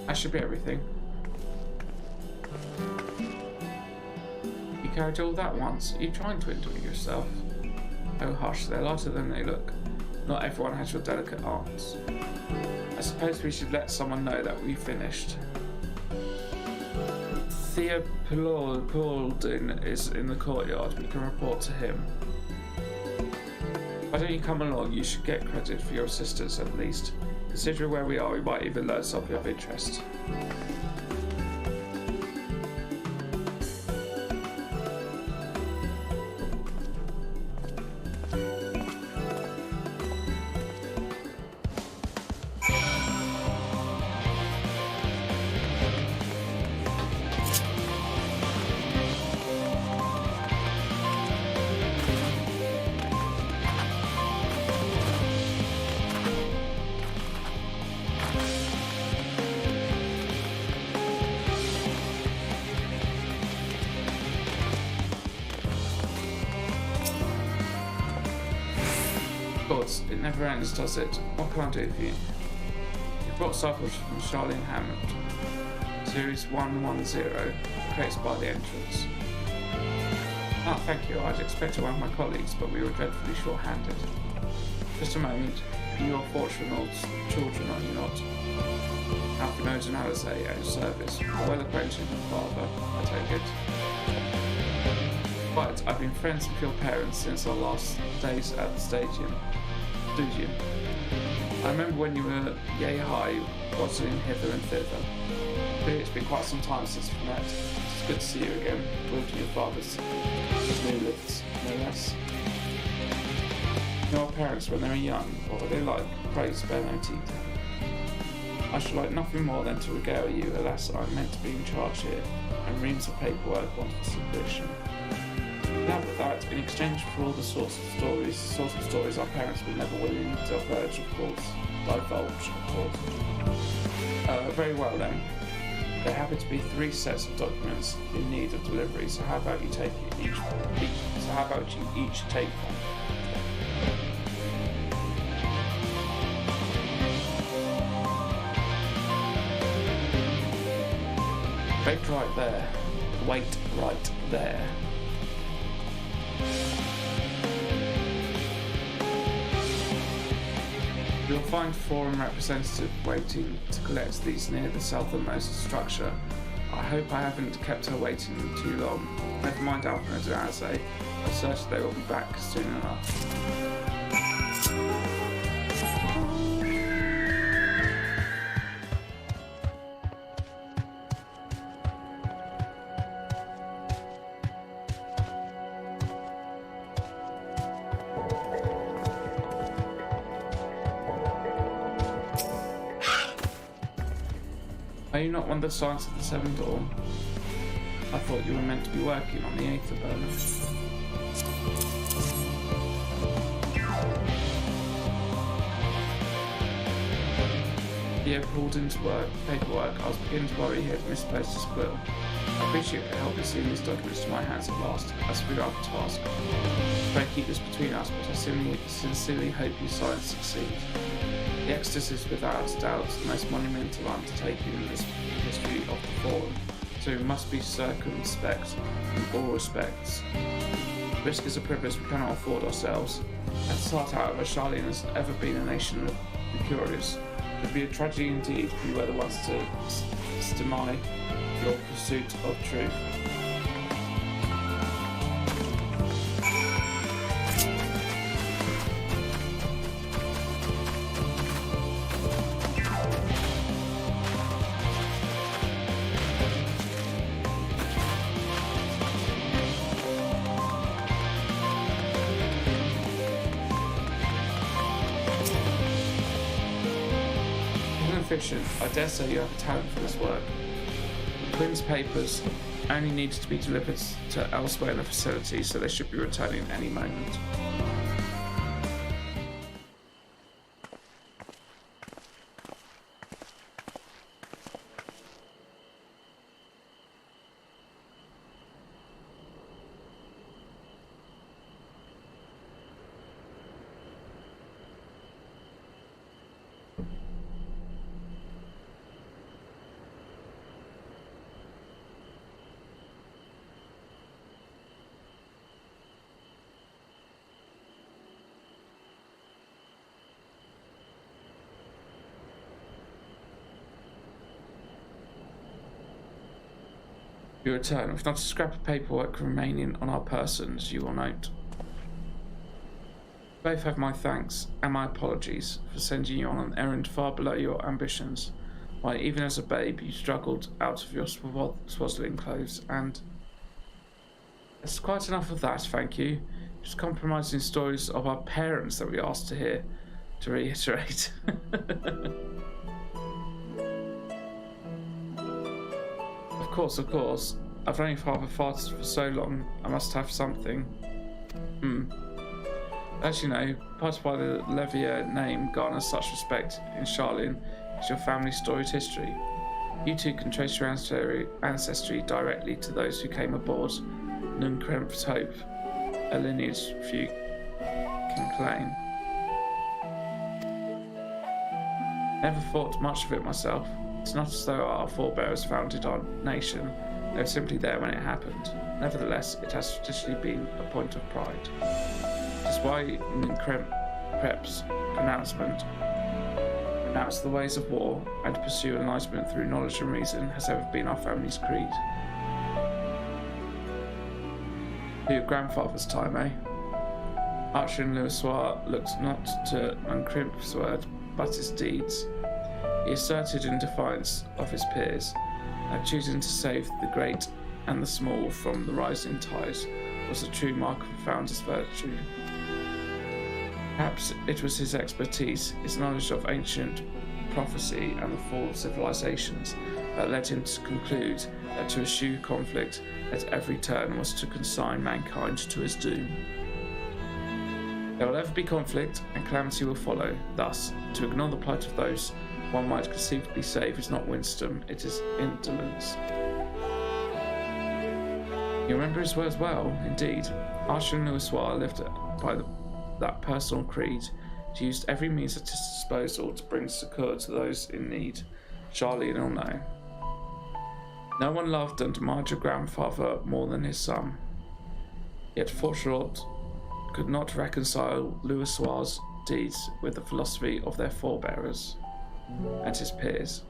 That should be everything. You carried all that once. Are you trying to enjoy yourself? Oh hush, they're lighter than they look. Not everyone has your delicate arms. I suppose we should let someone know that we finished. Theopildin is in the courtyard. We can report to him. Why don't you come along? You should get credit for your assistance at least. Considering where we are, we might even learn something of interest. course, it never ends, does it? What can I do for you? You brought samples from Charlene Hammond, Series 110, traced by the entrance. Ah, thank you. I'd expected one of my colleagues, but we were dreadfully short-handed. Just a moment. You're fortunate children, are you not? Alfred knows and Alice at your service. Well acquainted with father, I take it. But I've been friends with your parents since our last days at the stadium. I remember when you were yay high, waddling hither and thither. Clearly it's been quite some time since we met. It's good to see you again, wielding your father's new lifts, no less. Your parents, when they were young, what were they like? Pray spare no tea. I should like nothing more than to regale you, alas I'm meant to be in charge here, and reams of paperwork wanted submission. Now that, in exchange for all the sorts of stories our parents were never willing to divulge, of course. Very well then. There happen to be 3 sets of documents in need of delivery, so how about you each take one? Wait right there. Wait right there. You'll find forum representative waiting to collect these near the southernmost structure. I hope I haven't kept her waiting too long. Never mind Alpha and Aze. I'm certain they will be back soon enough. Are you not one of the Science of the Seven Dawn? I thought you were meant to be working on the Aether Burner. Yeah, pulled into paperwork, I was beginning to worry he had misplaced his quill. I appreciate the help in seeing these documents to my hands at last, as we are the task. Pray keep this between us, but I sincerely hope you science succeed. The Exodus is without doubt the most monumental undertaking in this history of the Forum, so we must be circumspect in all respects. Risk is a privilege we cannot afford ourselves. At the start, however, Charlene has ever been a nation of the curious. It would be a tragedy indeed if you were the ones to stymie your pursuit of truth. I dare say you have a talent for this work. The Quinn's papers only needed to be delivered to elsewhere in the facility, so they should be returning any moment. You return with not a scrap of paperwork remaining on our persons, you will note. Both have my thanks and my apologies for sending you on an errand far below your ambitions, while even as a babe you struggled out of your swaddling clothes, and... It's quite enough of that, thank you. It's compromising stories of our parents that we asked to hear, to reiterate. Of course. I've known Father Fast for so long, I must have something. As you know, part of why the Levier name garners such respect in Charlene is your family's storied history. You two can trace your ancestry directly to those who came aboard Nunkremp's Hope, a lineage few can claim. Never thought much of it myself. It's not as though our forebears founded our nation. They were simply there when it happened. Nevertheless, it has traditionally been a point of pride. It is why Krep's pronouncement renounce the ways of war and pursue enlightenment through knowledge and reason has ever been our family's creed. To your grandfather's time, eh? Archon Louisoix looked not to Crimp's word, but his deeds. He asserted in defiance of his peers that choosing to save the great and the small from the rising tide was a true mark of a founder's virtue. Perhaps it was his expertise, his knowledge of ancient prophecy and the fall of civilizations that led him to conclude that to eschew conflict at every turn was to consign mankind to his doom. There will ever be conflict, and calamity will follow. Thus, to ignore the plight of those one might conceivably save is not wisdom, it is indolence. You remember his words well, indeed. Archon Louisoix lived by that personal creed. He used every means at his disposal to bring succour to those in need, Charlene or no. No one loved and admired your grandfather more than his son. Yet Forgerot could not reconcile Louisoix's deeds with the philosophy of their forebearers and his peers,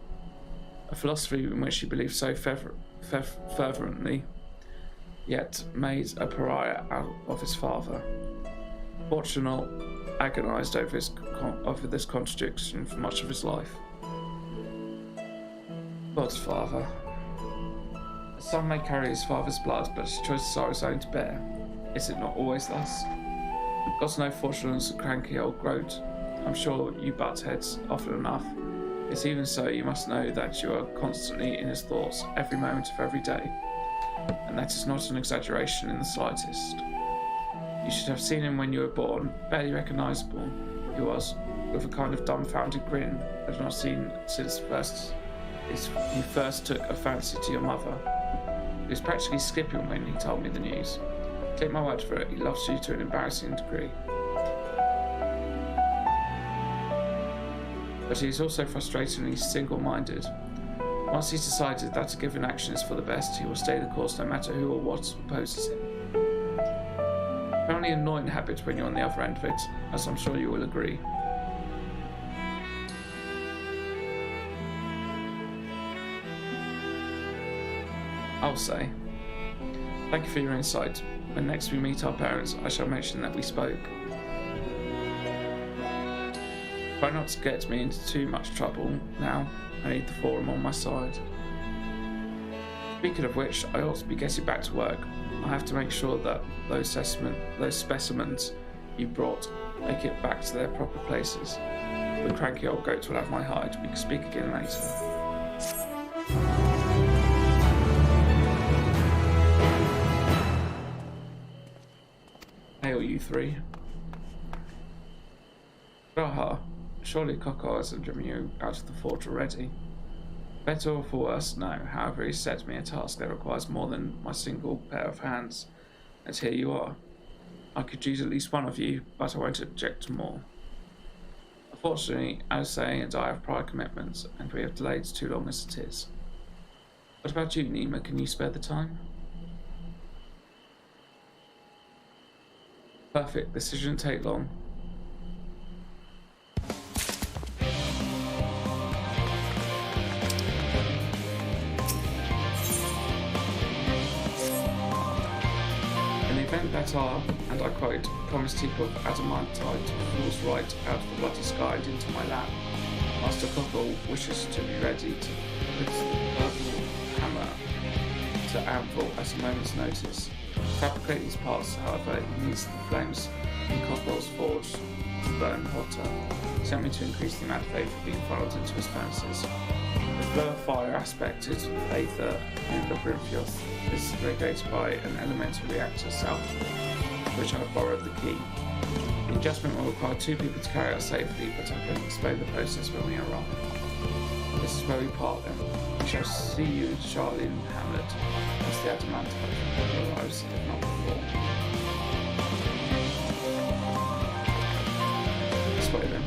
a philosophy in which he believed so fervently, yet made a pariah out of his father. Fortunate agonized over this contradiction for much of his life. God's father. A son may carry his father's blood, but his choices are his own to bear. Is it not always thus? God's no Fortunate's a cranky old groat. I'm sure you butt heads often enough. Yet even so, you must know that you are constantly in his thoughts every moment of every day, and that is not an exaggeration in the slightest. You should have seen him when you were born, barely recognisable. He was, with a kind of dumbfounded grin I've not seen since you first took a fancy to your mother. He was practically skipping when he told me the news. Take my word for it, he loves you to an embarrassing degree. But he is also frustratingly single-minded. Once he's decided that a given action is for the best, he will stay the course no matter who or what opposes him. Apparently an annoying habit when you're on the other end of it, as I'm sure you will agree. I'll say, thank you for your insight. When next we meet our parents, I shall mention that we spoke. Try not to get me into too much trouble now. I need the forum on my side. Speaking of which, I ought to be getting back to work. I have to make sure that those specimens you brought make it back to their proper places. The cranky old goats will have my hide. We can speak again later. Hail, you three. Raha, surely Kokor hasn't driven you out of the fort already. Better or for worse, no. However, he set me a task that requires more than my single pair of hands. And here you are. I could use at least one of you, but I won't object to more. Unfortunately, Alice and I have prior commitments, and we have delayed too long as it is. What about you, Nima? Can you spare the time? Perfect. This shouldn't take long. That are, and I quote, promised heap of adamantite falls right out of the bloody sky and into my lap. Master Cockle wishes to be ready to put the purple hammer to anvil at a moment's notice. To fabricate these parts, however, he needs the flames in Cockle's forge to burn hotter. He sent me to increase the amount of aether being funneled into his furnaces. The flow of fire aspected aether in the Brimfioth is regulated by an elemental reactor south, which I've borrowed the key. The adjustment will require 2 people to carry out safely, but I can explain the process when we arrive. This is where we part then. We shall see you in Charlene Hamlet as the adamantite arrives, if not before. This way then.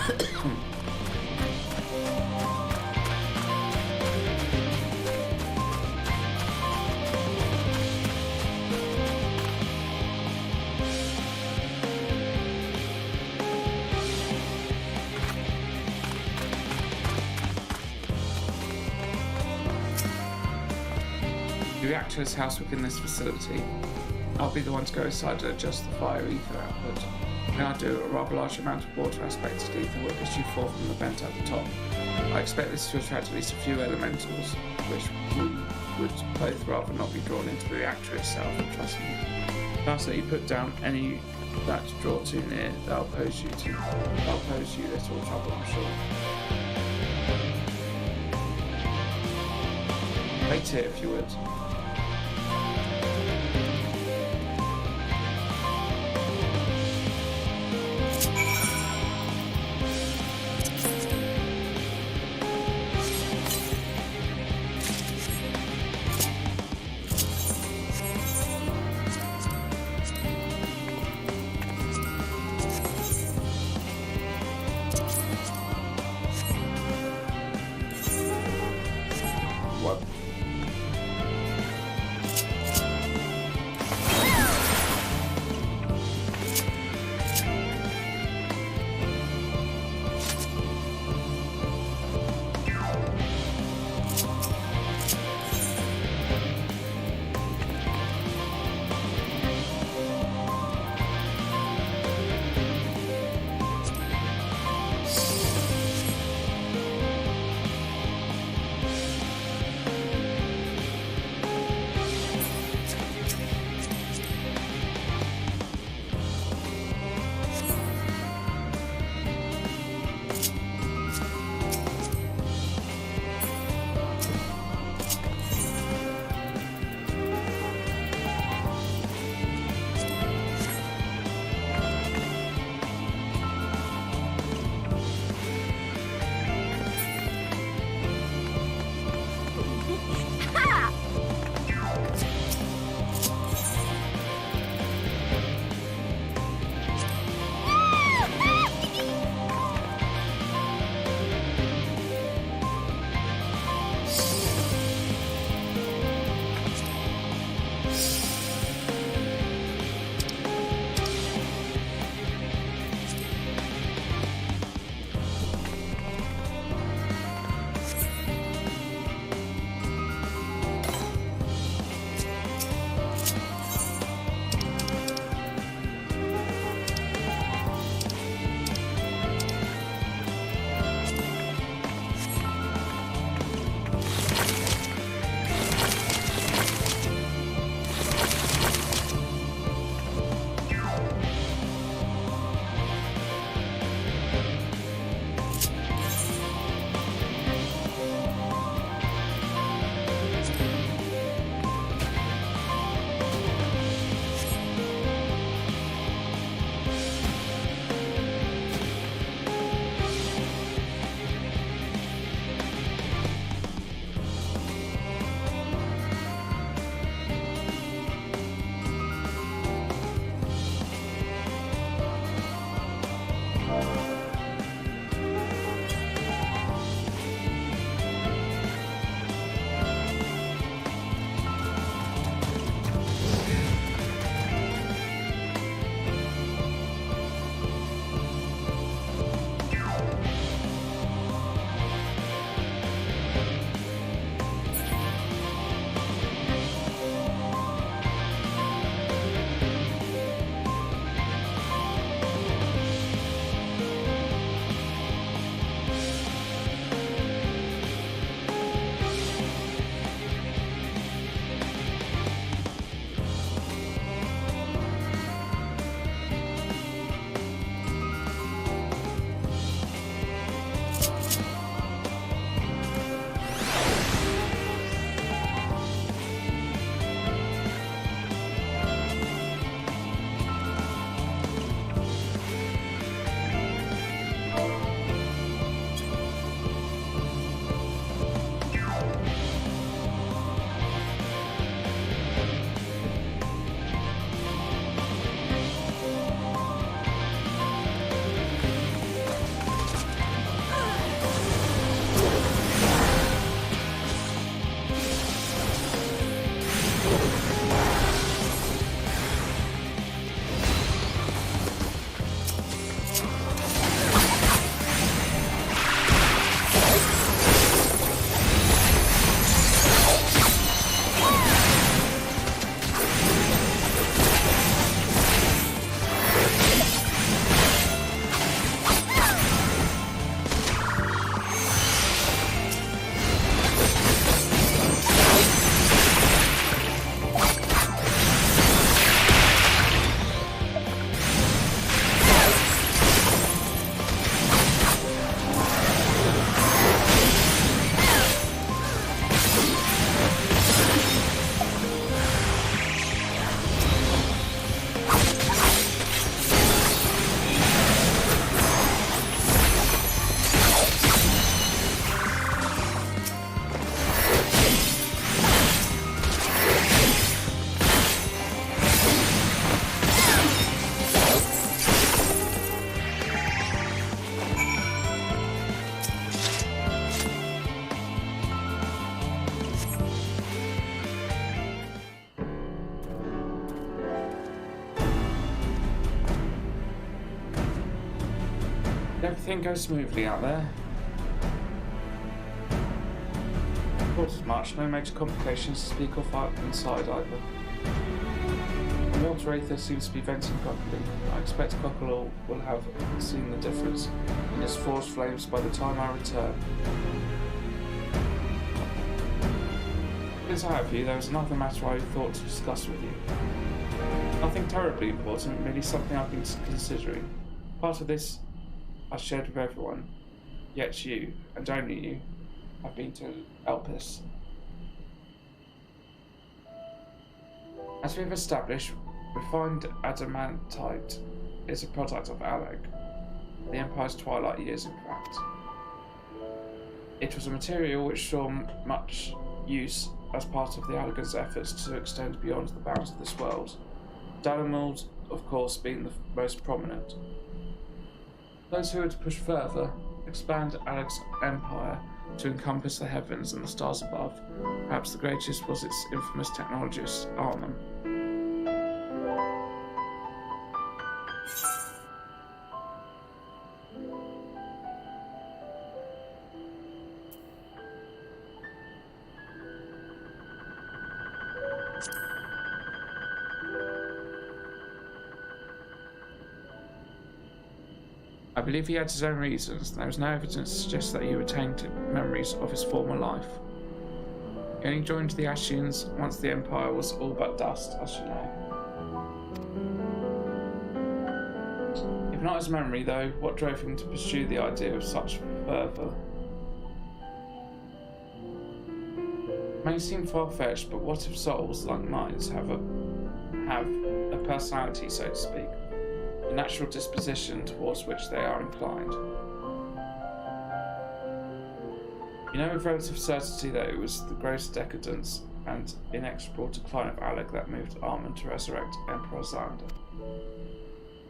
The reactor's house within this facility. I'll be the one to go inside and adjust the fire ether output. When I do, a rather large amount of water aspected ether will issue forth from the vent at the top. I expect this to attract at least a few elementals, which would both rather not be drawn into the reactor itself, trust me. Last that you put down any that draw too near, they'll pose you little trouble, I'm sure. Wait here if you would. Everything goes smoothly out there. Not as much, no major complications to speak of out inside either. The water aether seems to be venting properly. I expect Cockle will have seen the difference in his forest flames by the time I return. Since I have you, there is another matter I thought to discuss with you. Nothing terribly important, merely something I've been considering. Part of this I shared with everyone, yet you, and only you, have been to Elpis. As we have established, refined adamantite is a product of Aleg, the Empire's twilight years in fact. It was a material which saw much use as part of the Allegan's efforts to extend beyond the bounds of this world, Dalamud, of course, being the most prominent. Those who would push further, expand Aleg's empire to encompass the heavens and the stars above. Perhaps the greatest was its infamous technologist, Arnon. I believe he had his own reasons, and there was no evidence to suggest that he retained memories of his former life. He only joined the Ashians once the Empire was all but dust, as you know. If not his memory, though, what drove him to pursue the idea of such fervour? It may seem far-fetched, but what if souls, like minds, have a personality, so to speak? A natural disposition towards which they are inclined. You know with relative certainty that it was the gross decadence and inexorable decline of Aleg that moved Armand to resurrect Emperor Xander.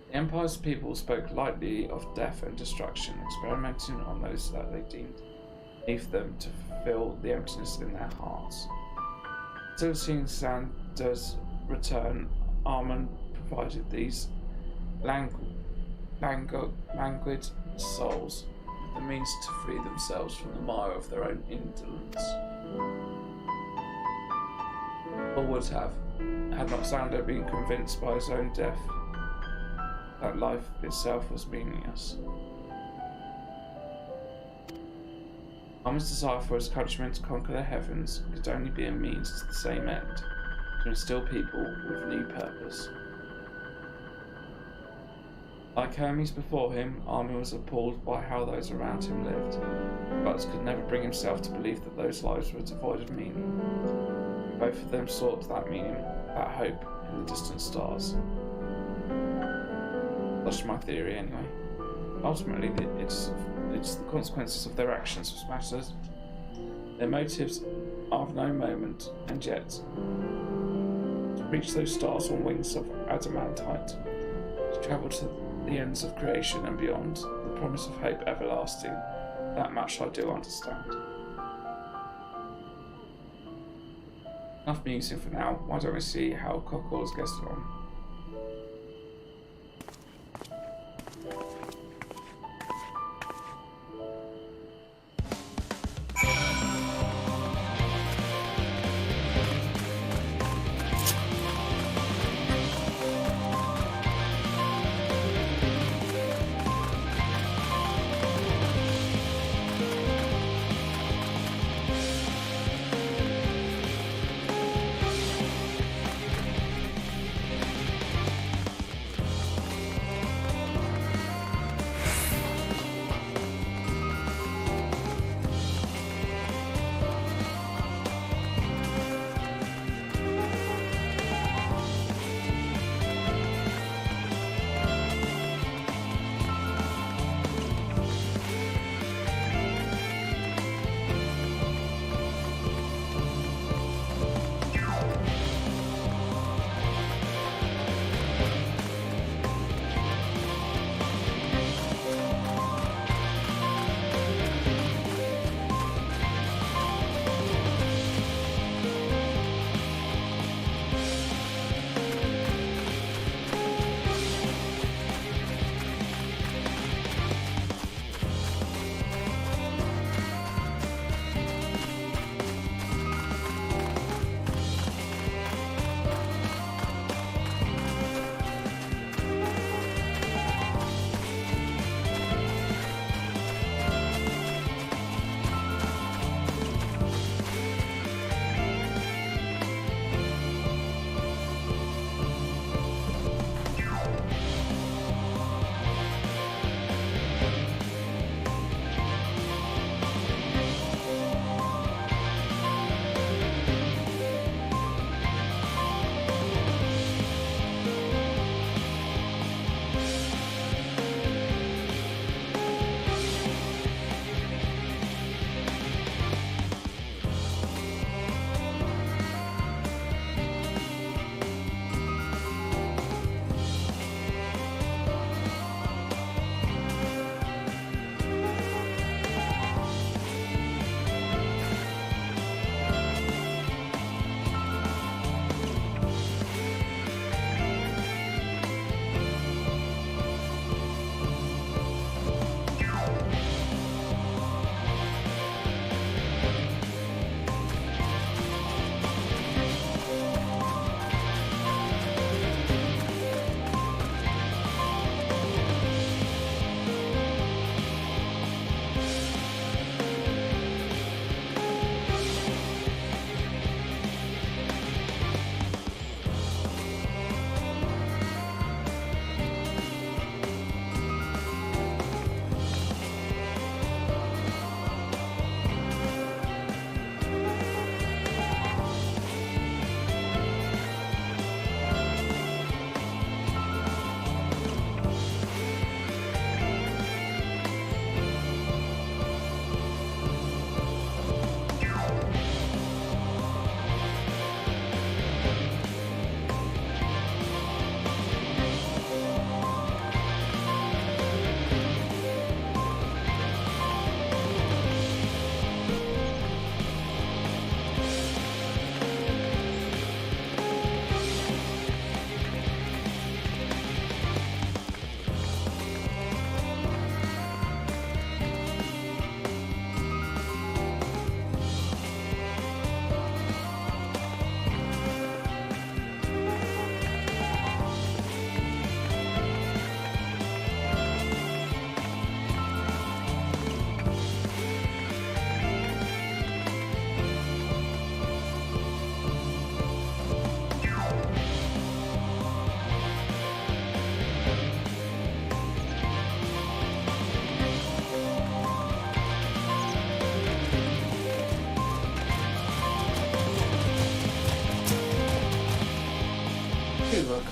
The Empire's people spoke lightly of death and destruction, experimenting on those that they deemed beneath them to fill the emptiness in their hearts. Still seeing Xander's return, Armand provided these languid souls with the means to free themselves from the mire of their own indolence. Or would have, had not Xander been convinced by his own death that life itself was meaningless. Armand's desire for his countrymen to conquer the heavens could only be a means to the same end, to instill people with new purpose. Like Hermes before him, Armin was appalled by how those around him lived, but could never bring himself to believe that those lives were devoid of meaning. And both of them sought that meaning, that hope, in the distant stars. That's my theory, anyway. Ultimately, it's the consequences of their actions which matters. Their motives are of no moment, and yet, to reach those stars on wings of adamantite, to travel to the ends of creation and beyond, the promise of hope everlasting, that much I do understand. Enough musing for now, why don't we see how Cockles gets on?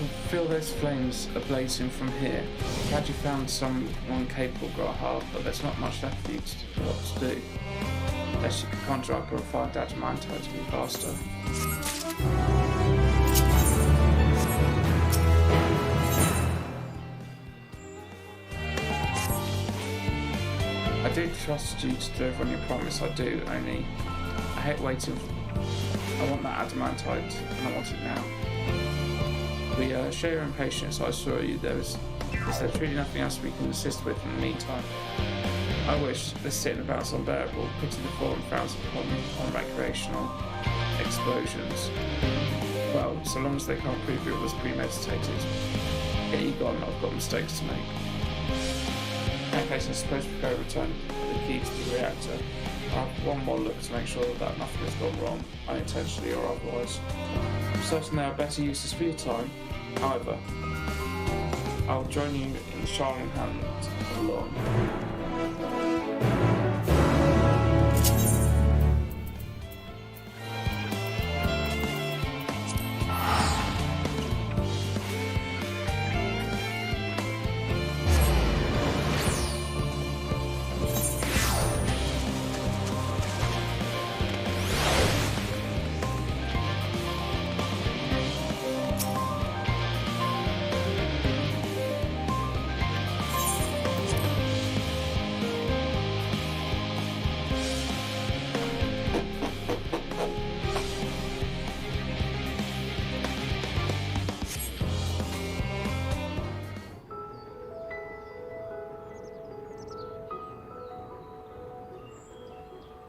can feel those flames ablazing from here. Glad you found someone capable, Grahar, but there's not much left for you to do. Unless you can conjure up a refined adamantite to be faster. I do trust you to deliver on your promise, I do, only I hate waiting. I want that adamantite, and I want it now. We share your impatience, I assure you is there truly nothing else we can assist with in the meantime? I wish this sitting about's unbearable. Pity the Forum frowns on recreational explosions. Well, so long as they can't prove it was premeditated. Get you gone, I've got mistakes to make. In that case, I suppose we go return the key to the reactor. I'll have one more look to make sure that nothing has gone wrong, unintentionally or otherwise. I'm certain there are better uses for your time. However, I'll join you in the Charling Hand along.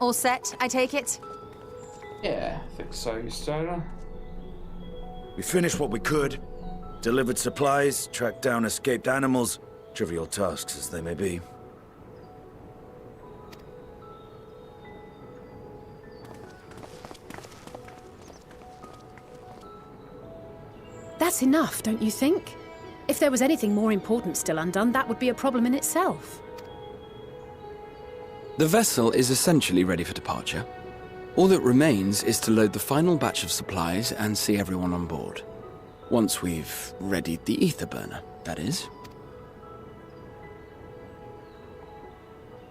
All set, I take it? Yeah, I think so, Stoner. We finished what we could. Delivered supplies, tracked down escaped animals. Trivial tasks as they may be. That's enough, don't you think? If there was anything more important still undone, that would be a problem in itself. The vessel is essentially ready for departure. All that remains is to load the final batch of supplies and see everyone on board. Once we've readied the ether burner, that is.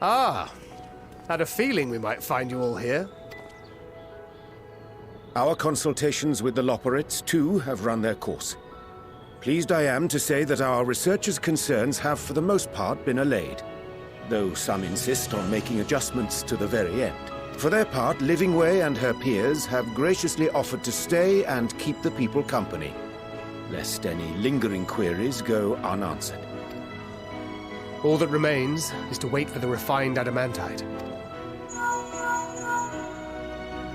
Ah, had a feeling we might find you all here. Our consultations with the Loperites, too, have run their course. Pleased I am to say that our researchers' concerns have for the most part been allayed, though some insist on making adjustments to the very end. For their part, Livingway and her peers have graciously offered to stay and keep the people company, lest any lingering queries go unanswered. All that remains is to wait for the refined adamantite.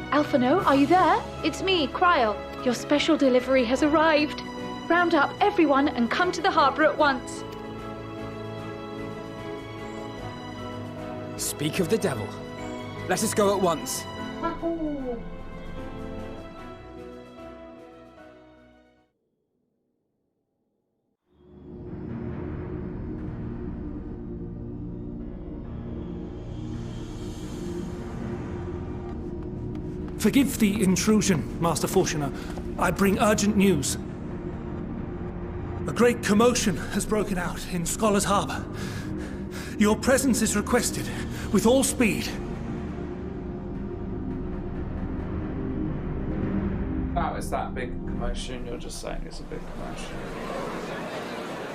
Alphino, are you there? It's me, Kryl. Your special delivery has arrived. Round up everyone and come to the harbour at once. Speak of the devil. Let us go at once. Forgive the intrusion, Master Fortuner. I bring urgent news. A great commotion has broken out in Scholar's Harbour. Your presence is requested, with all speed. Now, is that big commotion? You're just saying it's a big commotion.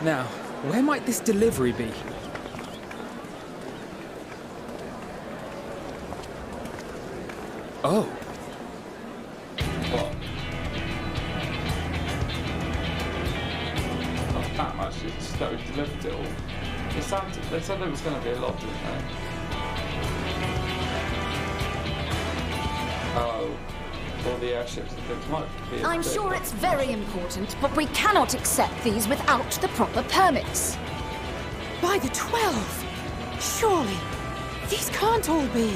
Now, where might this delivery be? Oh. What? Not that much, it's just that we delivered it all. They said there was going to be a lot, didn't they? Oh, all the airships and things might be. I'm sure it's very important, but we cannot accept these without the proper permits. By the 12! Surely, these can't all be.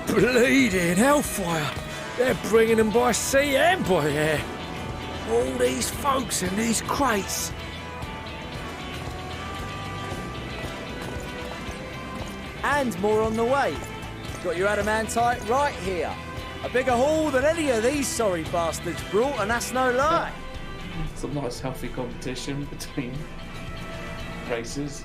Bleeding hellfire! They're bringing them by sea and by air. All these folks in these crates. And more on the way. Got your adamantite right here. A bigger haul than any of these sorry bastards brought, and that's no lie. Some nice healthy competition between races.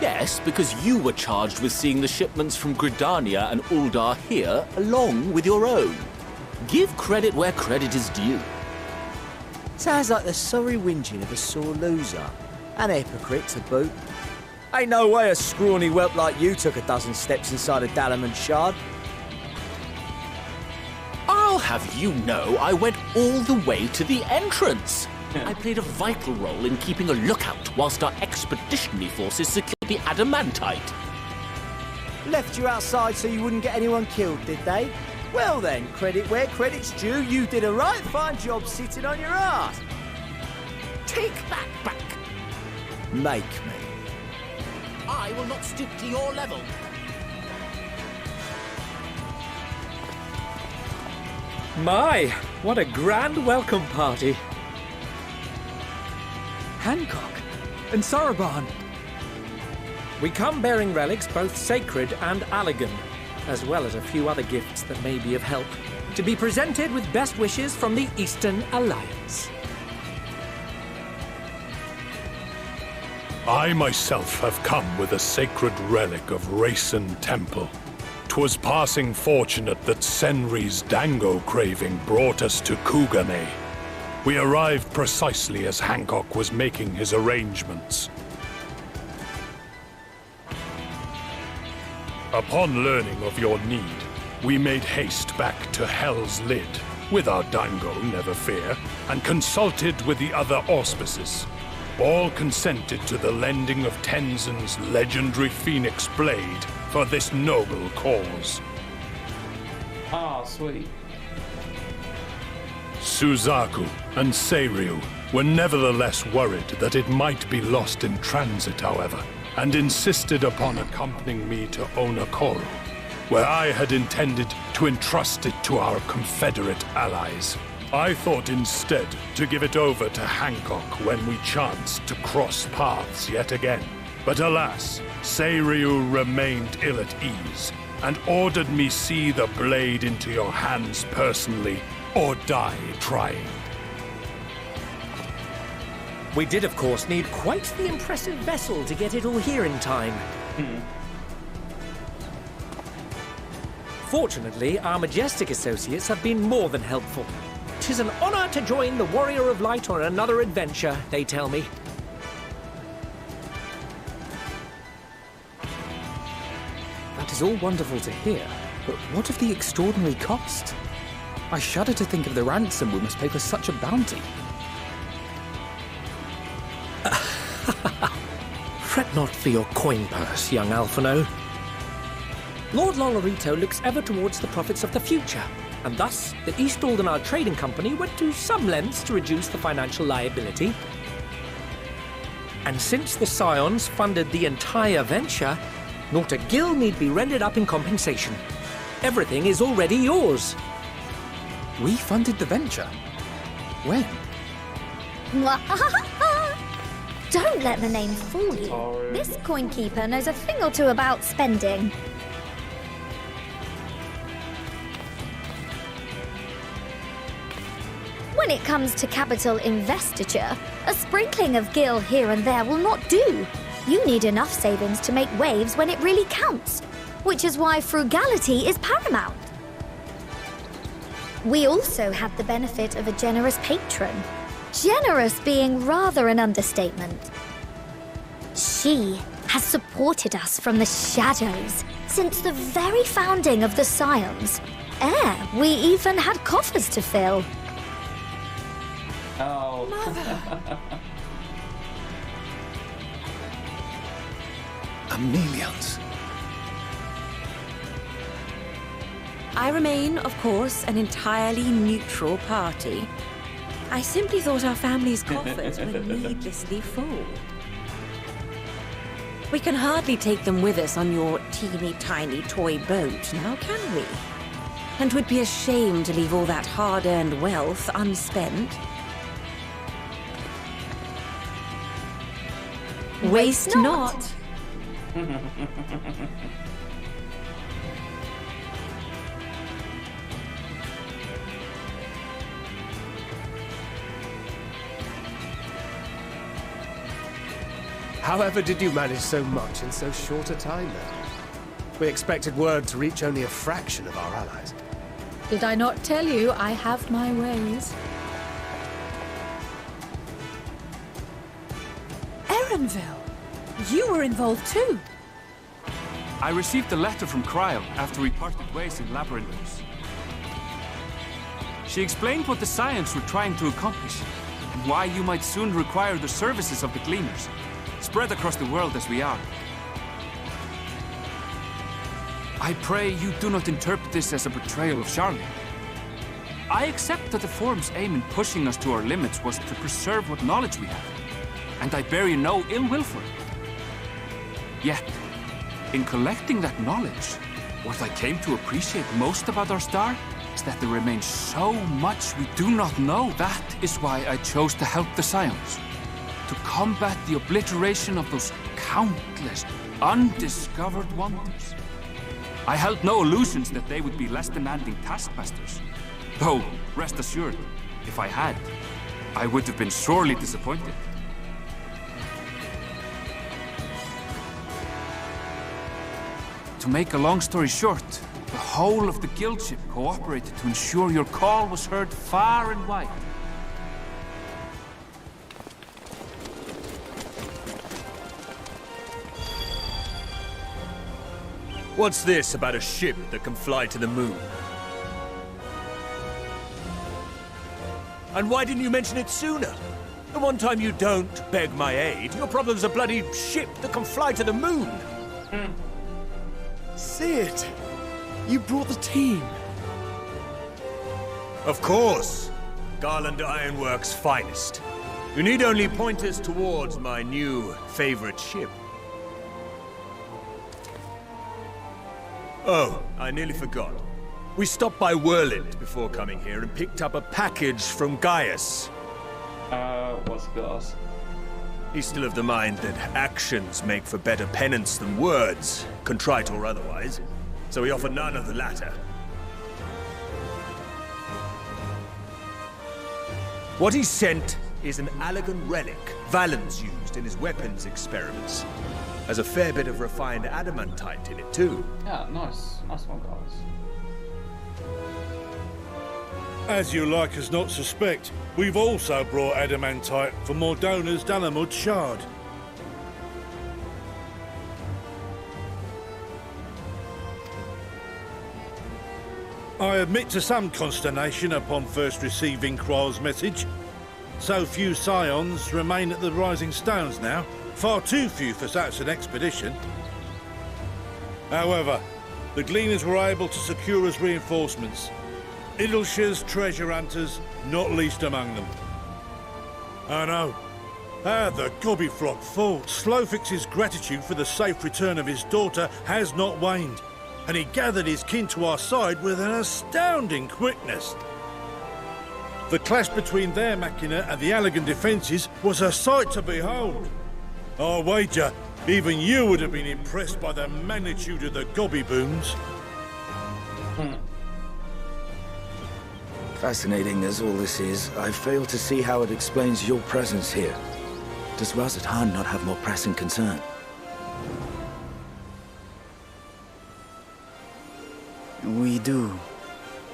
Yes, because you were charged with seeing the shipments from Gridania and Uldar here, along with your own. Give credit where credit is due. Sounds like the sorry whinging of a sore loser. And a hypocrite to boot. Ain't no way a scrawny whelp like you took a dozen steps inside a Dalamud shard. I'll have you know I went all the way to the entrance. I played a vital role in keeping a lookout whilst our expeditionary forces secured the adamantite. Left you outside so you wouldn't get anyone killed, did they? Well then, credit where credit's due, you did a right fine job sitting on your ass. Take that back. Make me. I will not stoop to your level. My, what a grand welcome party. Hancock and Soroban. We come bearing relics both sacred and Allegan, as well as a few other gifts that may be of help, to be presented with best wishes from the Eastern Alliance. I myself have come with a sacred relic of Rayson Temple. 'Twas passing fortunate that Senri's dango craving brought us to Kugane. We arrived precisely as Hancock was making his arrangements. Upon learning of your need, we made haste back to Hell's Lid, with our dango, never fear, and consulted with the other auspices. All consented to the lending of Tenzin's legendary Phoenix Blade for this noble cause. Ah, sweet. Suzaku and Seiryu were nevertheless worried that it might be lost in transit, however, and insisted upon accompanying me to Onokoro, where I had intended to entrust it to our Confederate allies. I thought instead to give it over to Hancock when we chanced to cross paths yet again. But alas, Seiryu remained ill at ease, and ordered me see the blade into your hands personally, or die trying. We did, of course, need quite the impressive vessel to get it all here in time. Fortunately, our majestic associates have been more than helpful. 'Tis an honor to join the Warrior of Light on another adventure, they tell me. That is all wonderful to hear, but what of the extraordinary cost? I shudder to think of the ransom we must pay for such a bounty. Fret not for your coin purse, young Alphino. Lord Lolorito looks ever towards the profits of the future, and thus the East Aldenar Trading Company went to some lengths to reduce the financial liability. And since the Scions funded the entire venture, not a gill need be rendered up in compensation. Everything is already yours. We funded the venture? When? Don't let the name fool you. This coin keeper knows a thing or two about spending. When it comes to capital investiture, a sprinkling of gil here and there will not do. You need enough savings to make waves when it really counts, which is why frugality is paramount. We also had the benefit of a generous patron. Generous being rather an understatement. She has supported us from the shadows since the very founding of the Scions. We even had coffers to fill. Oh. Amelians. I remain, of course, an entirely neutral party. I simply thought our family's coffers were needlessly full. We can hardly take them with us on your teeny-tiny toy boat, now can we? And would be a shame to leave all that hard-earned wealth unspent. Waste not. However did you manage so much in so short a time then? We expected word to reach only a fraction of our allies. Did I not tell you I have my ways? Erenville, you were involved too. I received a letter from Cryle after we parted ways in Labyrinthos. She explained what the Scions were trying to accomplish, and why you might soon require the services of the Gleaners, spread across the world as we are. I pray you do not interpret this as a betrayal of Charlie. I accept that the Forum's aim in pushing us to our limits was to preserve what knowledge we have, and I bear you no ill will for it. Yet, in collecting that knowledge, what I came to appreciate most about our star is that there remains so much we do not know. That is why I chose to help the Scions, to combat the obliteration of those countless undiscovered wonders. I held no illusions that they would be less demanding taskmasters. Though, rest assured, if I had, I would have been sorely disappointed. To make a long story short, the whole of the guild ship cooperated to ensure your call was heard far and wide. What's this about a ship that can fly to the moon? And why didn't you mention it sooner? The one time you don't beg my aid, your problem's a bloody ship that can fly to the moon. Sid, you brought the team. Of course. Garland Ironworks' finest. You need only point us towards my new favorite ship. Oh, I nearly forgot. We stopped by Whirlind before coming here and picked up a package from Gaius. What's Gaius? He's still of the mind that actions make for better penance than words, contrite or otherwise, so he offered none of the latter. What he sent is an Allagan relic Valens used in his weapons experiments. Has a fair bit of refined adamantite in it too. Yeah, nice. Nice one, guys. As you like as not suspect, we've also brought adamantite from Mordona's Dalamud shard. I admit to some consternation upon first receiving Kryle's message. So few Scions remain at the Rising Stones now. Far too few for such an expedition. However, the Gleaners were able to secure us reinforcements. Idleshire's treasure hunters, not least among them. I know. The Gobbyflock fought. Slowfix's gratitude for the safe return of his daughter has not waned, and he gathered his kin to our side with an astounding quickness. The clash between their machina and the Allagan defences was a sight to behold. I wager even you would have been impressed by the magnitude of the Gobby boons. Fascinating as all this is, I fail to see how it explains your presence here. Does Razat-Han not have more pressing concern? We do.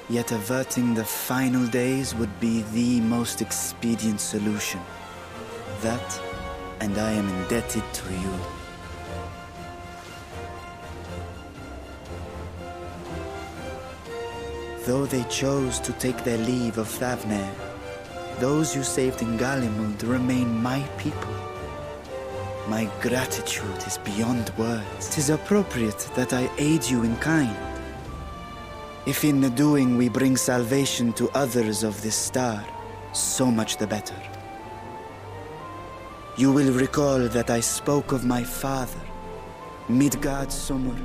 Yet averting the final days would be the most expedient solution. That, and I am indebted to you. Though they chose to take their leave of Thavnair, those you saved in Galimund remain my people. My gratitude is beyond words. 'Tis appropriate that I aid you in kind. If in the doing we bring salvation to others of this star, so much the better. You will recall that I spoke of my father, Midgard Somur,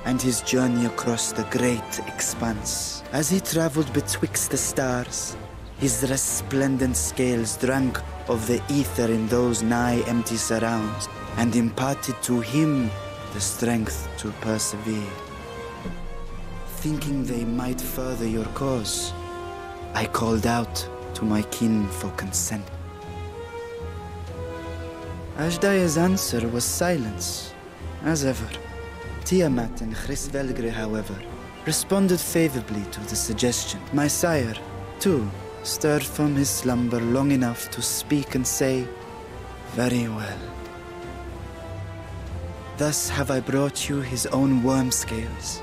and his journey across the great expanse. As he traveled betwixt the stars, His resplendent scales drank of the ether in those nigh empty surrounds, and imparted to him the strength to persevere. Thinking they might further your cause, I called out to my kin for consent. Ajdaya's answer was silence, as ever. Tiamat and Chrisvelgre, however, responded favorably to the suggestion. My sire, too, stirred from his slumber long enough to speak and say, "Very well. Thus have I brought you his own worm scales.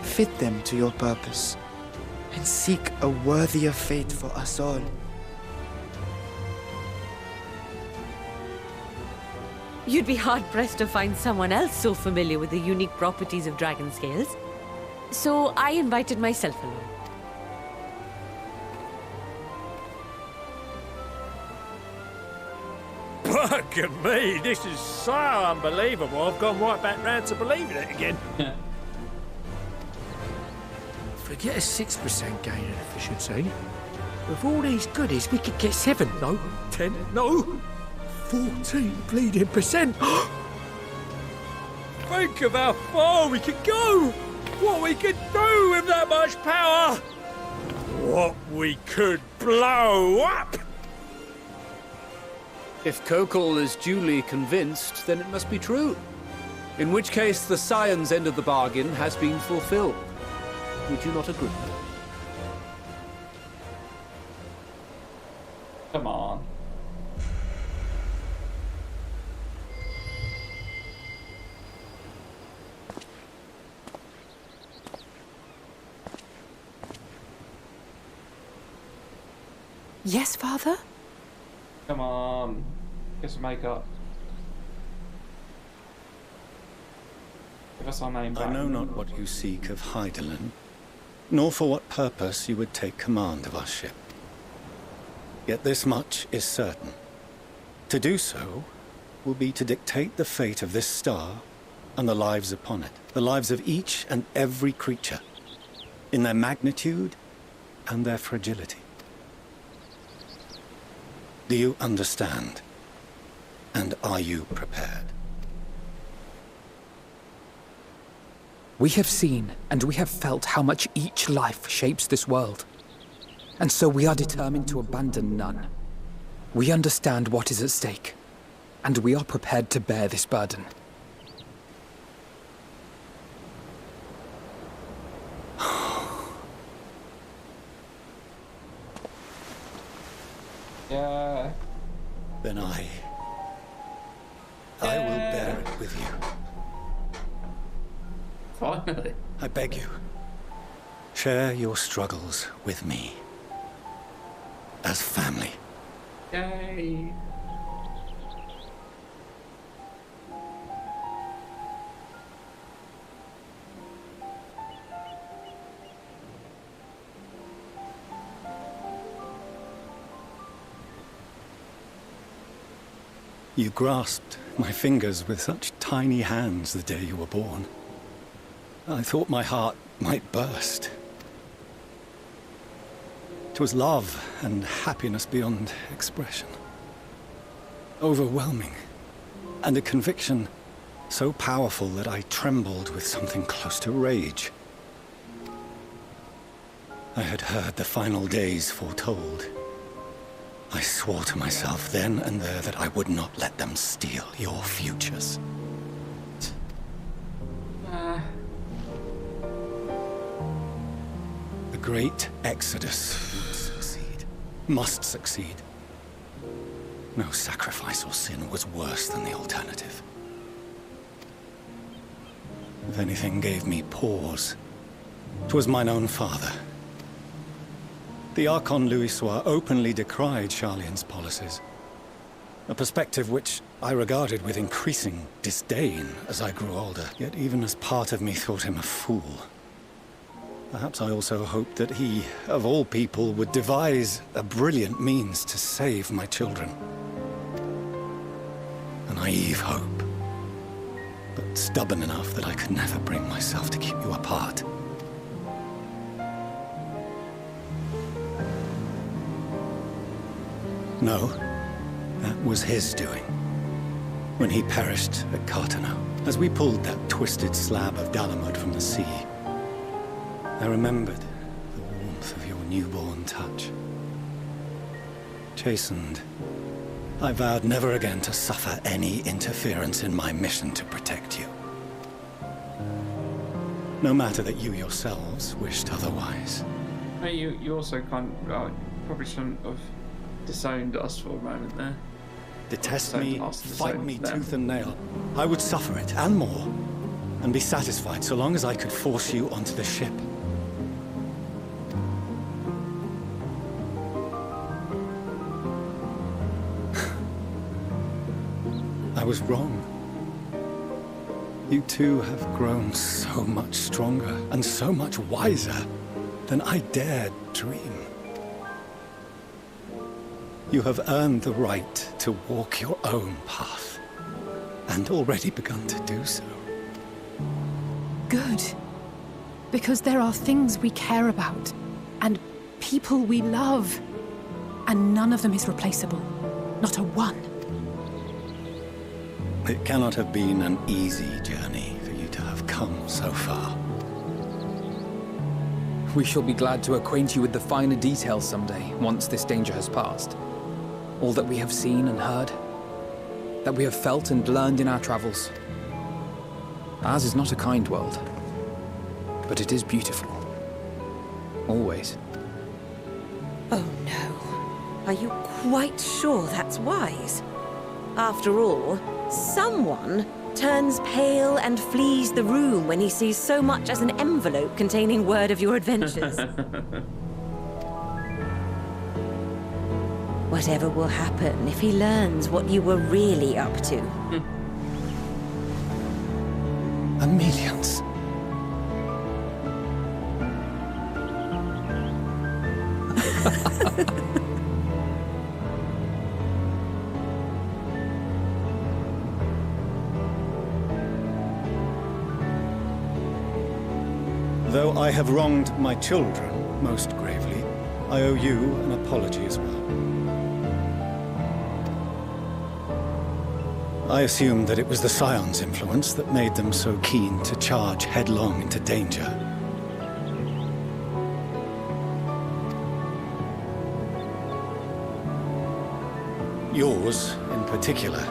Fit them to your purpose, and seek a worthier fate for us all." You'd be hard-pressed to find someone else so familiar with the unique properties of dragon scales. So I invited myself along. Bugger me, this is so unbelievable. I've gone right back round to believing it again. Forget a 6% gain in efficiency. With all these goodies, we could get 7, no, 10, no, 14 bleeding percent. Think of how far we could go. What we could do with that much power. What we could blow up. If Kokol is duly convinced, then it must be true. In which case, the Scion's end of the bargain has been fulfilled. Would you not agree? Come on. Yes, Father? Come on. Get some makeup. Give us our name back. I know not what you seek of Hydaelyn, nor for what purpose you would take command of our ship. Yet this much is certain. To do so will be to dictate the fate of this star and the lives upon it, the lives of each and every creature, in their magnitude and their fragility. Do you understand? And are you prepared? We have seen and we have felt how much each life shapes this world. And so we are determined to abandon none. We understand what is at stake, and we are prepared to bear this burden. Yeah. Then I will bear it with you. Finally. I beg you, share your struggles with me. As family. Yay. You grasped my fingers with such tiny hands the day you were born. I thought my heart might burst. It was love and happiness beyond expression. Overwhelming. And a conviction so powerful that I trembled with something close to rage. I had heard the final days foretold. I swore to myself then and there that I would not let them steal your futures. The great Exodus would succeed. Must succeed. No sacrifice or sin was worse than the alternative. If anything gave me pause, 'twas mine own father. The Archon Louisoix openly decried Charlian's policies, a perspective which I regarded with increasing disdain as I grew older, yet even as part of me thought him a fool. Perhaps I also hoped that he, of all people, would devise a brilliant means to save my children. A naive hope, but stubborn enough that I could never bring myself to keep you apart. No, that was his doing. When he perished at Cartano, as we pulled that twisted slab of Dalamud from the sea, I remembered the warmth of your newborn touch. Chastened, I vowed never again to suffer any interference in my mission to protect you. No matter that you yourselves wished otherwise. Hey, you also probably shouldn't have disowned us for a moment there. Detest Disowned me, us, fight disowned me them. tooth and nail. I would suffer it, and more, and be satisfied so long as I could force you onto the ship. I was wrong. You two have grown so much stronger and so much wiser than I dared dream. You have earned the right to walk your own path, and already begun to do so. Good. Because there are things we care about, and people we love, and none of them is replaceable. Not a one. It cannot have been an easy journey for you to have come so far. We shall be glad to acquaint you with the finer details someday, once this danger has passed. All that we have seen and heard, that we have felt and learned in our travels. Ours is not a kind world, but it is beautiful. Always. Oh no. Are you quite sure that's wise? After all, someone turns pale and flees the room when he sees so much as an envelope containing word of your adventures. Whatever will happen if he learns what you were really up to? Millions. Though I have wronged my children most gravely, I owe you an apology as well. I assumed that it was the Scion's influence that made them so keen to charge headlong into danger. Yours, in particular.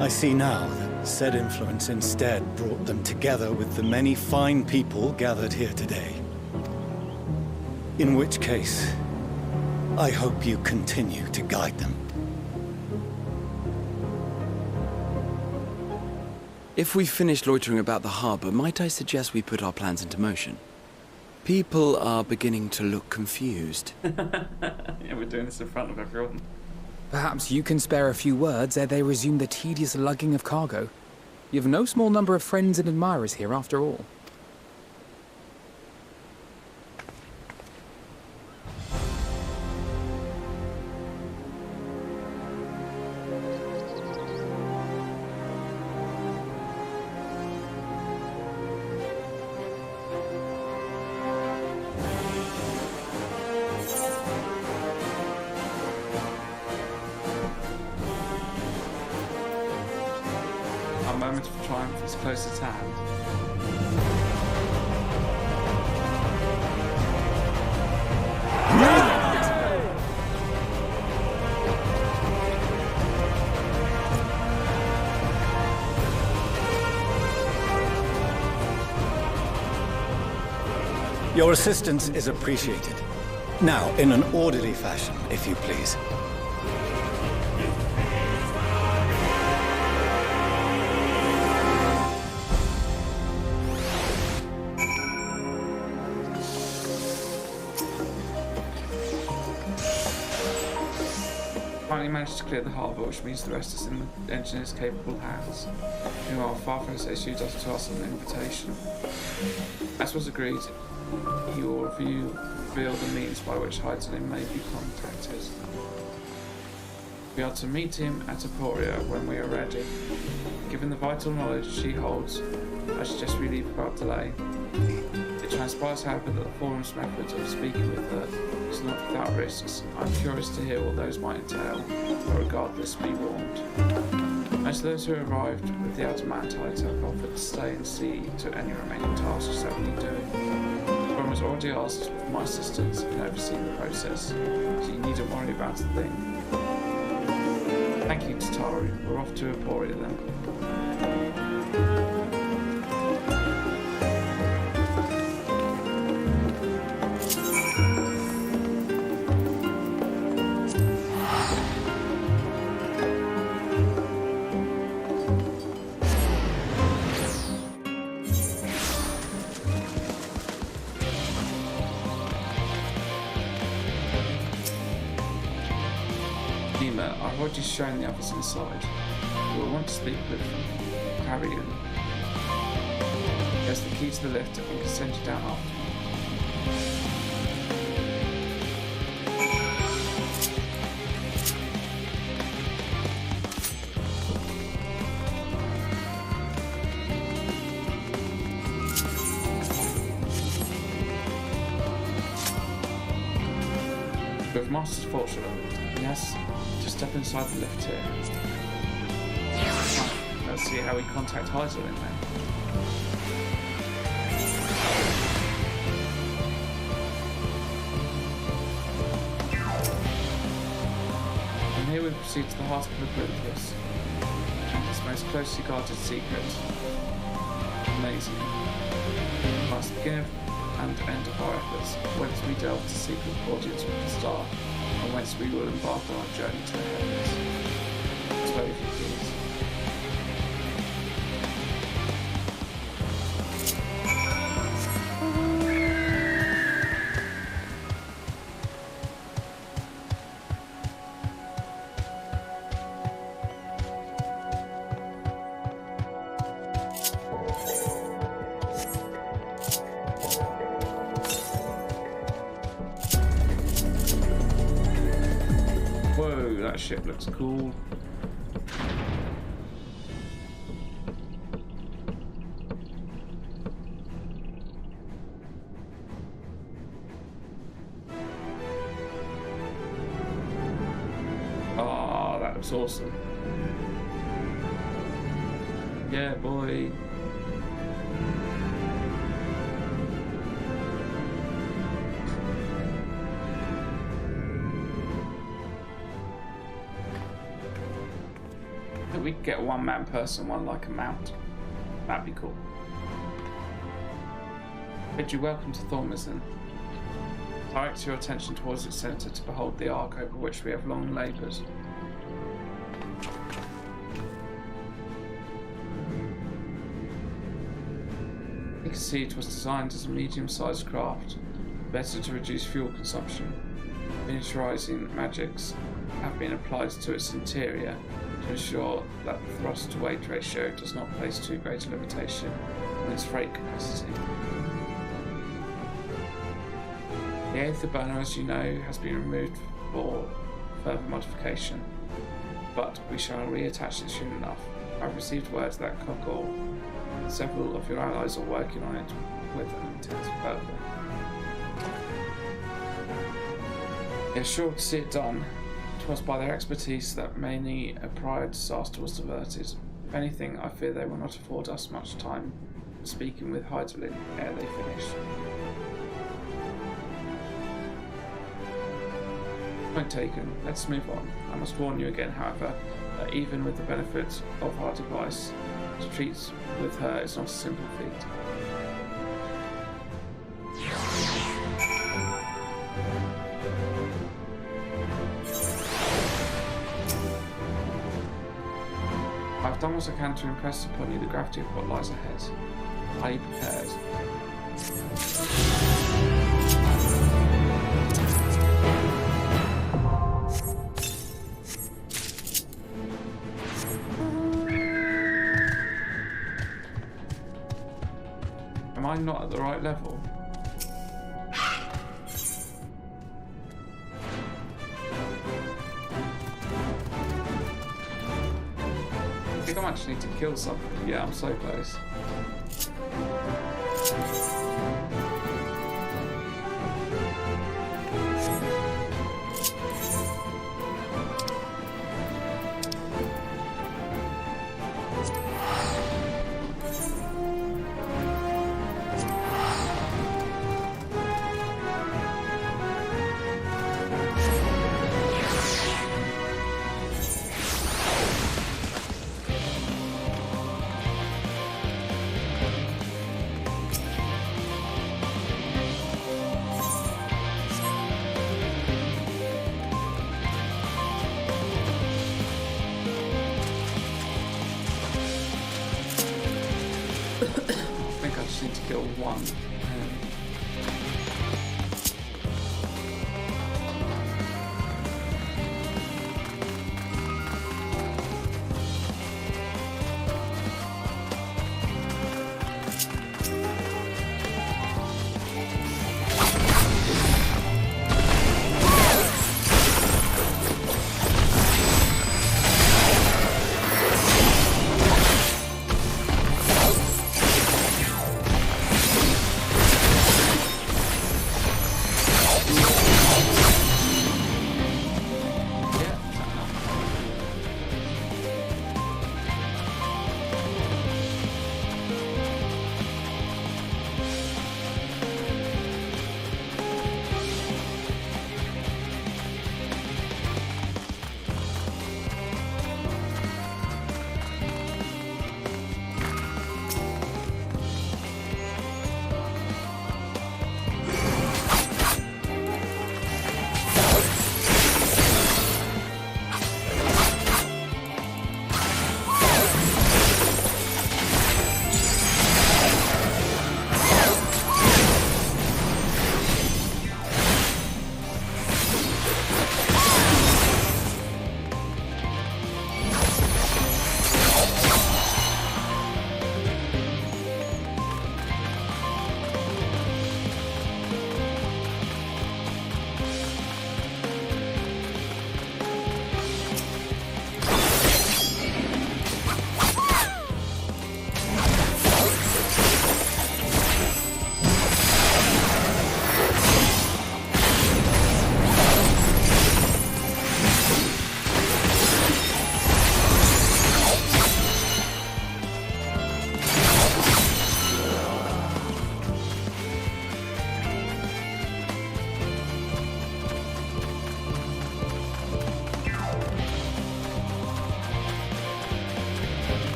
I see now that said influence instead brought them together with the many fine people gathered here today. In which case, I hope you continue to guide them. If we've finished loitering about the harbor, might I suggest we put our plans into motion? People are beginning to look confused. Yeah, we're doing this in front of everyone. Perhaps you can spare a few words ere they resume the tedious lugging of cargo. You have no small number of friends and admirers here, after all. Our moment of triumph is close at hand. Your assistance is appreciated. Now, in an orderly fashion, if you please. Finally managed to clear the harbour, which means the rest is in the engineer's capable hands. Meanwhile, Farfus issued us to us an invitation. As was agreed, he will reveal the means by which Hydaelyn may be contacted. We are to meet him at Aporia when we are ready. Given the vital knowledge she holds, I suggest we leave without delay. It transpires, however, that the forum's method of speaking with her is not without risks. I'm curious to hear what those might entail, but regardless, be warned. Most of those who arrived with the Adamantites have offered to stay and see to any remaining tasks that we do. The forum has already asked for my assistance in overseeing the process, so you needn't worry about a thing. Thank you, Tataru. We're off to Emporia then. I've already shown the others inside. We will want to speak with Harrigan. There's the key to the lift and can send you down after. We've mastered fortune. Yes. Just step inside the lift here. Let's see how we contact Heidel in there. From here we proceed to the heart of Olympus, its most closely guarded secret. Amazing. Past the beginning and end of our efforts, whence we delve to secret audience with the star, and whence we will embark on our journey to the heavens. Slow if you please. Whoa, that ship looks cool. Ah, that looks awesome. Yeah, boy. We could get a one-man person, one like a mount. That'd be cool. Bid you welcome to Thormizon. Direct your attention towards its centre to behold the ark over which we have long laboured. You can see it was designed as a medium-sized craft, better to reduce fuel consumption. Miniaturizing magics have been applied to its interior to ensure that the thrust-to-weight ratio does not place too great a limitation on its freight capacity. The Aether burner, as you know, has been removed for further modification, but we shall reattach it soon enough. I've received word that Kokor and several of your allies are working on it with an intense fervour. They're sure to see it done. It was by their expertise that many a prior disaster was diverted. If anything, I fear they will not afford us much time for speaking with Heidelin ere they finish. Point taken. Let's move on. I must warn you again, however, that even with the benefit of our device, to treat with her is not a simple feat. I've done what I can to impress upon you the gravity of what lies ahead. Are you prepared? Am I not at the right level? I think I actually need to kill something. Yeah, I'm so close. kill one.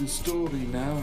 some story now.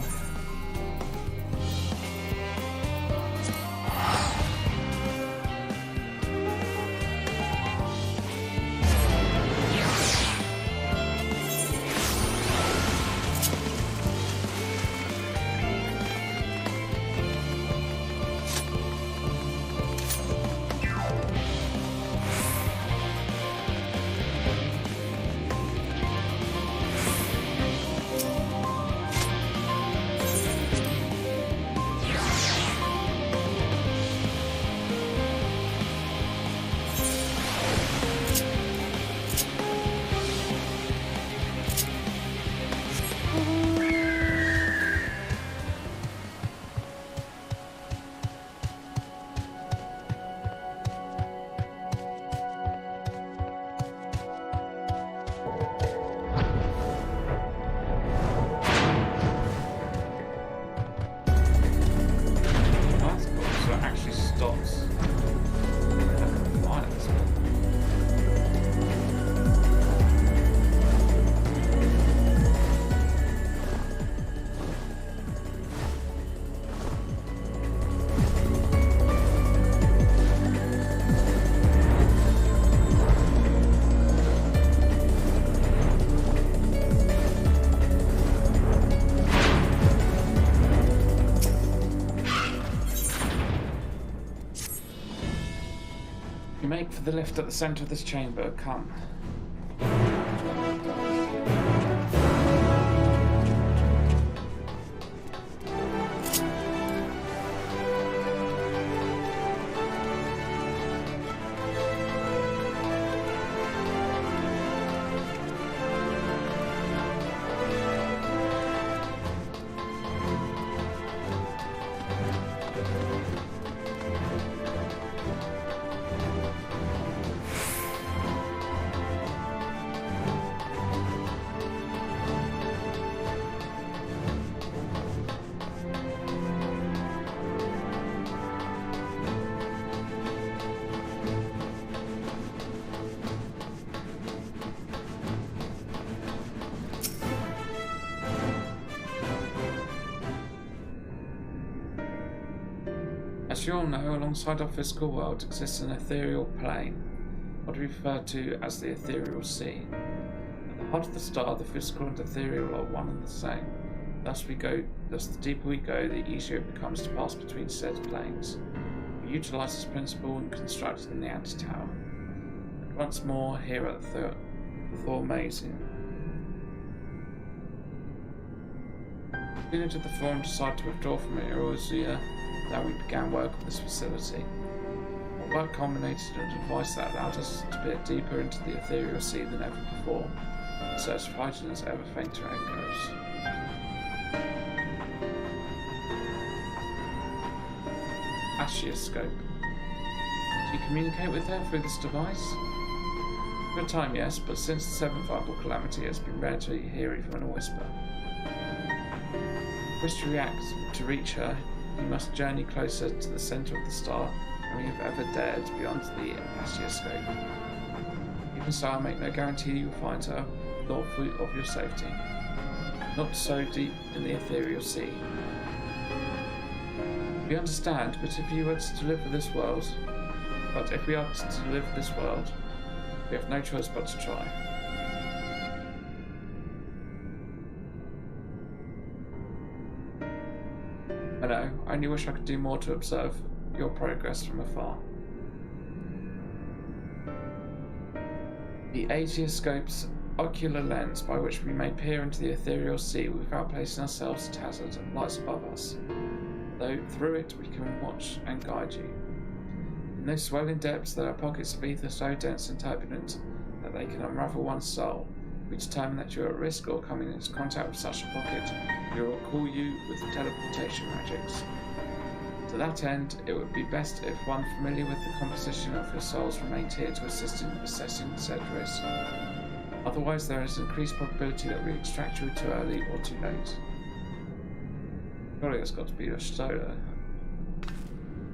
You make for the lift at the centre of this chamber. Come. As you all know, alongside our physical world exists an ethereal plane, what we refer to as the ethereal sea. At the heart of the star, the physical and ethereal are one and the same. Thus the deeper we go, the easier it becomes to pass between said planes. We utilise this principle in constructing the anti-tower. And once more, here at the Thormasian. The unit of the Forum decided to withdraw from Eorzea. That we began work on this facility. Our work culminated in a device that allowed us to peer deeper into the ethereal sea than ever before, in search of hydrogen's ever fainter echoes. Ashioscope. Do you communicate with her through this device? For a time, yes, but since the seventh vital calamity, it has been rare to hear even a whisper. If you wish to react to reach her, you must journey closer to the centre of the star than we have ever dared beyond the Ashioscope. Even so, I make no guarantee you will find her, nor of your safety. Not so deep in the ethereal sea. We understand, but if you were to deliver this world, we have no choice but to try. I know, I only wish I could do more to observe your progress from afar. The Ashioscope's ocular lens by which we may peer into the ethereal sea without placing ourselves at hazard lies above us, though through it we can watch and guide you. In those swelling depths there are pockets of ether so dense and turbulent that they can unravel one's soul. If we determine that you are at risk or coming into contact with such a pocket, we will call you with the teleportation magics. To that end, it would be best if one familiar with the composition of your souls remained here to assist in assessing said risk. Otherwise, there is an increased probability that we extract you too early or too late. Surely it's got to be your Stola.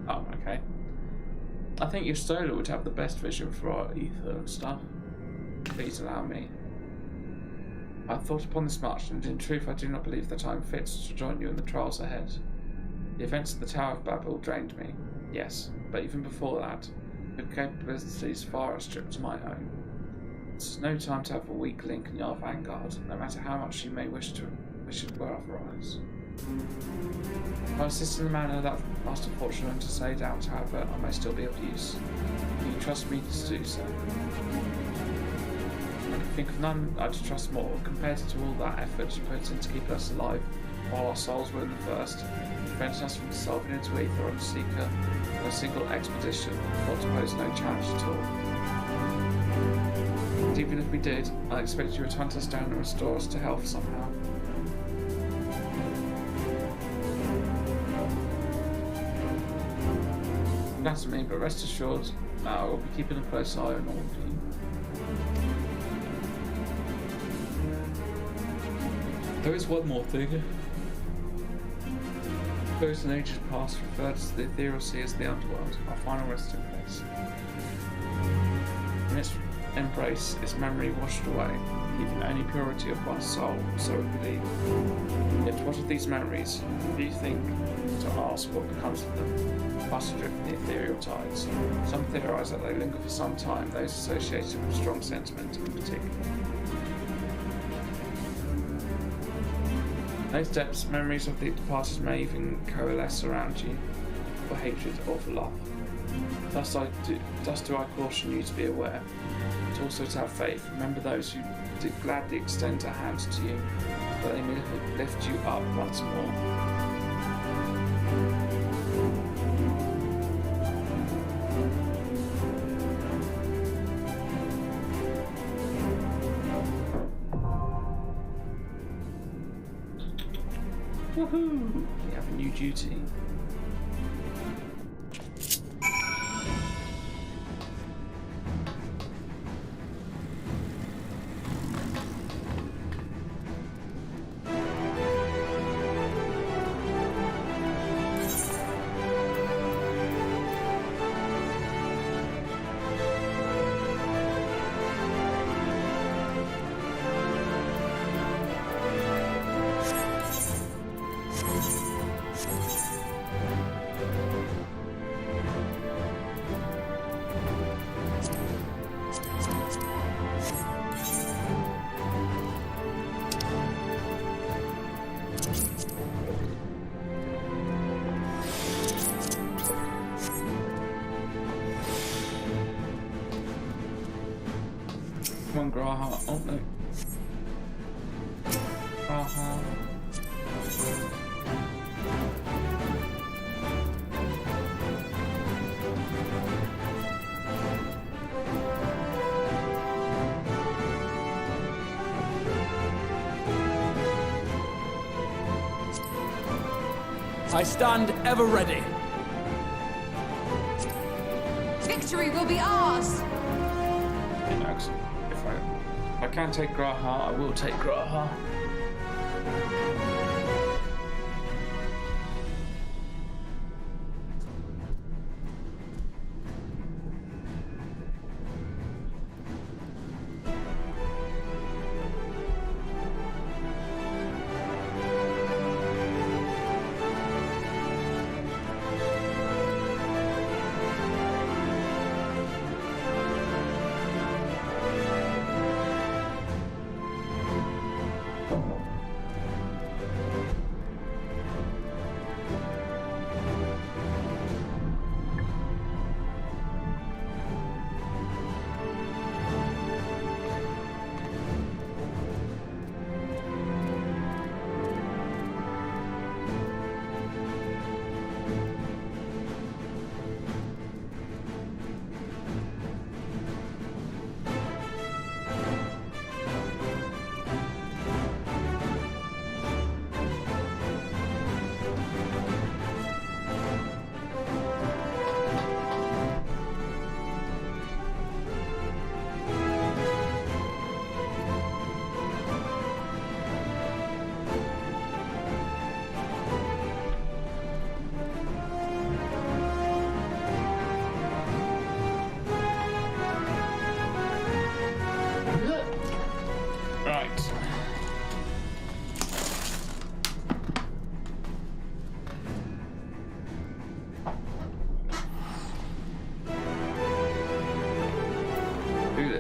Oh, okay. I think your Stola would have the best vision for our ether and stuff. Please allow me. I thought upon this much, and in truth I do not believe that I am fit to join you in the trials ahead. The events at the Tower of Babel drained me, yes, but even before that, your capabilities far outstripped my own. This is no time to have a weak link in your vanguard, no matter how much you may wish it were otherwise. If I assist in a manner that must unfortunately to say doubt, however, I may still be of use. Can you trust me to do so? I can think of none I'd trust more, compared to all that effort you put in to keep us alive, while our souls were in the first, preventing us from dissolving into ether on a seeker on a single expedition, thought to pose no challenge at all. And even if we did, I expect you would hunt us down and restore us to health somehow. That's me, but rest assured, I will be keeping a close eye on all of you. There is one more thing. Those in ages past referred to the ethereal sea as the underworld, our final resting place. In its embrace is memory washed away, leaving only purity of one's soul, so we believe. Yet what of these memories, do you think, to ask what becomes of them? Fast adrift in the ethereal tides. Some theorize that they linger for some time, those associated with strong sentiment in particular. In those depths, memories of the departed may even coalesce around you, for hatred or for love. Thus do I caution you to be aware, but also to have faith. Remember those who did gladly extend their hands to you, that they may lift you up once more. Woohoo! We have a new duty. Come on, Graha. Oh no. Graha. I stand ever ready. Victory will be ours! If I can take Graha, I will take Graha.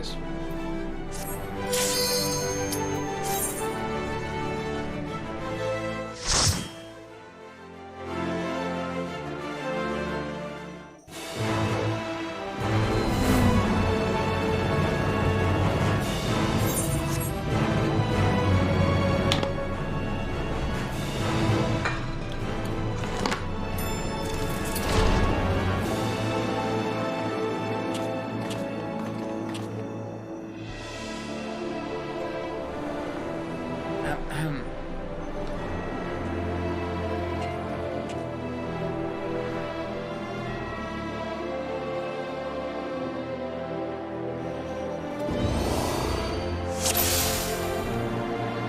this.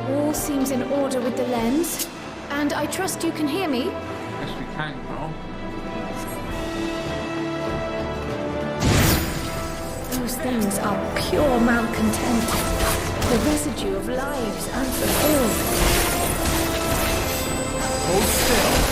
All seems in order with the lens, and I trust you can hear me. Yes, we can, Carl. Those things are pure malcontent, the residue of lives unfulfilled. Hold still.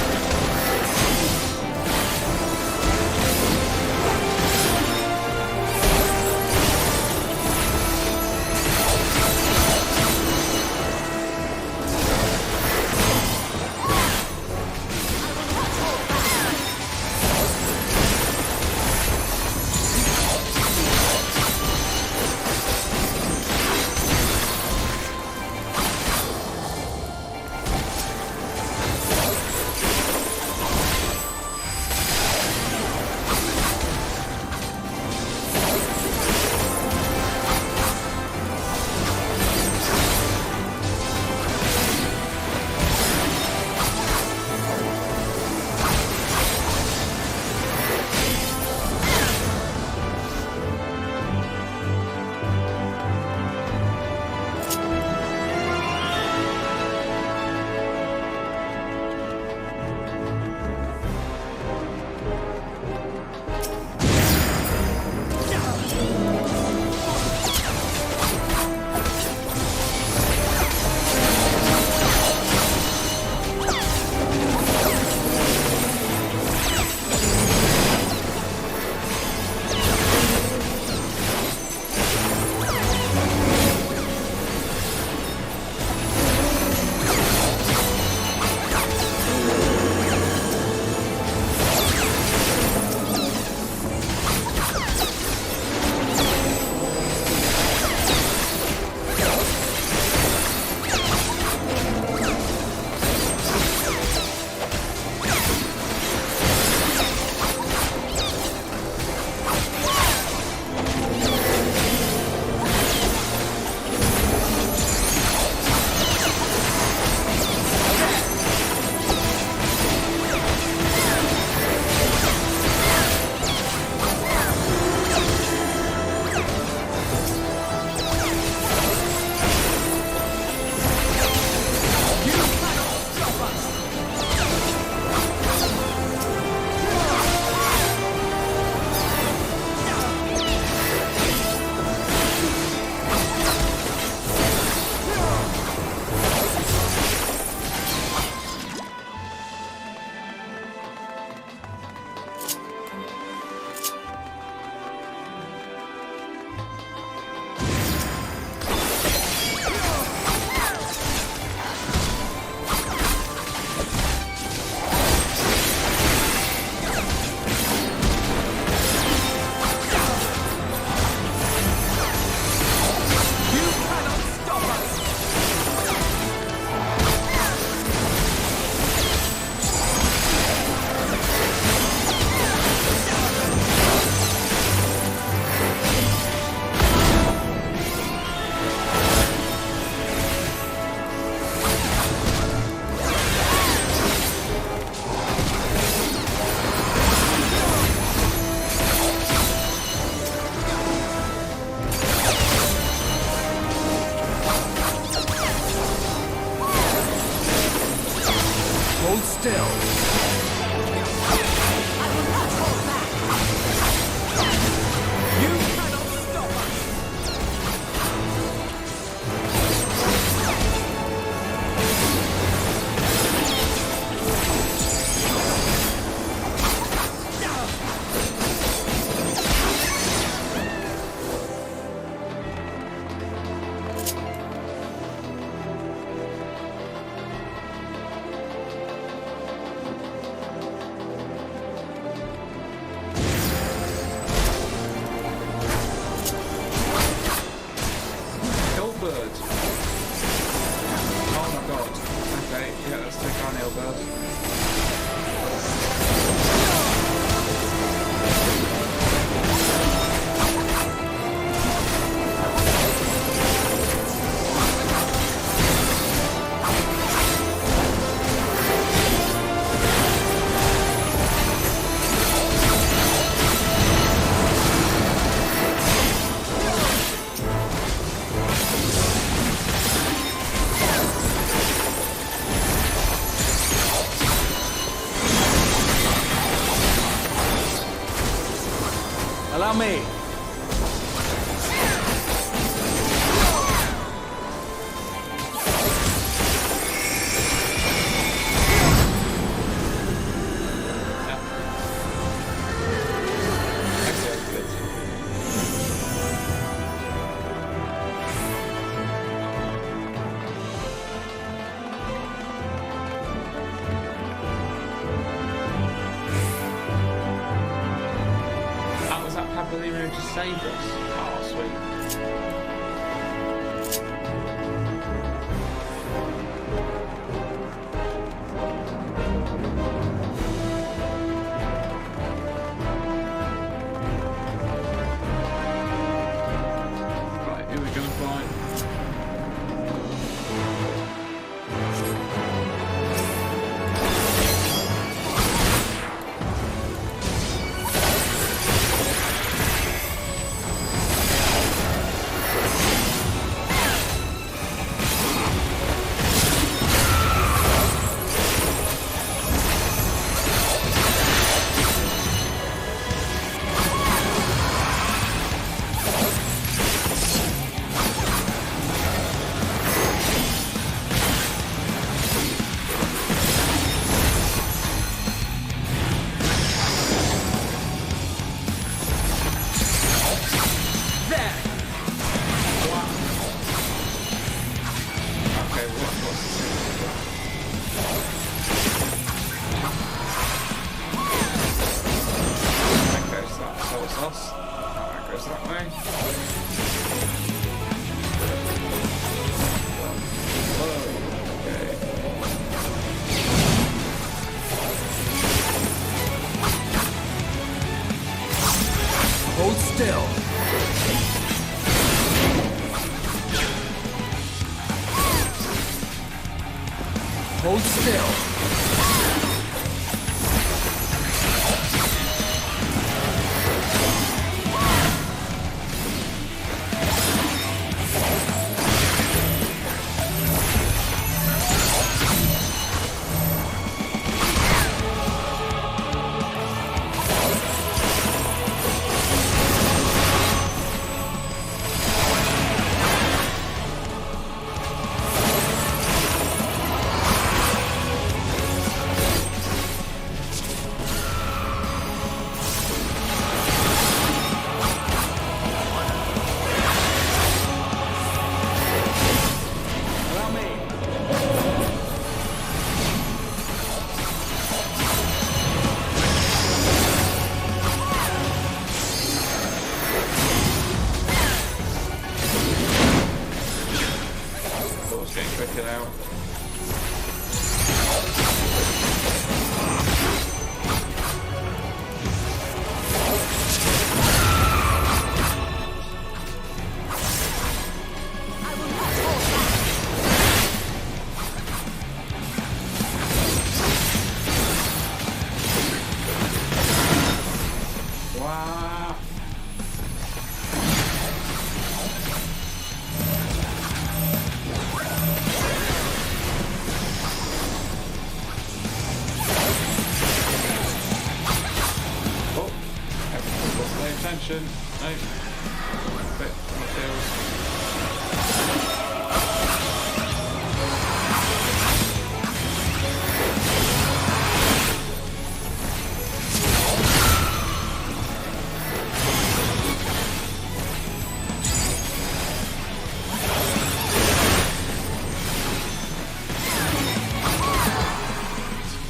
Allow me. Papadino just saved us. Oh, sweet. Right, who are we going to find? Hold still. Hold still. Attention. No. Bit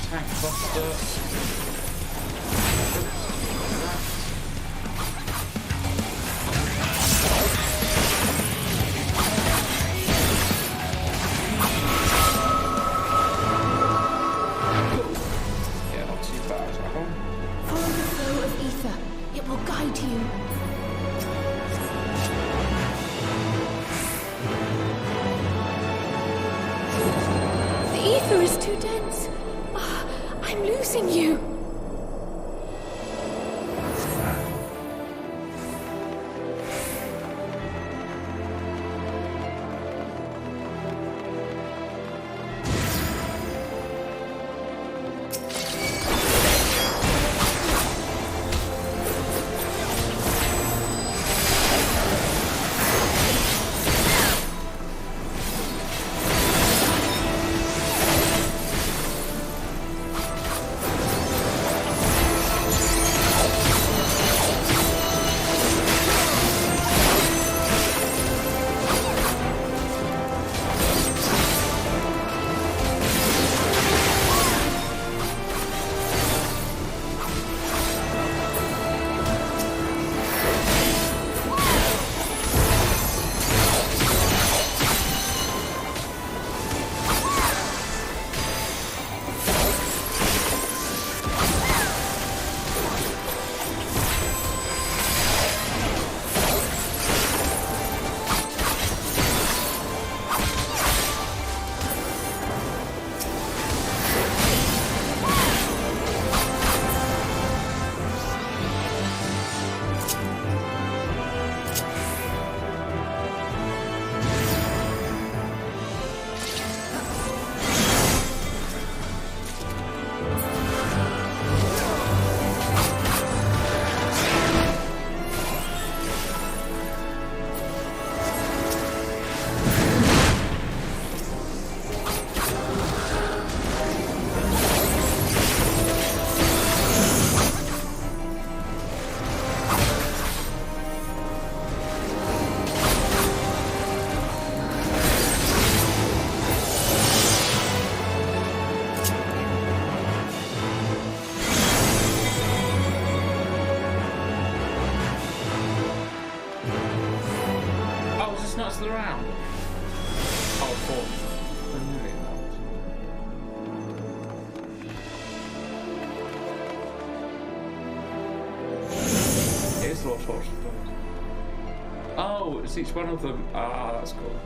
Tank buster. The ether is too dense. I'm losing you. else is around? Oh, 4. It's Lord Torch. Oh, it's each one of them. Ah, that's cool.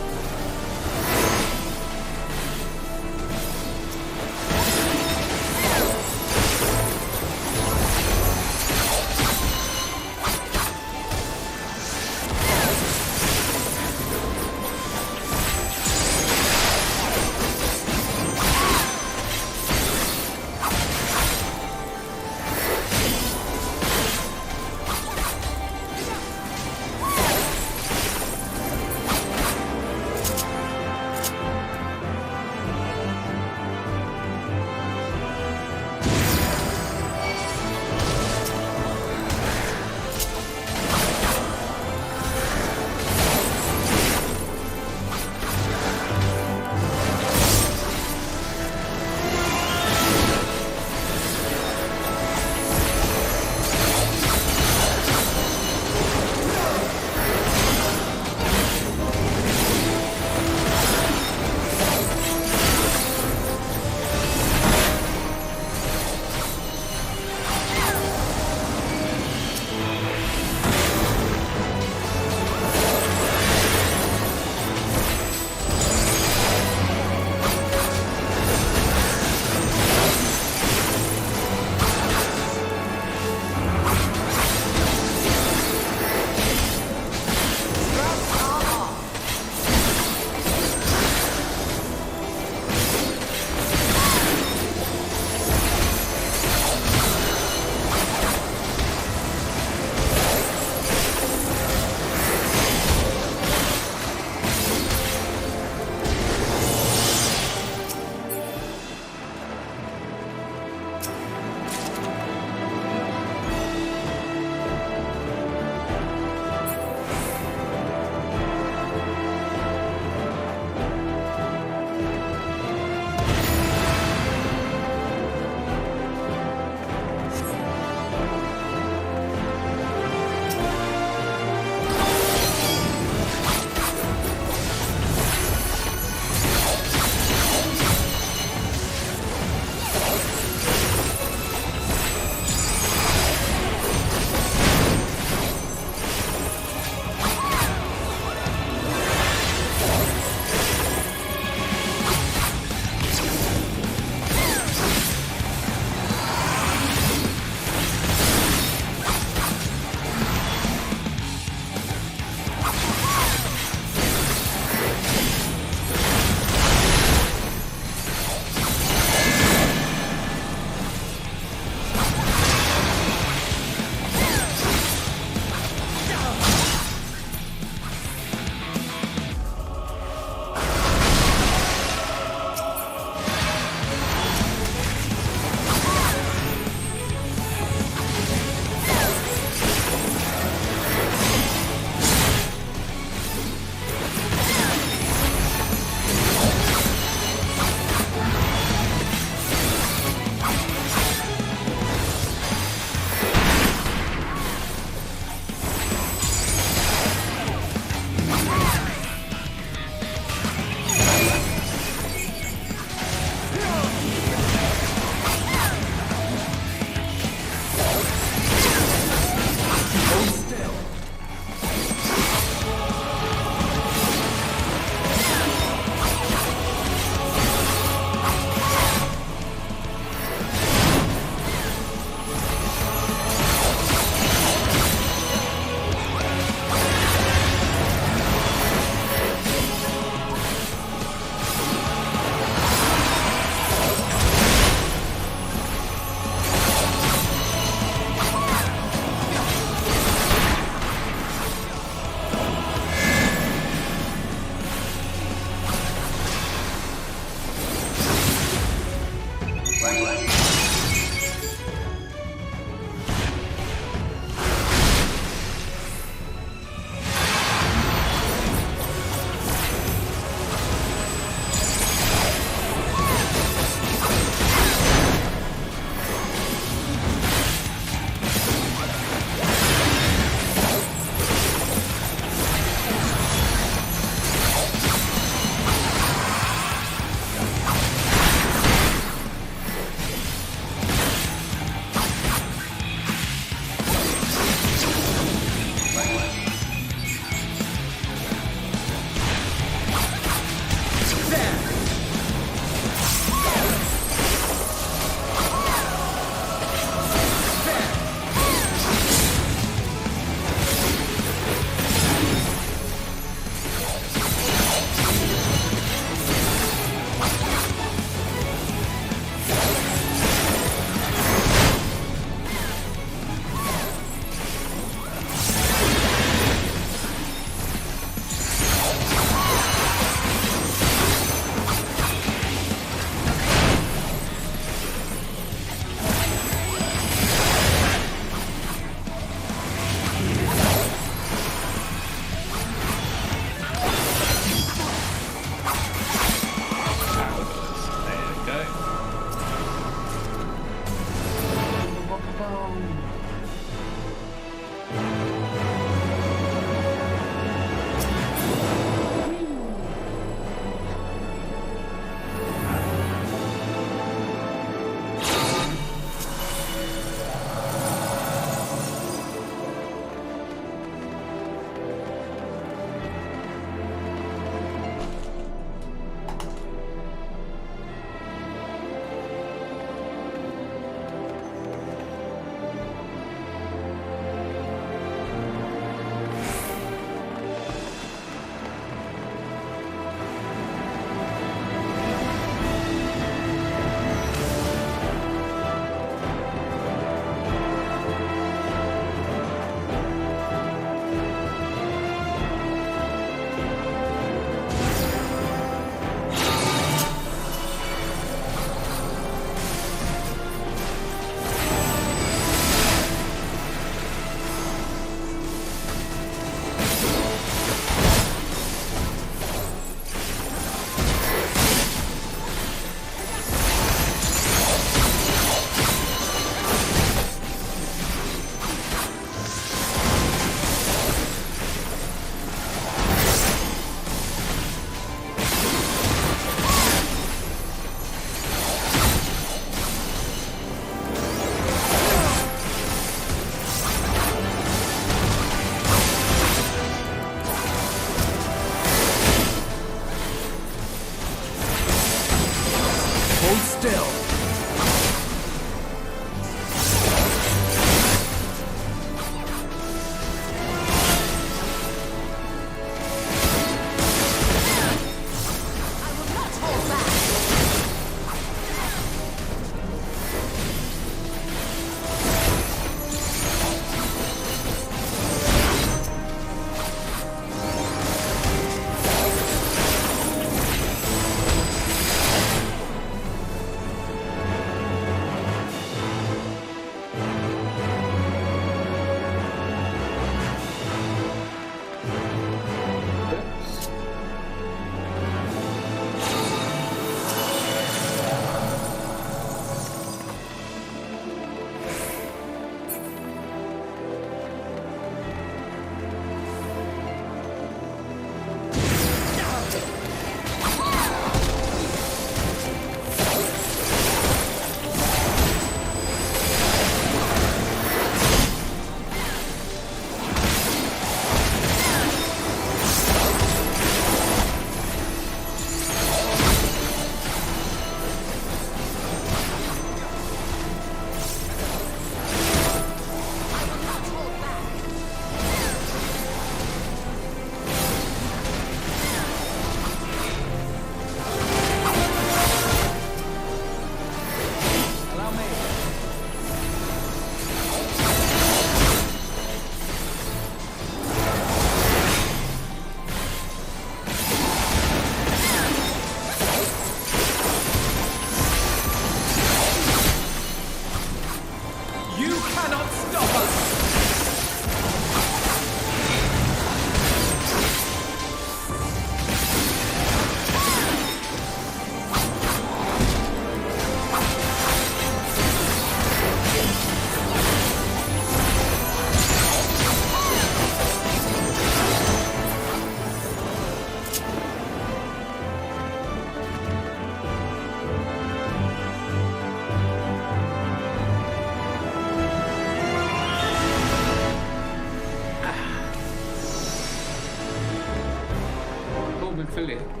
affiliate.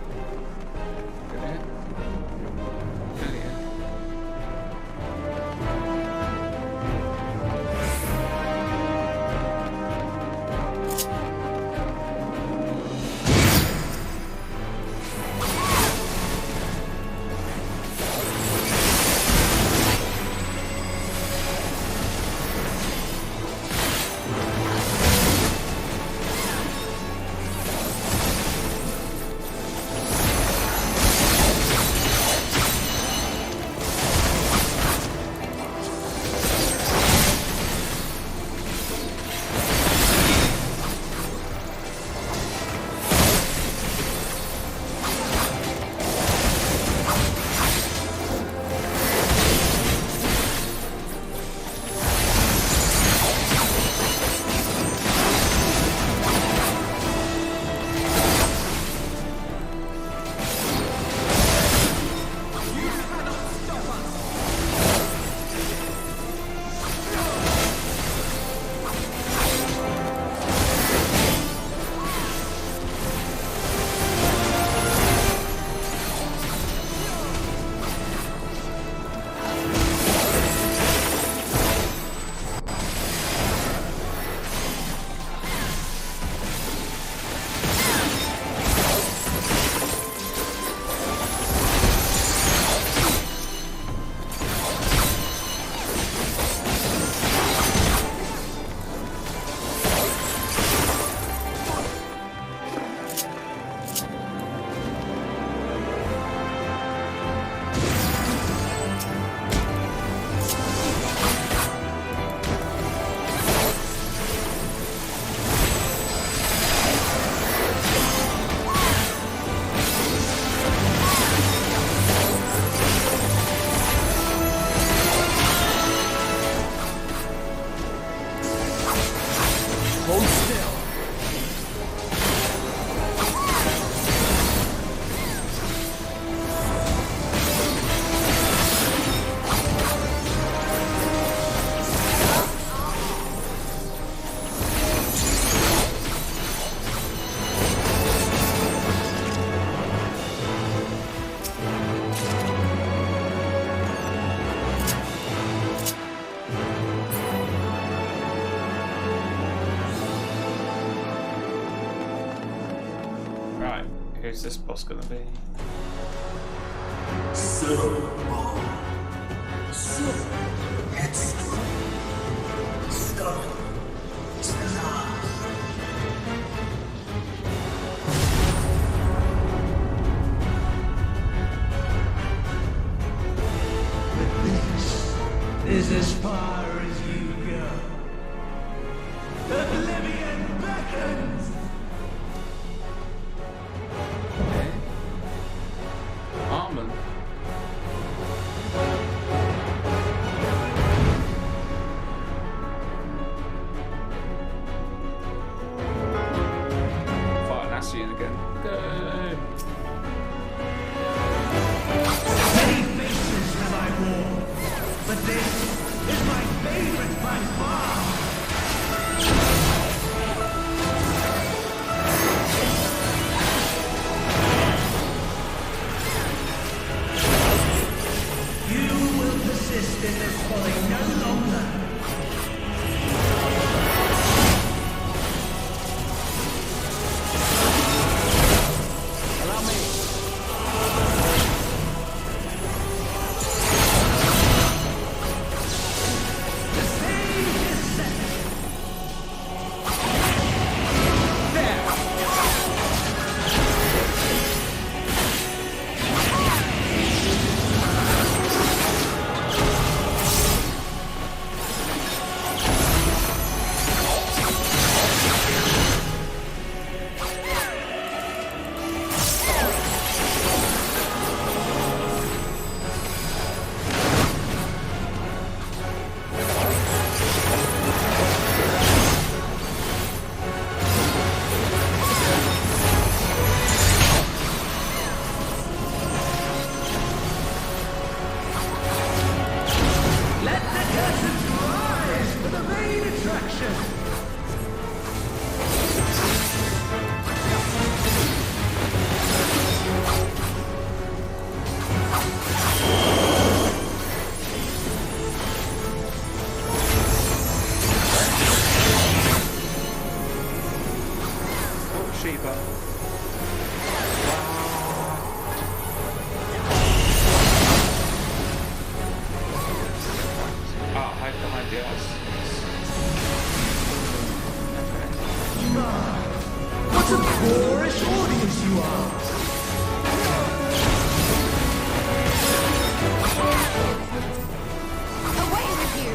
Who's this boss gonna be? Is as far as you go. Oblivion beckons! Armand. Fighting Ascian again. Go! Many faces have I worn, but this is my favorite by far! You will persist in this folly no longer. Allow me. Let the curtains rise for the main attraction! Oh, Sheba. Ah, hide behind the ice. What a boorish audience you are! Away with you!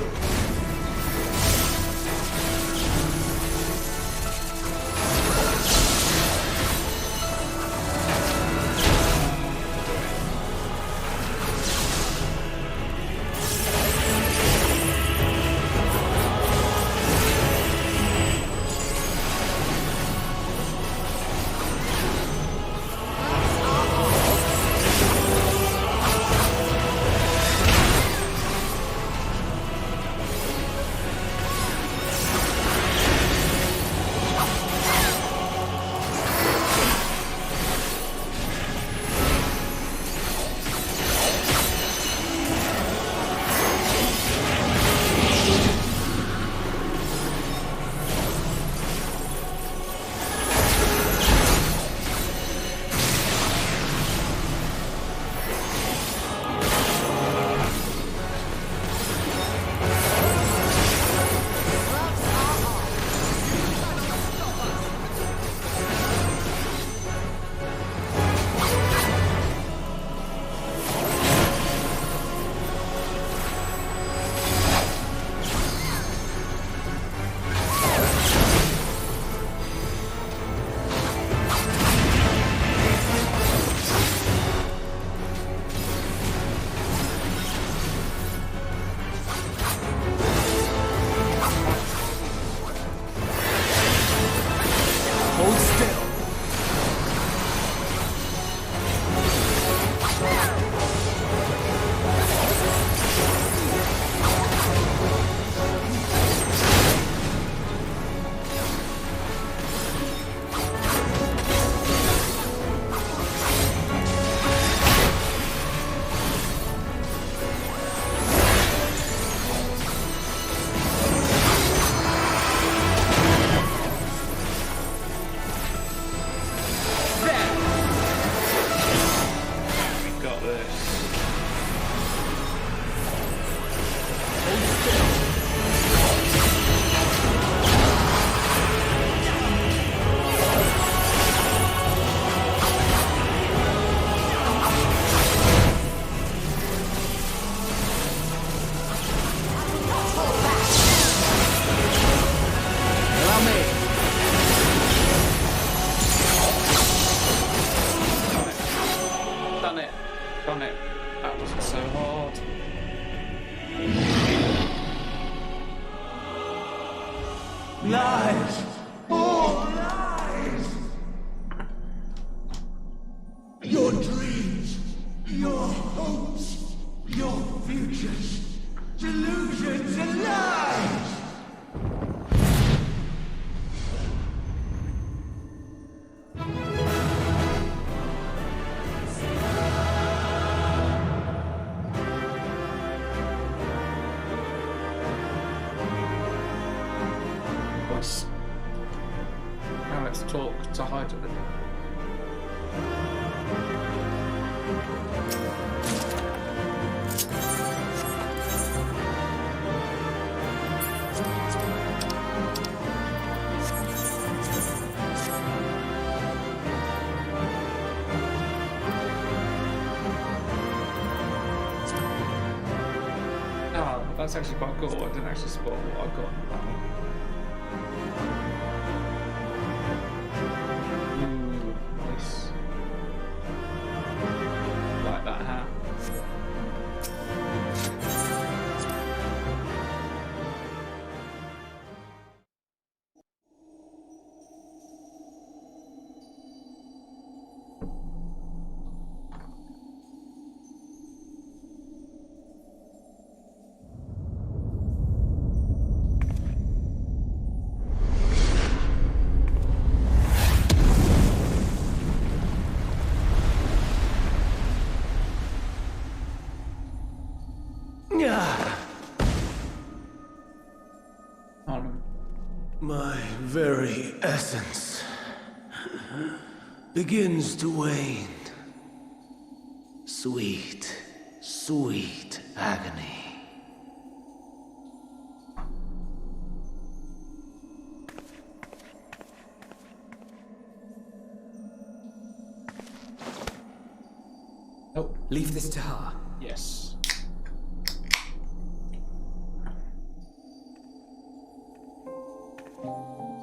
Lies! All lies! Your dreams, your hopes, your futures, delusions and lies! Now let's talk to Hyderabad. Ah, that's actually quite cool. I didn't actually spot what I got in that one. Nice. Like that hat. My very essence begins to wane. Sweet, sweet agony. Oh, leave this to her. Yes.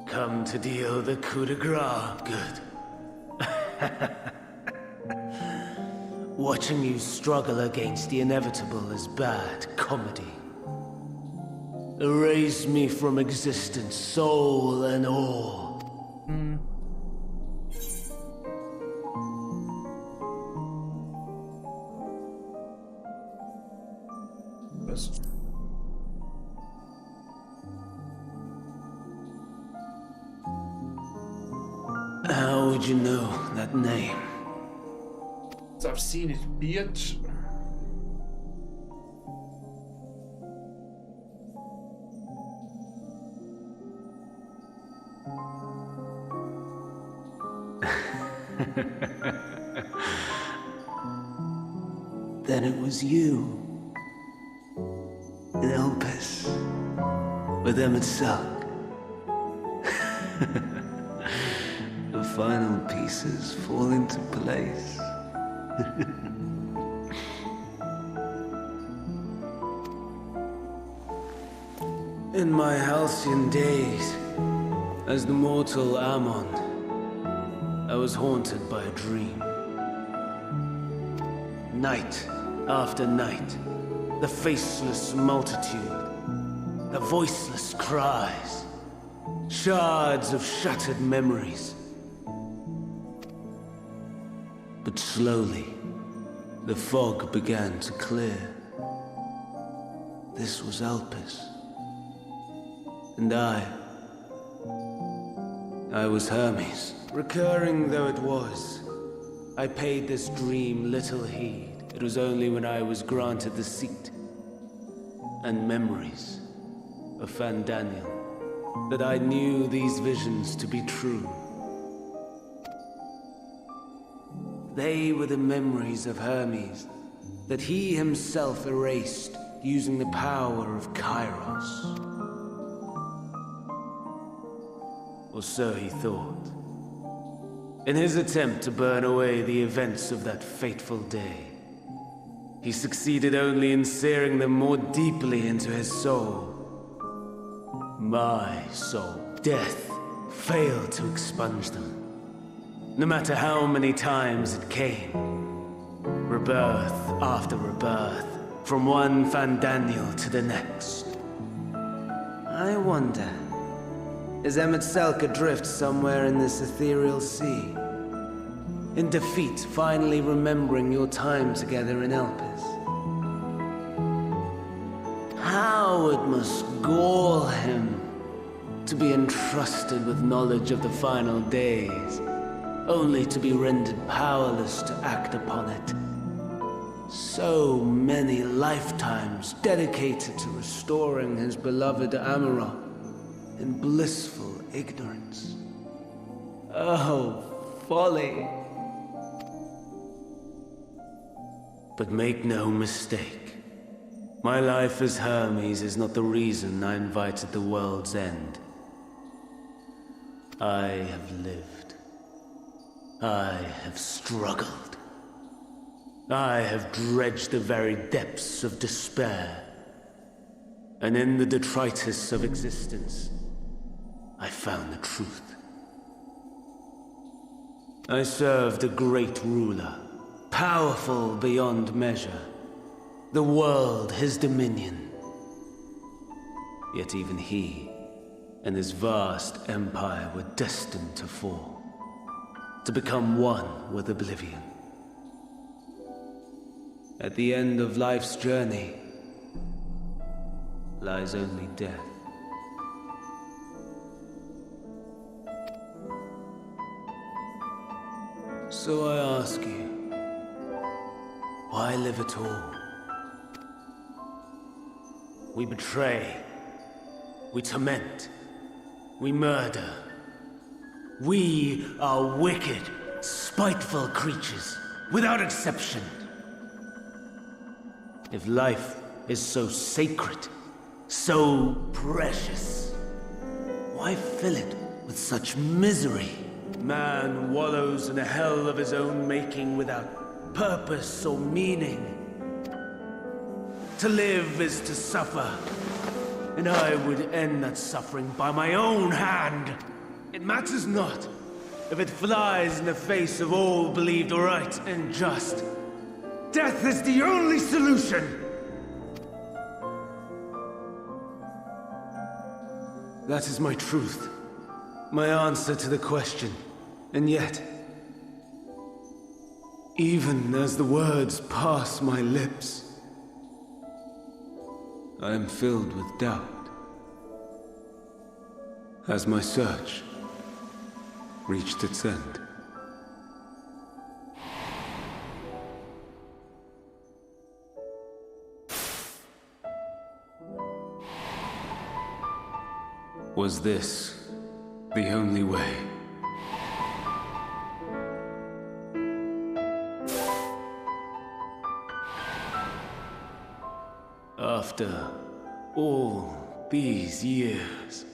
Come to deal the coup de grace. Good. Watching you struggle against the inevitable is bad comedy. Erase me from existence, soul and all. How would you know that name? So I've seen it, bitch. Then it was you. In Elpis. With them at Suck. The final pieces fall into place. In my halcyon days, as the mortal Ammon, I was haunted by a dream. Night after night, the faceless multitude, the voiceless cries, shards of shattered memories. But slowly, the fog began to clear. This was Elpis. And I was Hermes. Recurring though it was, I paid this dream little heed. It was only when I was granted the seat and memories of Fandaniel that I knew these visions to be true. They were the memories of Hermes that he himself erased using the power of Kairos. Or so he thought. In his attempt to burn away the events of that fateful day, he succeeded only in searing them more deeply into his soul. My soul. Death failed to expunge them. No matter how many times it came. Rebirth after rebirth, from one Fandaniel to the next. I wonder, as Emet-Selch adrift somewhere in this ethereal sea. In defeat, finally remembering your time together in Elpis. How it must gall him to be entrusted with knowledge of the final days, only to be rendered powerless to act upon it. So many lifetimes dedicated to restoring his beloved Amarok in blissful ignorance. Oh, folly. But make no mistake, my life as Hermes is not the reason I invited the world's end. I have lived. I have struggled. I have dredged the very depths of despair. And in the detritus of existence, I found the truth. I served a great ruler, powerful beyond measure. The world his dominion. Yet even he and his vast empire were destined to fall, to become one with oblivion. At the end of life's journey lies only death. So I ask you, why live at all? We betray, we torment, we murder. We are wicked, spiteful creatures, without exception. If life is so sacred, so precious, why fill it with such misery? Man wallows in a hell of his own making without purpose or meaning. To live is to suffer, and I would end that suffering by my own hand. It matters not if it flies in the face of all believed right and just. Death is the only solution! That is my truth, my answer to the question. And yet, even as the words pass my lips, I am filled with doubt. Has my search reached its end? Was this the only way? After all these years.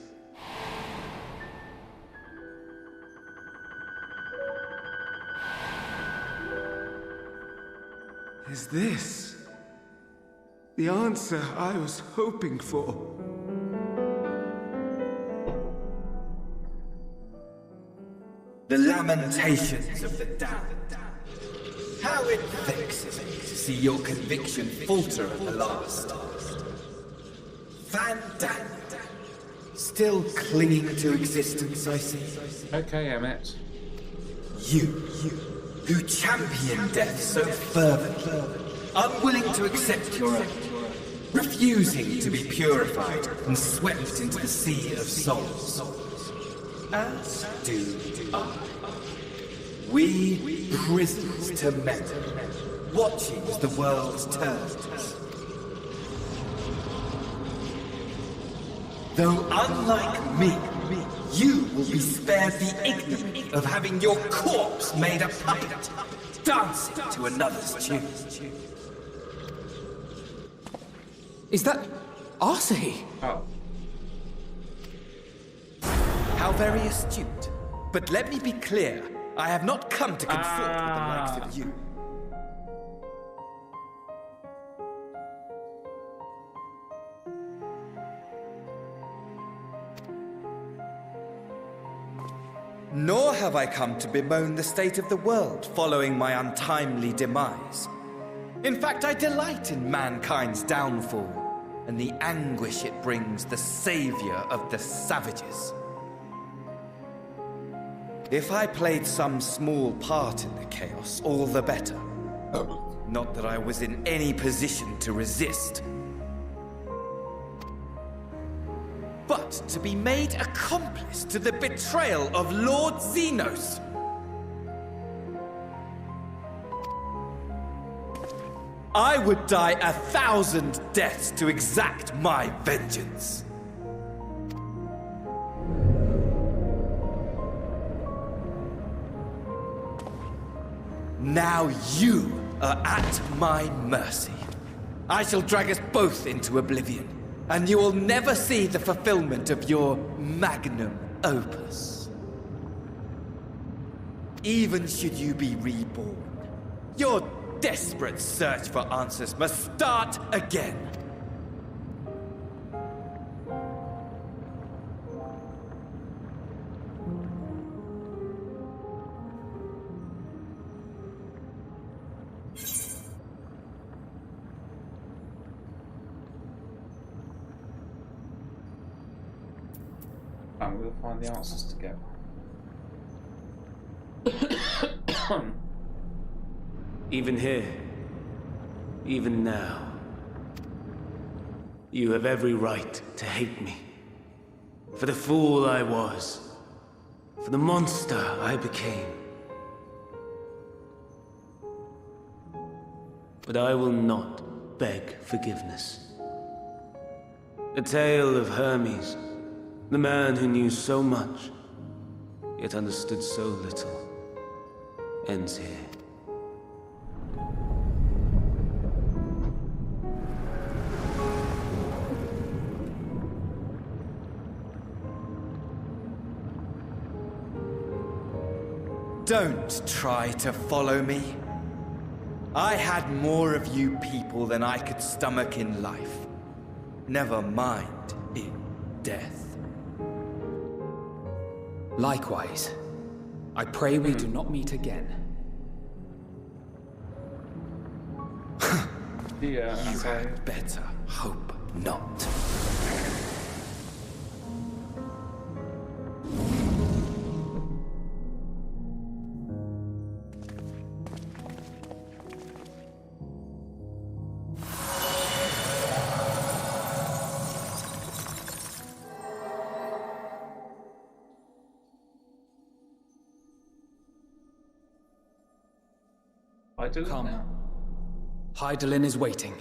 Is this the answer I was hoping for? The lamentations of the damned. How it vexes me to see your conviction falter at the last. Van Daniel, still clinging to existence, I see. Okay, Emmett. You, who champion death so fervently, unwilling to accept your own, refusing to be purified and swept into the sea of souls. As do I. We prisoners to memory, watching as the world turns. Though unlike me, you will be spared the ignominy of having your corpse made a puppet, dancing to another's tune. Is that Arsahi? Oh. How very astute. But let me be clear, I have not come to consort with the likes of you. Nor have I come to bemoan the state of the world following my untimely demise. In fact, I delight in mankind's downfall and the anguish it brings the savior of the savages. If I played some small part in the chaos, all the better. Not that I was in any position to resist. But to be made accomplice to the betrayal of Lord Xenos. I would die 1,000 deaths to exact my vengeance. Now you are at my mercy. I shall drag us both into oblivion, and you will never see the fulfillment of your magnum opus. Even should you be reborn, your desperate search for answers must start again. And we'll find the answers together. Even here, even now, you have every right to hate me. For the fool I was, for the monster I became. But I will not beg forgiveness. The tale of Hermes, the man who knew so much, yet understood so little, ends here. Don't try to follow me. I had more of you people than I could stomach in life. Never mind in death. Likewise, I pray we do not meet again. Yeah, you had better hope not. Come. Hydaelyn is waiting.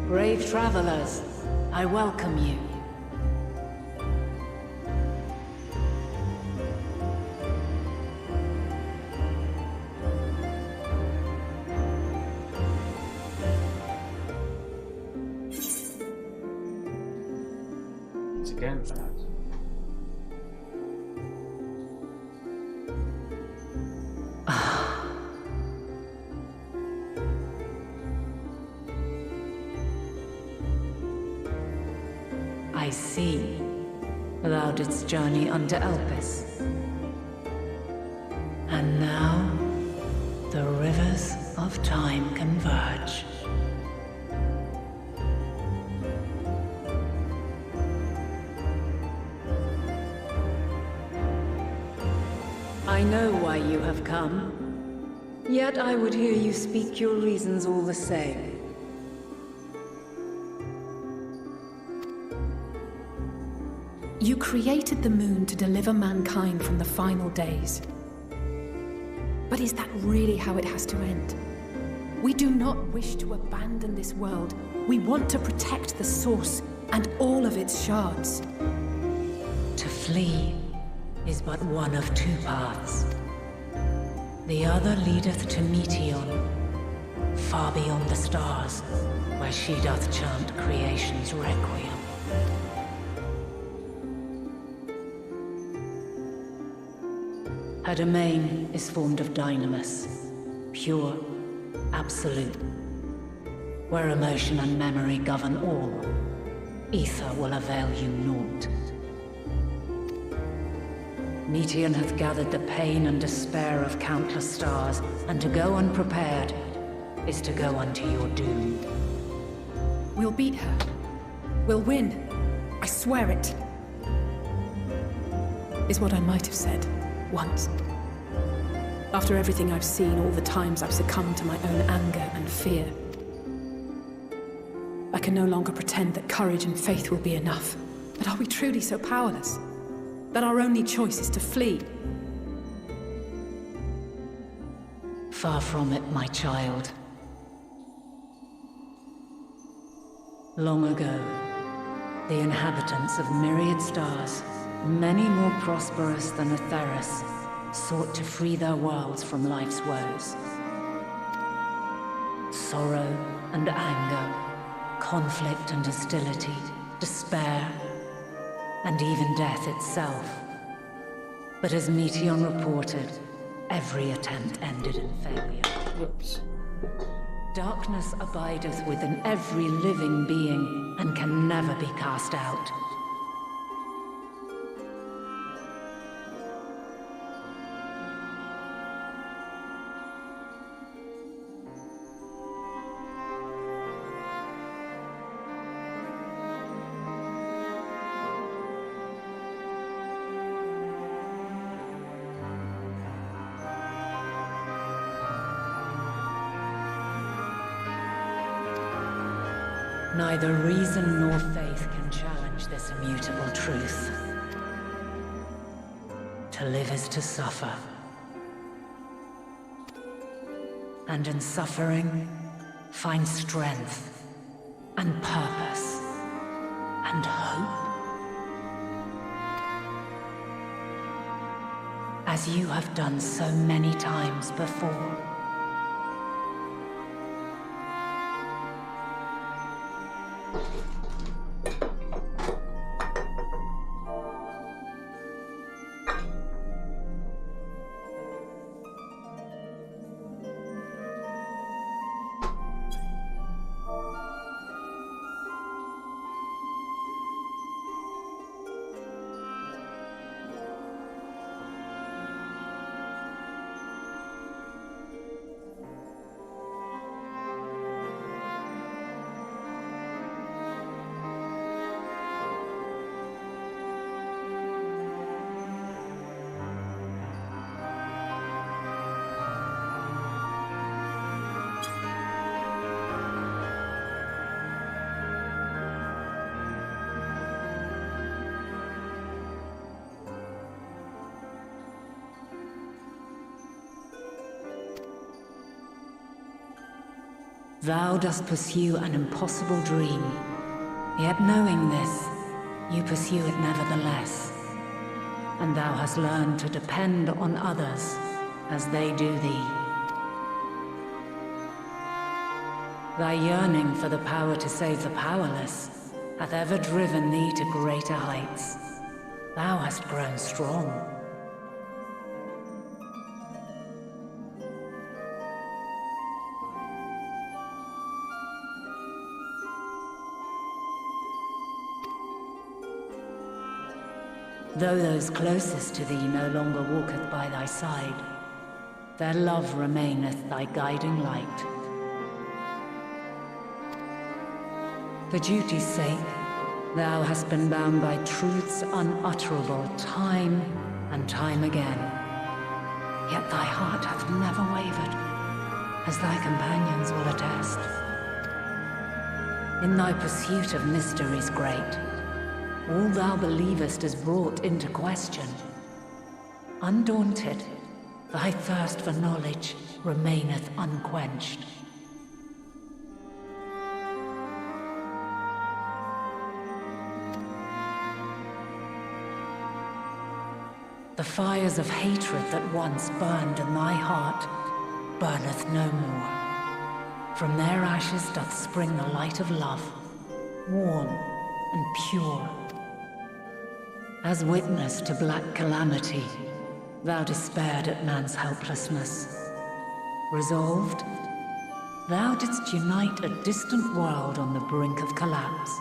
Brave travelers, I welcome you. It's again bad. I see. Thou didst journey under Elpis. And now, the rivers of time converge. I know why you have come. Yet I would hear you speak your reasons all the same. You created the moon to deliver mankind from the final days. But is that really how it has to end? We do not wish to abandon this world. We want to protect the source and all of its shards. To flee is but one of two paths. The other leadeth to Meteon, far beyond the stars, where she doth chant creation's requiem. Her domain is formed of dynamis, pure, absolute. Where emotion and memory govern all, ether will avail you naught. Meteon hath gathered the pain and despair of countless stars, and to go unprepared is to go unto your doom. We'll beat her. We'll win. I swear it. Is what I might have said, once. After everything I've seen, all the times I've succumbed to my own anger and fear. I can no longer pretend that courage and faith will be enough. But are we truly so powerless? That our only choice is to flee? Far from it, my child. Long ago, the inhabitants of myriad stars, many more prosperous than Atheris, sought to free their worlds from life's woes. Sorrow and anger, conflict and hostility, despair, and even death itself. But as Meteon reported, every attempt ended in failure. Whoops. Darkness abideth within every living being and can never be cast out. Neither reason nor faith can challenge this immutable truth. To live is to suffer. And in suffering, find strength, and purpose, and hope. As you have done so many times before. Thou dost pursue an impossible dream, yet knowing this, you pursue it nevertheless. And thou hast learned to depend on others as they do thee. Thy yearning for the power to save the powerless hath ever driven thee to greater heights. Thou hast grown strong. Though those closest to thee no longer walketh by thy side, their love remaineth thy guiding light. For duty's sake, thou hast been bound by truths unutterable time and time again. Yet thy heart hath never wavered, as thy companions will attest. In thy pursuit of mysteries great, all thou believest is brought into question. Undaunted, thy thirst for knowledge remaineth unquenched. The fires of hatred that once burned in thy heart burneth no more. From their ashes doth spring the light of love, warm and pure. As witness to black calamity, thou despaired at man's helplessness. Resolved, thou didst unite a distant world on the brink of collapse.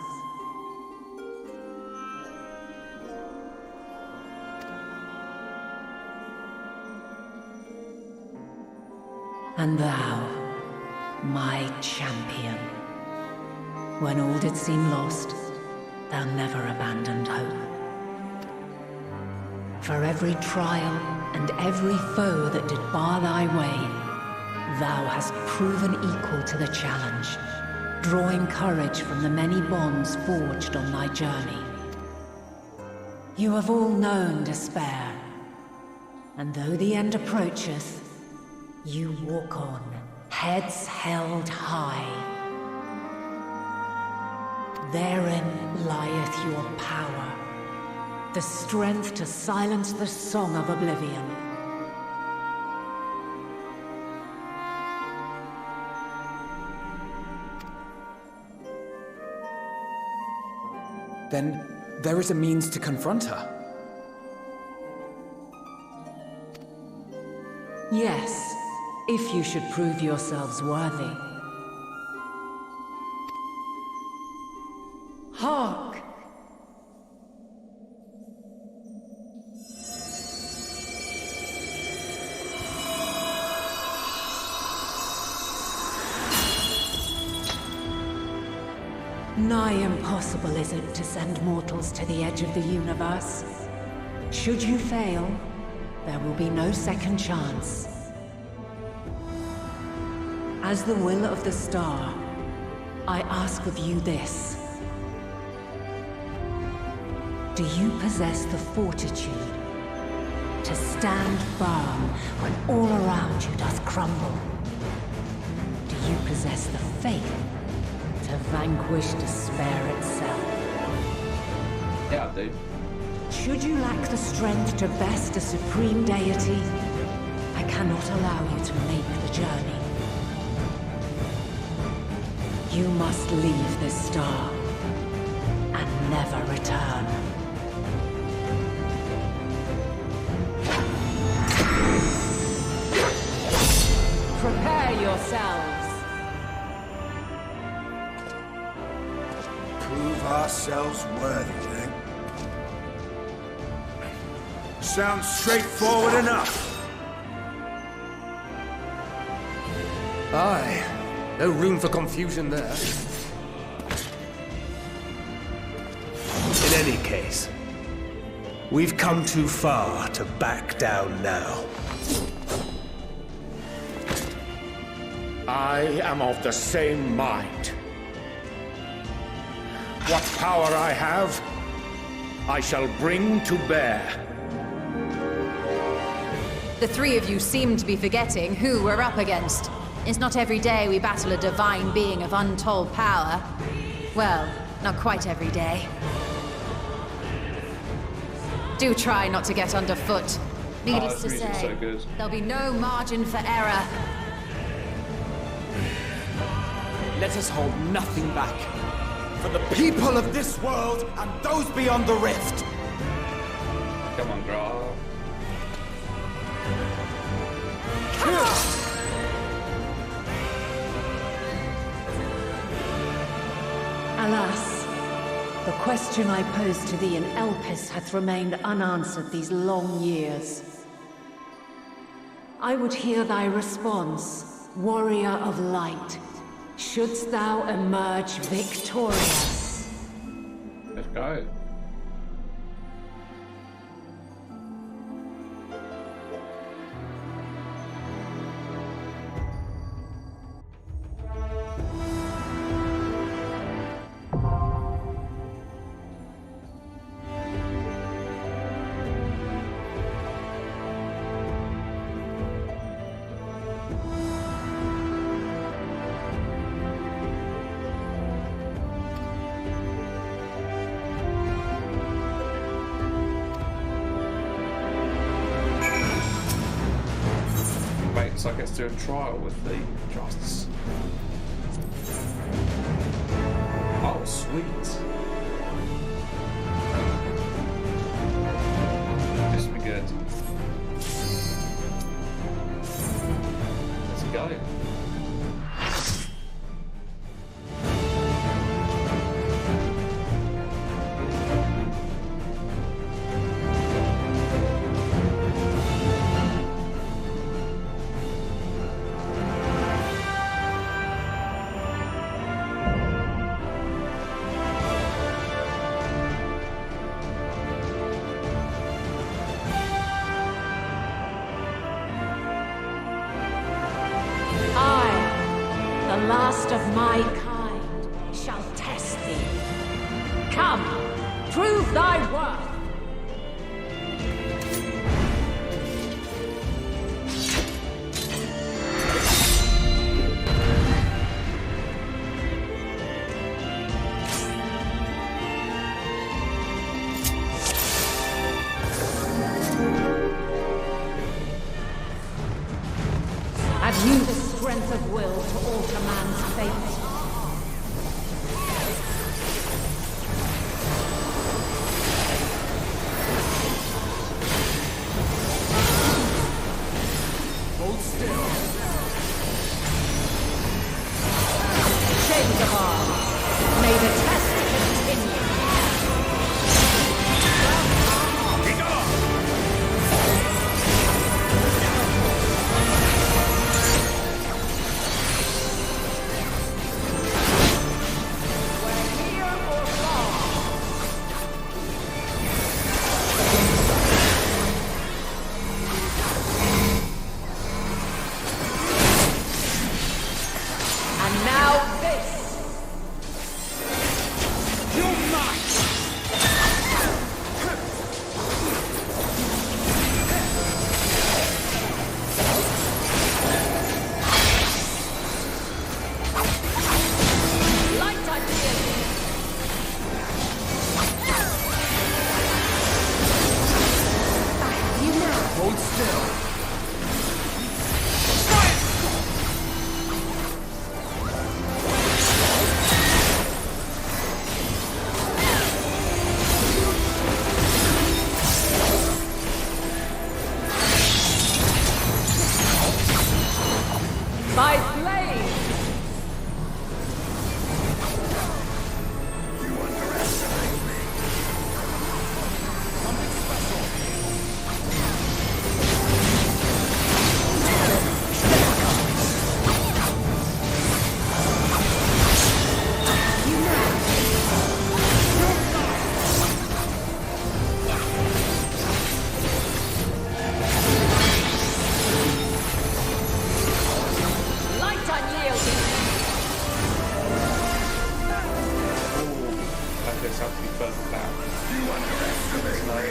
And thou, my champion, when all did seem lost, thou never abandoned hope. For every trial and every foe that did bar thy way, thou hast proven equal to the challenge, drawing courage from the many bonds forged on thy journey. You have all known despair, and though the end approacheth, you walk on, heads held high. Therein lieth your power, the strength to silence the song of oblivion. Then there is a means to confront her. Yes, if you should prove yourselves worthy. Hark! Nigh impossible is it to send mortals to the edge of the universe. Should you fail, there will be no second chance. As the will of the star, I ask of you this. Do you possess the fortitude to stand firm when all around you doth crumble? Do you possess the faith to vanquish despair itself? Yeah, I do. Should you lack the strength to best a supreme deity, I cannot allow you to make the journey. You must leave this star and never return. Prepare yourselves. Prove ourselves worthy, eh? Sounds straightforward enough. Aye. No room for confusion there. In any case, we've come too far to back down now. I am of the same mind. What power I have, I shall bring to bear. The three of you seem to be forgetting who we're up against. It's not every day we battle a divine being of untold power. Well, not quite every day. Do try not to get underfoot. Needless to say, so good. there'll be no margin for error. Let us hold nothing back. For the people of this world and those beyond the rift. Come on, Graf. Alas, the question I posed to thee in Elpis hath remained unanswered these long years. I would hear thy response, warrior of light. Shouldst thou emerge victorious? Let's go. So I guess do a trial with the trusts. Oh, sweet. This will be good. a man's fate. Hold still. Chains of arms. May the test continue. By flame! You underestimate me. Something special. Light unyielding. That goes have to be further back. You underestimate me.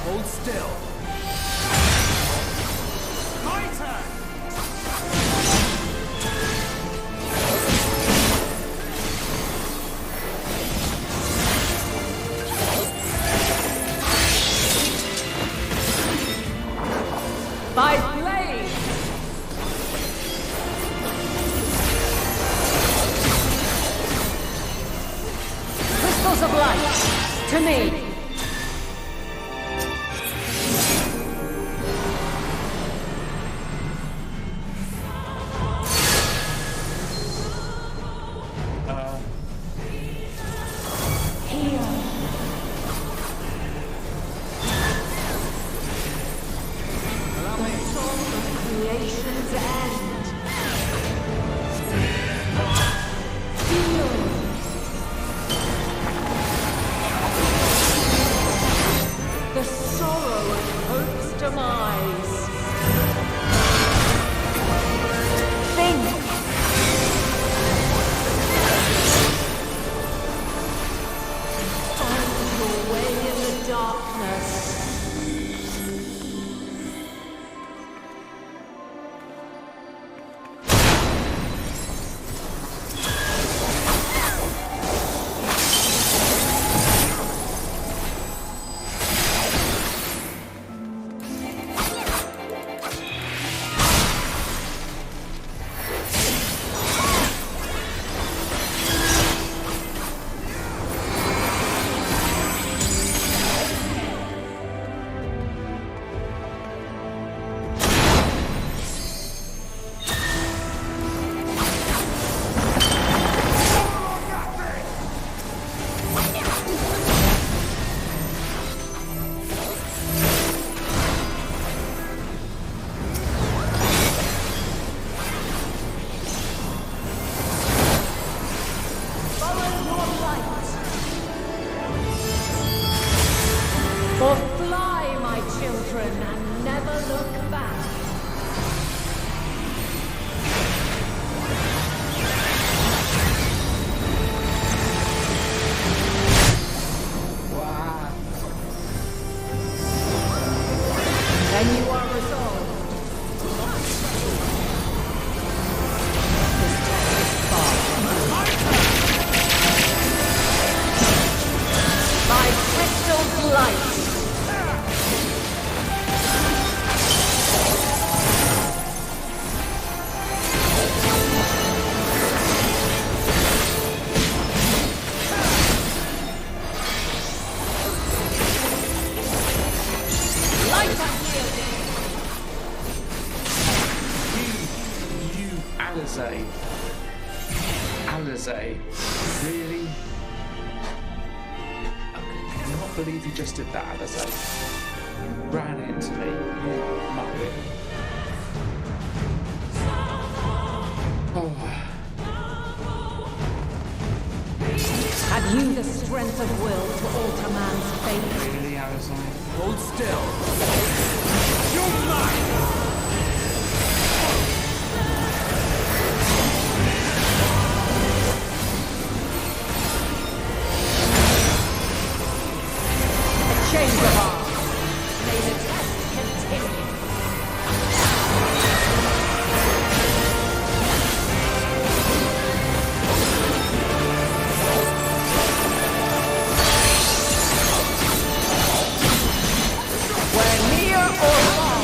Hold still. My turn! By flame! Crystals of light, to me! Creation's end. Feel. The sorrow of hope's demise. Think. Find your way in the darkness. Or fly, my children, and never look back. Wow. Then you are resolved. This test is far from over. By crystal light. say, really? I cannot believe you just did that, Alize. You ran into me, you muppet. Oh. Have you the strength of will to alter man's fate? Really, Alize? Hold still. You're mine! Change of arms. May the test continue. We're near or far.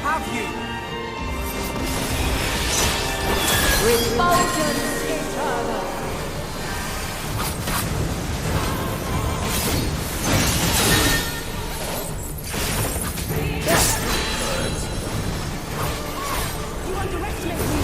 have you! Refulgence eternal! You underestimate me!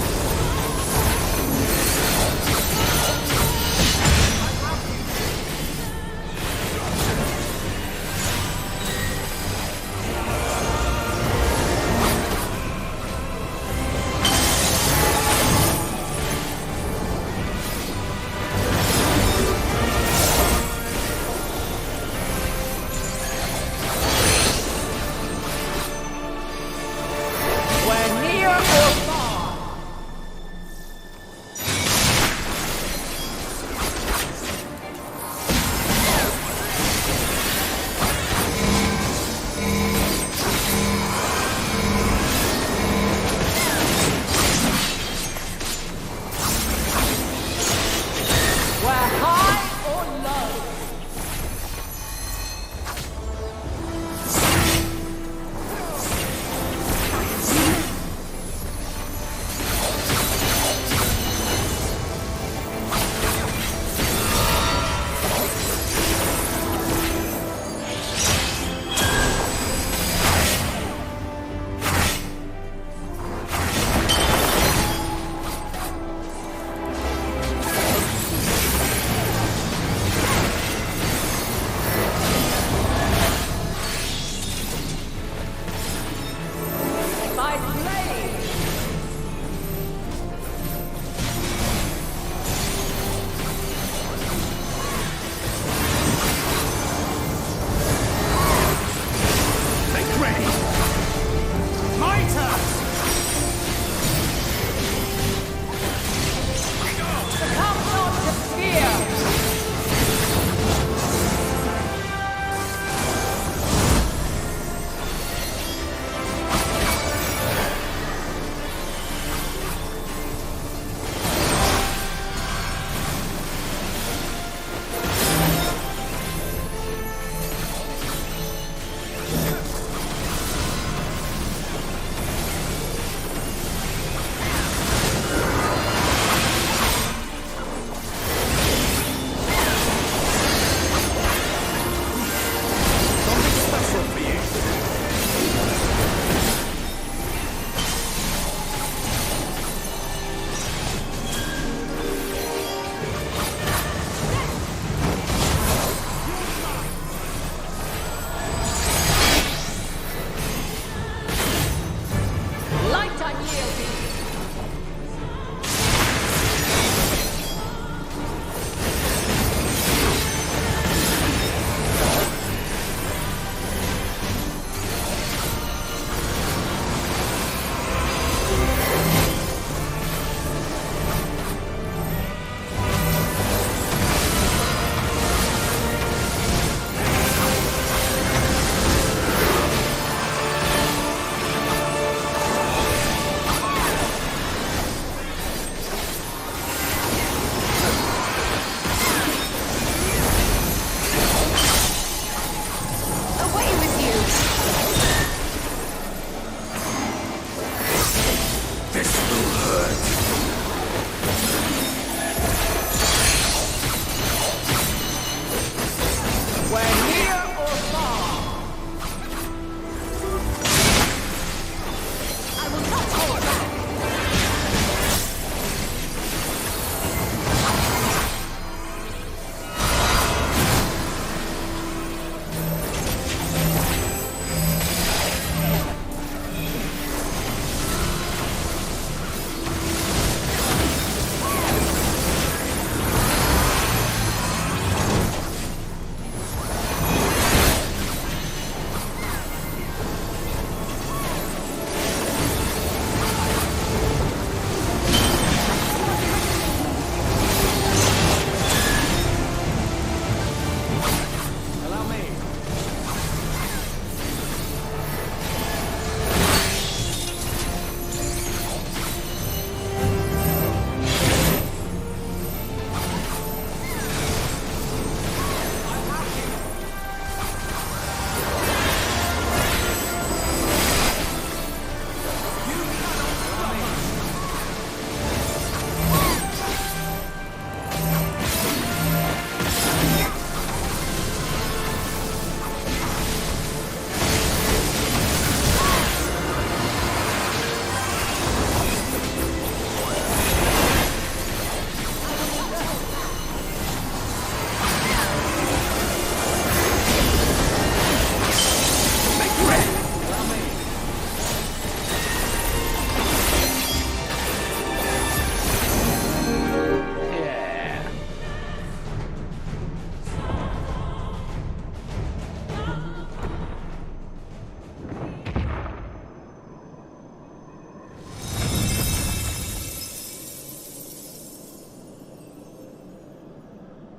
We're near or far! We're high or low! My blade! Make ready! My turn! Succumb not to fear!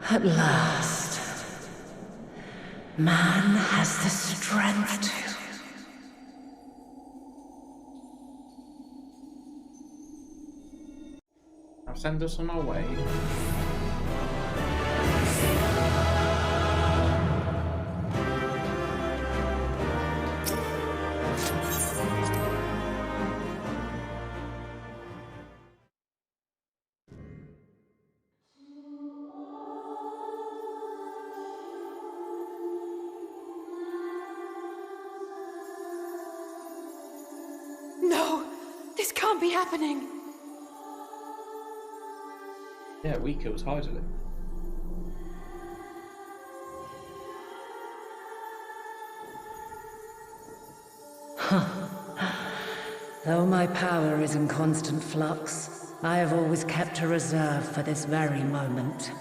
At last, man has the strength to. Now send us on our way. No! This can't be happening! Yeah, we killed Hyderly. Though my power is in constant flux, I have always kept a reserve for this very moment.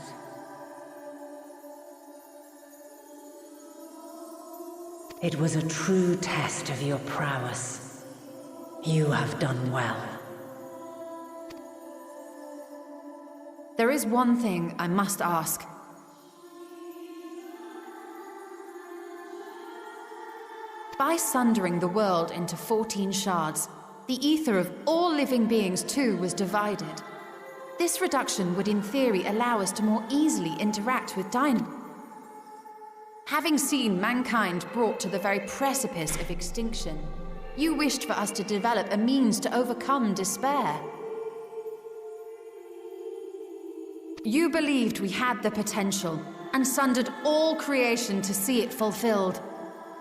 It was a true test of your prowess. You have done well. There is one thing I must ask. By sundering the world into 14 shards, the ether of all living beings too was divided. This reduction would in theory allow us to more easily interact with dynamism. Having seen mankind brought to the very precipice of extinction, you wished for us to develop a means to overcome despair. You believed we had the potential, and sundered all creation to see it fulfilled,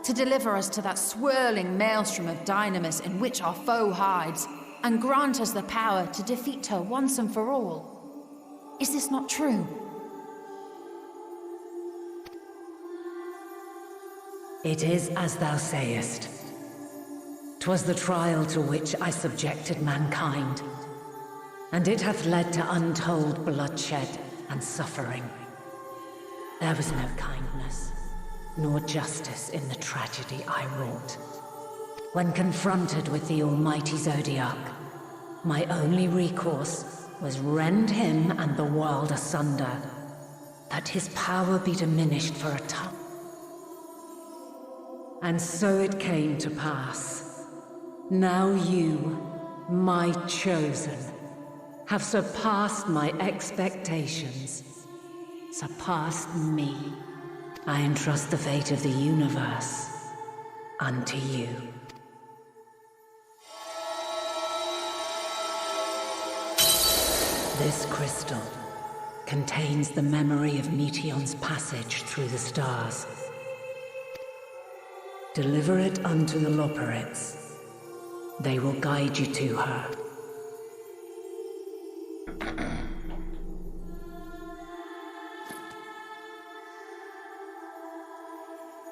to deliver us to that swirling maelstrom of dynamis in which our foe hides, and grant us the power to defeat her once and for all. Is this not true? It is as thou sayest. 'Twas the trial to which I subjected mankind, and it hath led to untold bloodshed and suffering. There was no kindness, nor justice in the tragedy I wrought. When confronted with the almighty Zodiac, my only recourse was rend him and the world asunder, that his power be diminished for a time. And so it came to pass. Now you, my chosen, have surpassed my expectations, surpassed me. I entrust the fate of the universe unto you. This crystal contains the memory of Meteion's passage through the stars. Deliver it unto the Loporrits. They will guide you to her.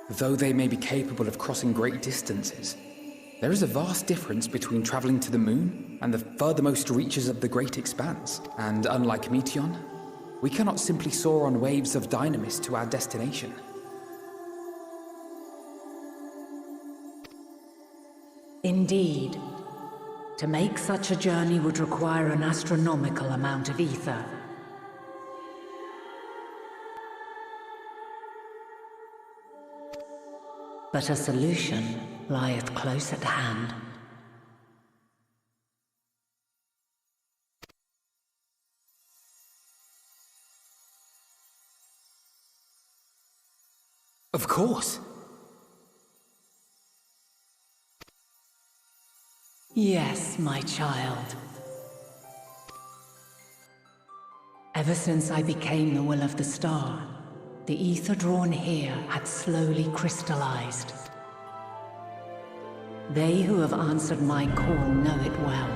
Though they may be capable of crossing great distances, there is a vast difference between traveling to the moon and the furthermost reaches of the great expanse. And unlike Meteion, we cannot simply soar on waves of dynamis to our destination. Indeed. To make such a journey would require an astronomical amount of ether. But a solution lieth close at hand. Of course. Yes, my child. Ever since I became the will of the star, the ether drawn here had slowly crystallized. They who have answered my call know it well.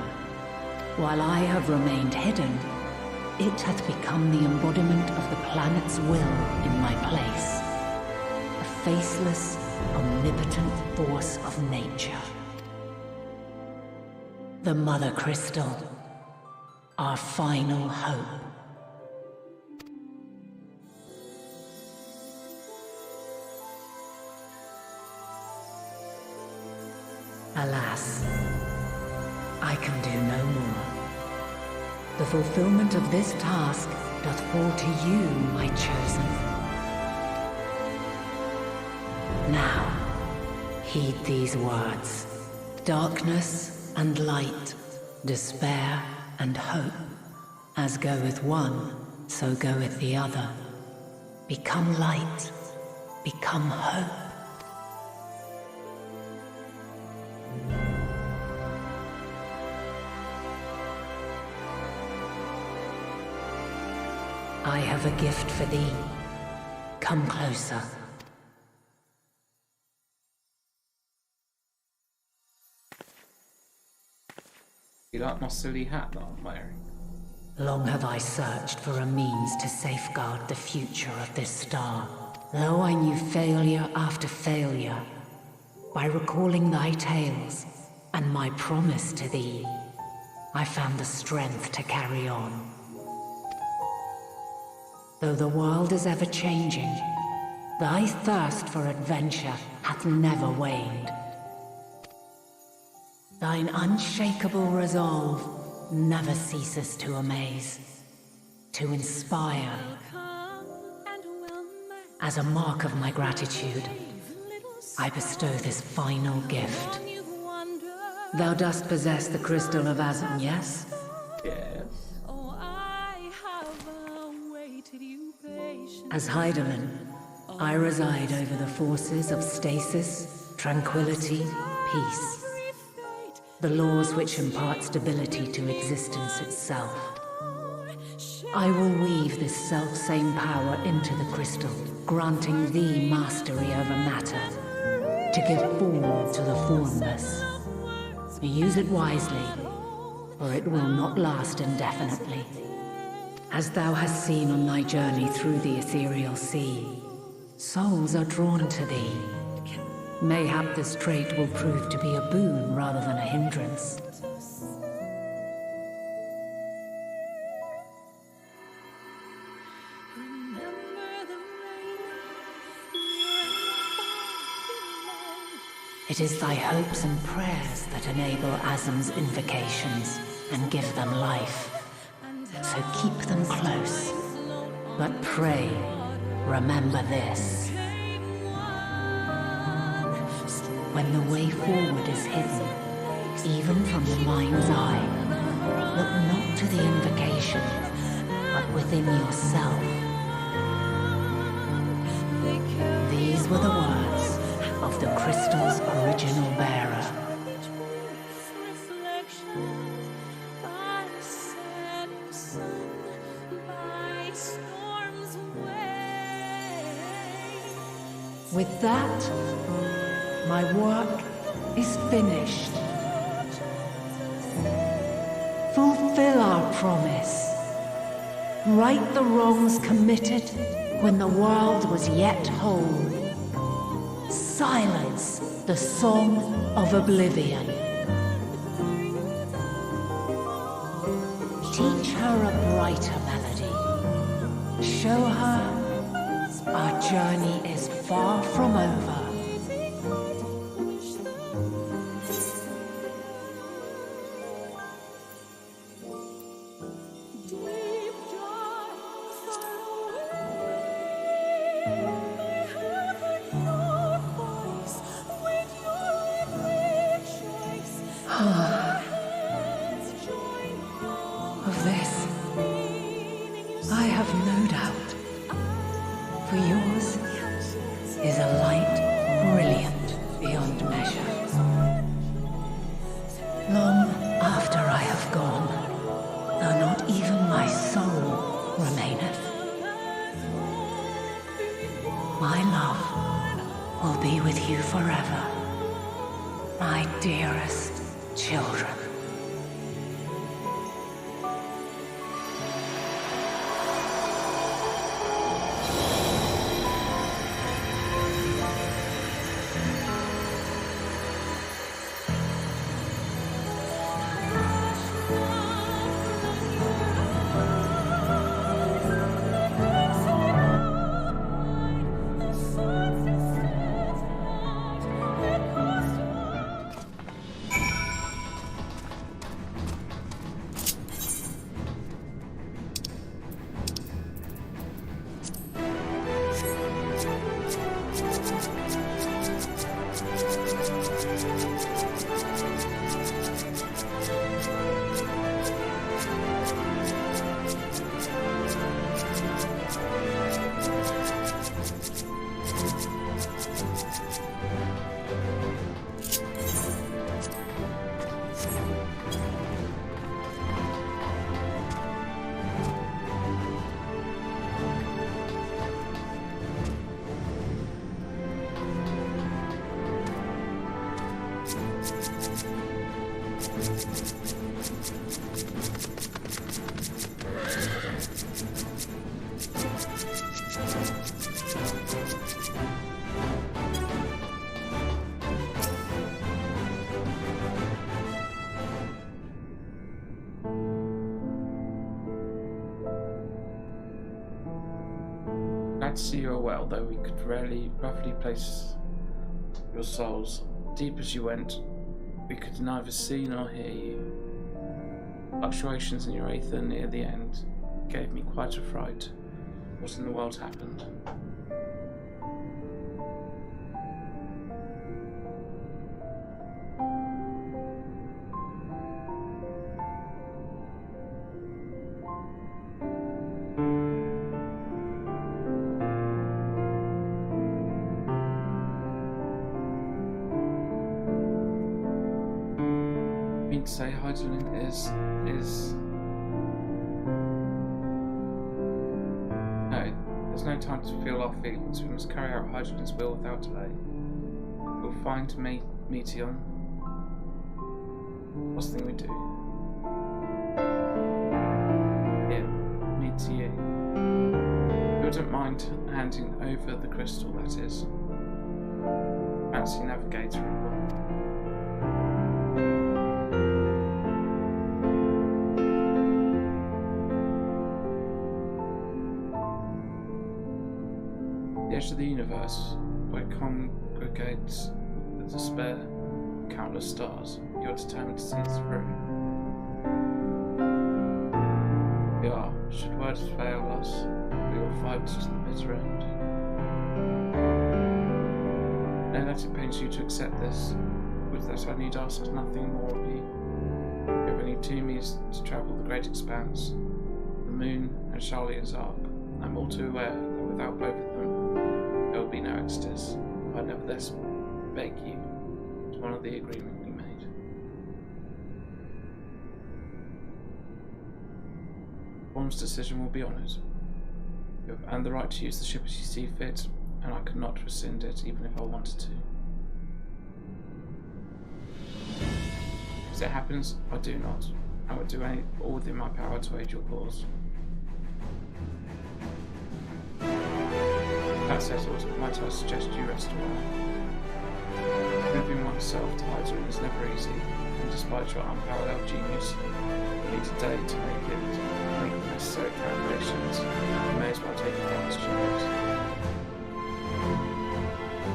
While I have remained hidden, it hath become the embodiment of the planet's will in my place. A faceless, omnipotent force of nature. The Mother Crystal, our final hope. Alas, I can do no more. The fulfillment of this task doth fall to you, my chosen. Now, heed these words. Darkness and light, despair and hope. As goeth one, so goeth the other. Become light, become hope. I have a gift for thee. Come closer. You like my silly hat that I'm wearing? Long have I searched for a means to safeguard the future of this star. Though I knew failure after failure, by recalling thy tales and my promise to thee, I found the strength to carry on. Though the world is ever changing, thy thirst for adventure hath never waned. Thine unshakable resolve never ceases to amaze, to inspire. As a mark of my gratitude, I bestow this final gift. Thou dost possess the crystal of Azum, yes? Yes. As Heidelin, I reside over the forces of stasis, tranquility, peace. The laws which impart stability to existence itself. I will weave this self-same power into the crystal, granting thee mastery over matter, to give form to the formless. Use it wisely, or it will not last indefinitely. As thou hast seen on thy journey through the ethereal sea, souls are drawn to thee. Mayhap this trait will prove to be a boon rather than a hindrance. It is thy hopes and prayers that enable Azum's invocations and give them life. So keep them close. But pray, remember this. When the way forward is hidden, even from the mind's eye, look not to the invocation, but within yourself. These were the words of the crystal's original bearer. With that, my work is finished. Fulfill our promise. Right the wrongs committed when the world was yet whole. Silence the song of oblivion. Teach her a brighter melody. Show her our journey is far from over. Of this, I have no doubt, for yours is a light brilliant beyond measure. Long after I have gone, though not even my soul remaineth, my love will be with you forever, my dearest children. Glad to see you are well, though we could roughly place your souls. Deep as you went, we could neither see nor hear you. Fluctuations in your aether near the end gave me quite a fright. What in the world happened? To say Hydralin is no, there's no time to feel our feelings. We must carry out Hydralin's will without delay. We'll find Meteon. What's the thing we do? Yeah, Meteor. You wouldn't mind handing over the crystal, that is. Fancy navigator and all. The edge of the universe, where congregates the despair of countless stars, you are determined to see this through. We are. Should words fail us, we will fight to the bitter end. Know that it pains you to accept this. Would that I need ask nothing more of you. You have only 2 means to travel the great expanse, the moon and Charlion's arc. I am all too aware that without both of them, there will be no Exodus. I nevertheless beg you to honour the agreement we made. Form's decision will be honoured. You have earned the right to use the ship as you see fit, and I could not rescind it even if I wanted to. As it happens, I do not. I would do all within my power to aid your cause. That settled, might I suggest you rest a while? Moving oneself to Hydralin is never easy, and despite your unparalleled genius, you need a day to make the necessary calculations. You may as well take advantage of it.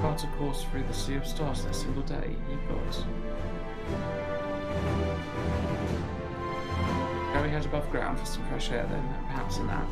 Chart a course through the sea of stars in a single day, you've got. Go ahead above ground for some fresh air then, and perhaps a nap.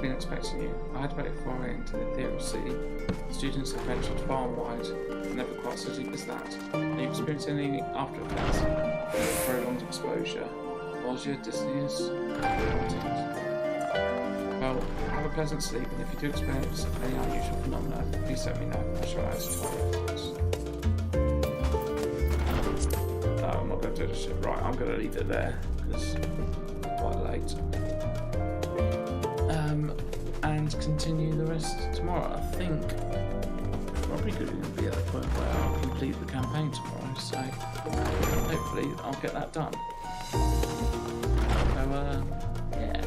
Expecting you. I had about it far into the ethereal sea. Students have ventured far and wide, but never quite so deep as that. Have you experienced any after effects of prolonged exposure? Nausea, dizziness, content? Well, have a pleasant sleep, and if you do experience any unusual phenomena, please let me know. I shall answer to all your calls. No, I'm not going to do this shit. Right, I'm going to leave it there, because it's quite late. And continue the rest tomorrow. I think probably going to be at the point where I'll complete the campaign tomorrow, so hopefully I'll get that done. So, yeah.